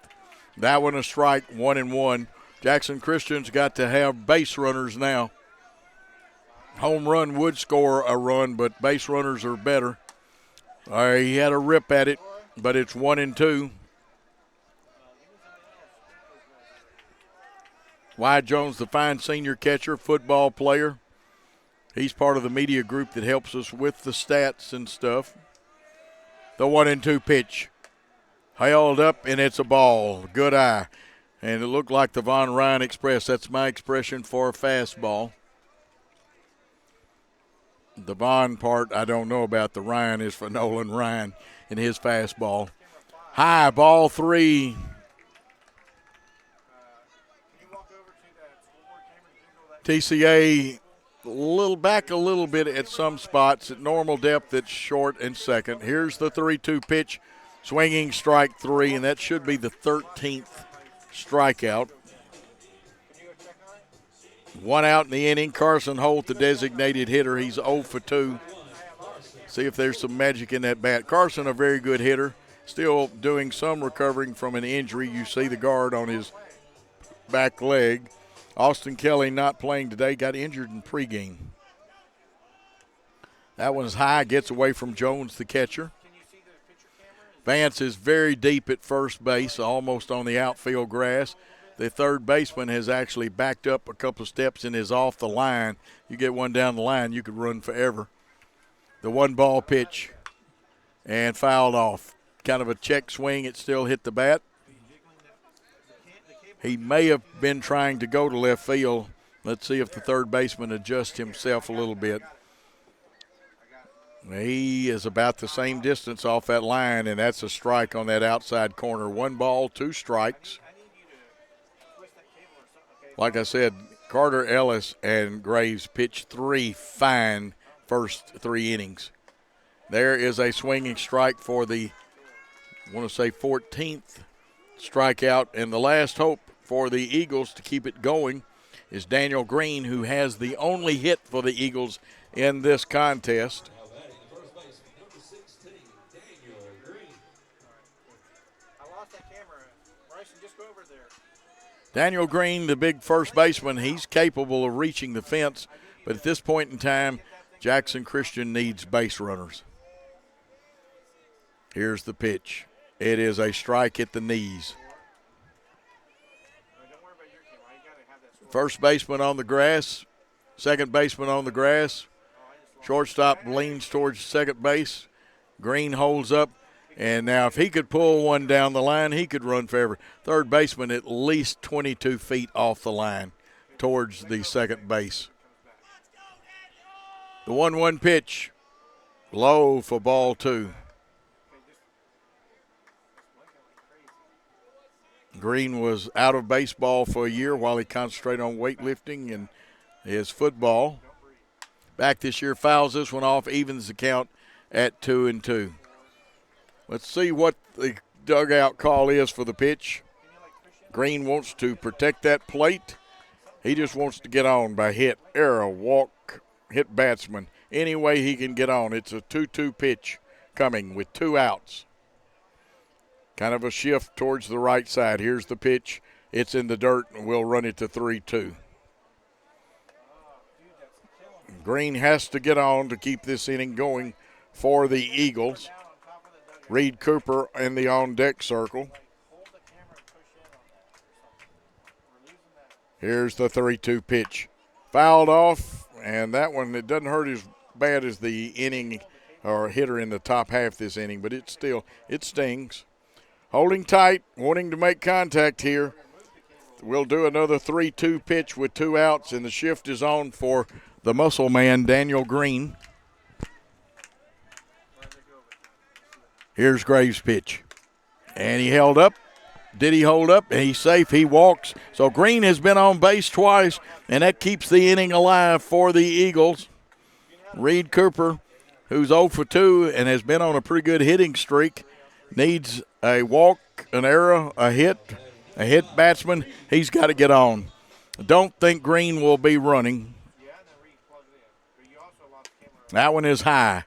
That one a strike, 1-1. Jackson Christian's got to have base runners now. Home run would score a run, but base runners are better. He had a rip at it, but it's 1-2. Wyatt Jones, the fine senior catcher, football player. He's part of the media group that helps us with the stats and stuff. The 1-2 pitch. Held up, and it's a ball. Good eye. And it looked like the Von Ryan Express. That's my expression for a fastball. The Von part I don't know about. The Ryan is for Nolan Ryan and his fastball. High, ball 3. TCA back a little bit at some spots. At normal depth, it's short and second. Here's the 3-2 pitch. Swinging strike 3, and that should be the 13th strikeout. 1 out in the inning. Carson Holt, the designated hitter, he's 0 for 2. See if there's some magic in that bat. Carson, a very good hitter, still doing some recovering from an injury. You see the guard on his back leg. Austin Kelly not playing today, got injured in pregame. That one's high, gets away from Jones, the catcher. Vance is very deep at first base, almost on the outfield grass. The third baseman has actually backed up a couple of steps and is off the line. You get one down the line, you could run forever. The 1-ball pitch and fouled off. Kind of a check swing, it still hit the bat. He may have been trying to go to left field. Let's see if the third baseman adjusts himself a little bit. He is about the same distance off that line, and that's a strike on that outside corner. 1 ball, 2 strikes. Like I said, Carter, Ellis, and Graves pitched 3 fine first 3 innings. There is a swinging strike for the, I want to say, 14th strikeout, and the last hope for the Eagles to keep it going is Daniel Green, who has the only hit for the Eagles in this contest. Daniel Green, the big first baseman, he's capable of reaching the fence, but at this point in time, Jackson Christian needs base runners. Here's the pitch. It is a strike at the knees. First baseman on the grass, second baseman on the grass. Shortstop leans towards second base. Green holds up. And now if he could pull one down the line, he could run forever. Third baseman at least 22 feet off the line towards the second base. The 1-1 pitch, low for ball 2. Green was out of baseball for a year while he concentrated on weightlifting and his football. Back this year, fouls this one off, evens the count at 2-2. Let's see what the dugout call is for the pitch. Green wants to protect that plate. He just wants to get on by hit, error, walk, hit batsman. Any way he can get on. It's a 2-2 pitch coming with 2 outs. Kind of a shift towards the right side. Here's the pitch. It's in the dirt, and we'll run it to 3-2. Green has to get on to keep this inning going for the Eagles. Reed Cooper in the on-deck circle. Here's the 3-2 pitch. Fouled off, and that one, it doesn't hurt as bad as the inning or hitter in the top half this inning, but it stings. Holding tight, wanting to make contact here. We'll do another 3-2 pitch with 2 outs, and the shift is on for the muscle man, Daniel Green. Here's Graves' pitch. And he held up. Did he hold up? He's safe. He walks. So Green has been on base twice, and that keeps the inning alive for the Eagles. Reed Cooper, who's 0 for 2 and has been on a pretty good hitting streak, needs a walk, an error, a hit batsman. He's got to get on. Don't think Green will be running. That one is high.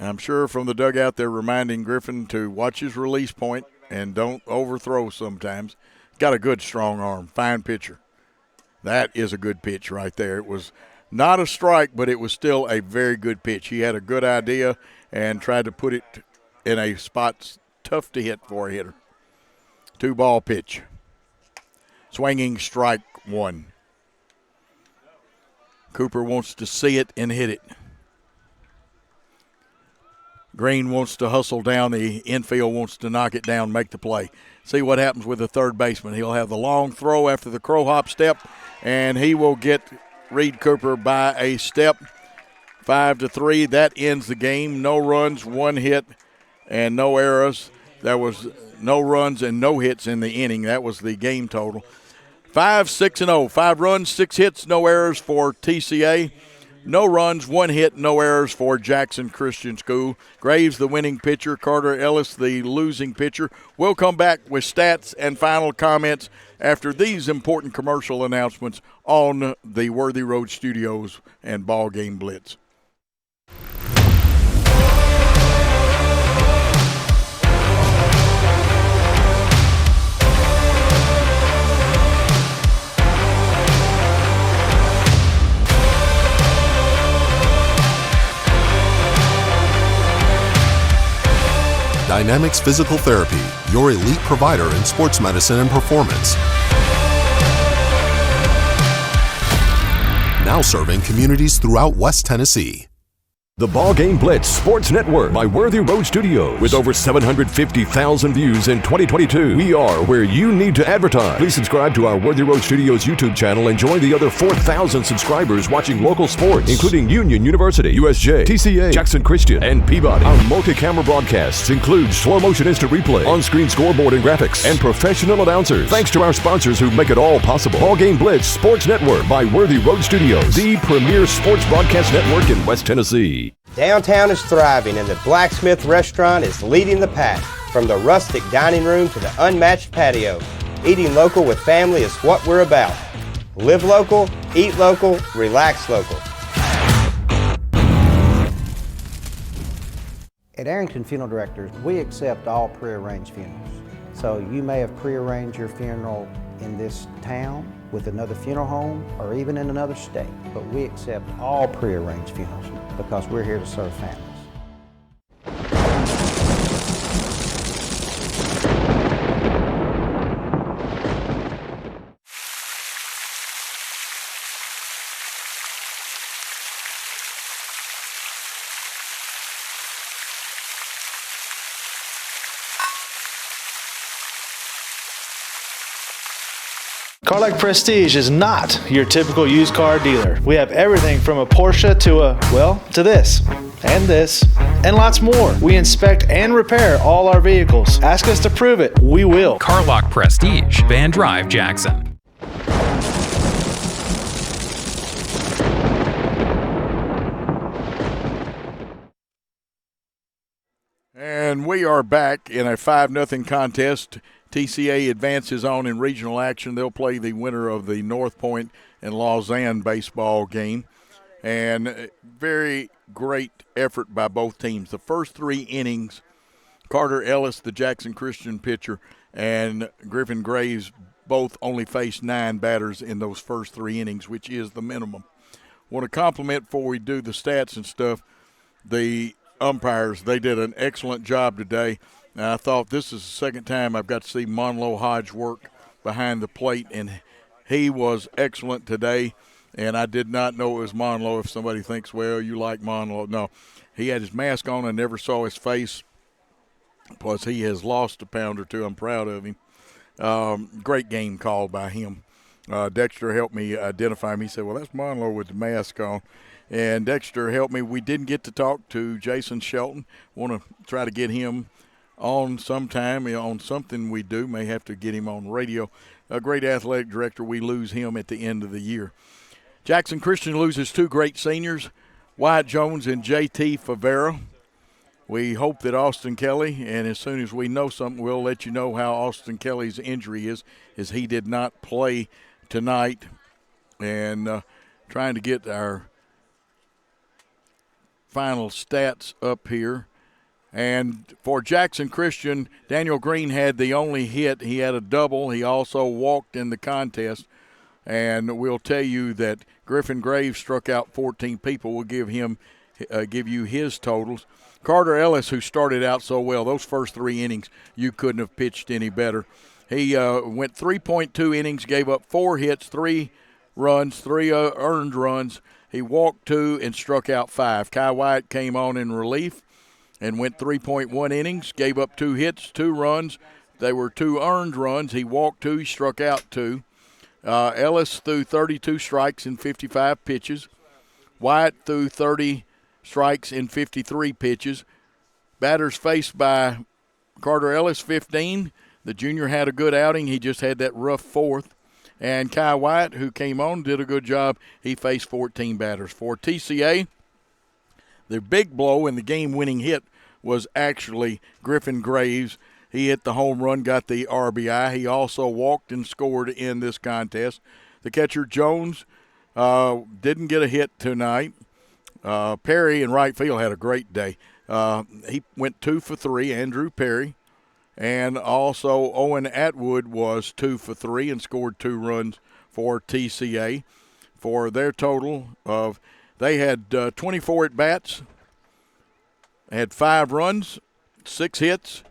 I'm sure from the dugout they're reminding Griffin to watch his release point and don't overthrow sometimes. Got a good strong arm, fine pitcher. That is a good pitch right there. It was not a strike, but it was still a very good pitch. He had a good idea and tried to put it in a spot tough to hit for a hitter. 2-ball pitch. Swinging strike 1. Cooper wants to see it and hit it. Green wants to hustle down. The infield wants to knock it down, make the play. See what happens with the third baseman. He'll have the long throw after the crow hop step, and he will get Reed Cooper by a step. 5-3. That ends the game. No runs, 1 hit, and no errors. There was no runs and no hits in the inning. That was the game total. 5-6-0. 5 runs, 6 hits, no errors for TCA. No runs, 1 hit, no errors for Jackson Christian School. Graves, the winning pitcher. Carter Ellis, the losing pitcher. We'll come back with stats and final comments after these important commercial announcements on the Worthy Road Studios and BallGame Blitz. Dynamics Physical Therapy, your elite provider in sports medicine and performance. Now serving communities throughout West Tennessee. The BallGame Blitz Sports Network by Worthy Road Studios. With over 750,000 views in 2022, we are where you need to advertise. Please subscribe to our Worthy Road Studios YouTube channel and join the other 4,000 subscribers watching local sports, including Union University, USJ, TCA, Jackson Christian, and Peabody. Our multi-camera broadcasts include slow motion instant replay, on-screen scoreboard and graphics, and professional announcers. Thanks to our sponsors who make it all possible. BallGame Blitz Sports Network by Worthy Road Studios, the premier sports broadcast network in West Tennessee. Downtown is thriving and the Blacksmith Restaurant is leading the pack. From the rustic dining room to the unmatched patio, eating local with family is what we're about. Live local, eat local, relax local. At Arrington Funeral Directors, we accept all prearranged funerals. So you may have prearranged your funeral in this town with another funeral home or even in another state, but we accept all prearranged funerals because we're here to serve families. Carlock Prestige is not your typical used car dealer. We have everything from a Porsche to this, and lots more. We inspect and repair all our vehicles. Ask us to prove it. We will. Carlock Prestige, Van Drive, Jackson. And we are back in a 5-0 contest. TCA advances on in regional action. They'll play the winner of the North Point and Lausanne baseball game. And very great effort by both teams. The first 3 innings, Carter Ellis, the Jackson Christian pitcher, and Griffin Graves both only faced 9 batters in those first 3 innings, which is the minimum. Want to compliment, before we do the stats and stuff, the umpires. They did an excellent job today. I thought this is the second time I've got to see Monlo Hodge work behind the plate, and he was excellent today. And I did not know it was Monlo. If somebody thinks, well, you like Monlo. No, he had his mask on. I never saw his face. Plus, he has lost a pound or 2. I'm proud of him. Great game called by him. Dexter helped me identify him. He said, well, that's Monlo with the mask on. And Dexter helped me. We didn't get to talk to Jason Shelton. Want to try to get him on sometime, on something we do. May have to get him on radio. A great athletic director. We lose him at the end of the year. Jackson Christian loses 2 great seniors, Wyatt Jones and J.T. Favera. We hope that Austin Kelly, and as soon as we know something, we'll let you know how Austin Kelly's injury is, as he did not play tonight. And trying to get our final stats up here. And for Jackson Christian, Daniel Green had the only hit. He had a double. He also walked in the contest. And we'll tell you that Griffin Graves struck out 14 people. We'll give you his totals. Carter Ellis, who started out so well, those first 3 innings, you couldn't have pitched any better. He went 3.2 innings, gave up 4 hits, 3 runs, 3 earned runs. He walked 2 and struck out 5. Kai White came on in relief and went 3.1 innings, gave up 2 hits, 2 runs. They were 2 earned runs. He walked 2, he struck out 2. Ellis threw 32 strikes in 55 pitches. White threw 30 strikes in 53 pitches. Batters faced by Carter Ellis, 15. The junior had a good outing. He just had that rough 4th. And Kai White, who came on, did a good job. He faced 14 batters. For TCA, the big blow and the game-winning hit was actually Griffin Graves. He hit the home run, got the RBI. He also walked and scored in this contest. The catcher, Jones, didn't get a hit tonight. Perry in right field had a great day. He went 2 for 3, Andrew Perry. And also Owen Atwood was 2 for 3 and scored 2 runs for TCA. For their total of, they had 24 at-bats, had 5 runs, 6 hits,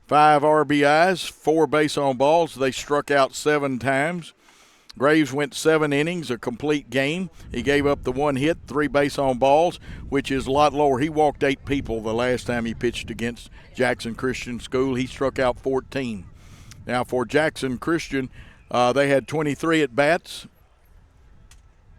5 RBIs, 4 base on balls. They struck out 7 times. Graves went 7 innings, a complete game. He gave up the 1 hit, 3 base on balls, which is a lot lower. He walked 8 people the last time he pitched against Jackson Christian School. He struck out 14. Now for Jackson Christian, they had 23 at-bats.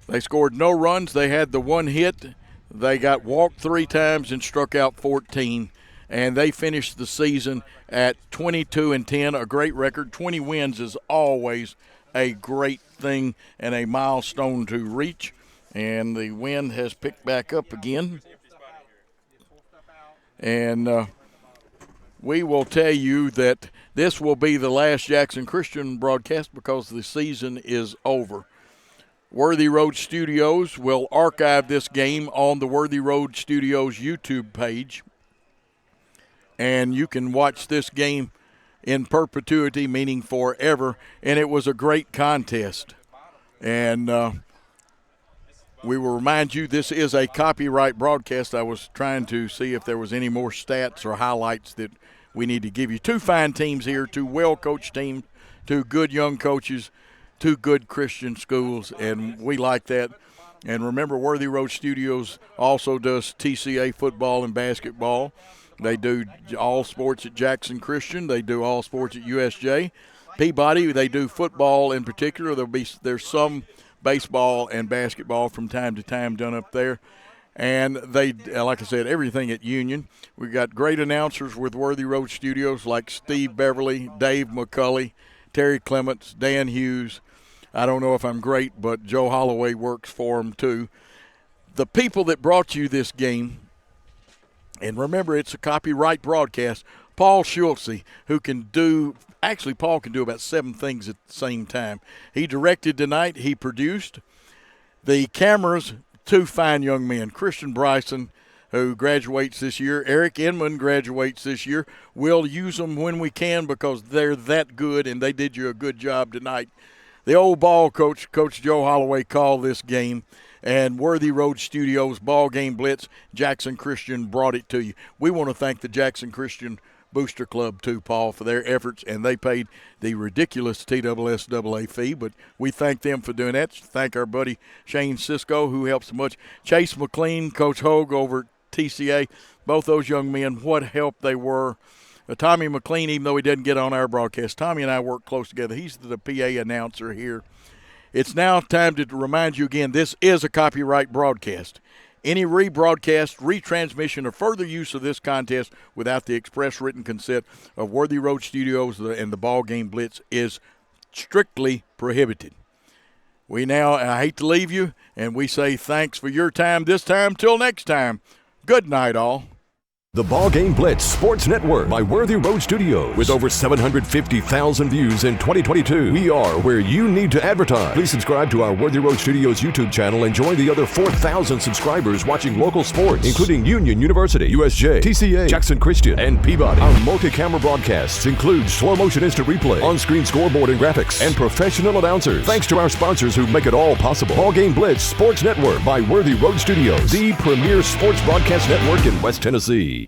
They scored no runs. They had the 1 hit. They got walked 3 times and struck out 14. And they finished the season at 22-10, a great record. 20 wins is always a great thing and a milestone to reach. And the wind has picked back up again. And we will tell you that this will be the last Jackson Christian broadcast because the season is over. Worthy Road Studios will archive this game on the Worthy Road Studios YouTube page. And you can watch this game in perpetuity, meaning forever. And it was a great contest. And we will remind you this is a copyright broadcast. I was trying to see if there was any more stats or highlights that we need to give you. 2 fine teams here, 2 well-coached teams, 2 good young coaches, 2 good Christian schools, and we like that. And remember, Worthy Road Studios also does TCA football and basketball. They do all sports at Jackson Christian. They do all sports at USJ. Peabody, they do football in particular. There's some baseball and basketball from time to time done up there. And they, like I said, everything at Union. We've got great announcers with Worthy Road Studios like Steve Beverly, Dave McCulley, Terry Clements, Dan Hughes. I don't know if I'm great, but Joe Holloway works for them too. The people that brought you this game, and remember, it's a copyright broadcast. Paul Schultze, who can do, actually Paul can do about 7 things at the same time. He directed tonight. He produced. The cameras, 2 fine young men. Christian Bryson, who graduates this year. Eric Inman graduates this year. We'll use them when we can because they're that good, and they did you a good job tonight. The old ball coach, Coach Joe Holloway, called this game. And Worthy Road Studios, BallGame Blitz, Jackson Christian brought it to you. We want to thank the Jackson Christian Booster Club, too, Paul, for their efforts, and they paid the ridiculous TSSAA fee, but we thank them for doing that. Thank our buddy Shane Cisco, who helps much. Chase McLean, Coach Hogue over at TCA, both those young men, what help they were. Tommy McLean, even though he didn't get on our broadcast, Tommy and I work close together. He's the PA announcer here. It's now time to remind you again, this is a copyright broadcast. Any rebroadcast, retransmission, or further use of this contest without the express written consent of Worthy Road Studios and the BallGame Blitz is strictly prohibited. I hate to leave you, and we say thanks for your time this time. Till next time, good night all. The BallGame Blitz Sports Network by Worthy Road Studios. With over 750,000 views in 2022, we are where you need to advertise. Please subscribe to our Worthy Road Studios YouTube channel and join the other 4,000 subscribers watching local sports, including Union University, USJ, TCA, Jackson Christian, and Peabody. Our multi-camera broadcasts include slow motion instant replay, on-screen scoreboard and graphics, and professional announcers. Thanks to our sponsors who make it all possible. BallGame Blitz Sports Network by Worthy Road Studios, the premier sports broadcast network in West Tennessee.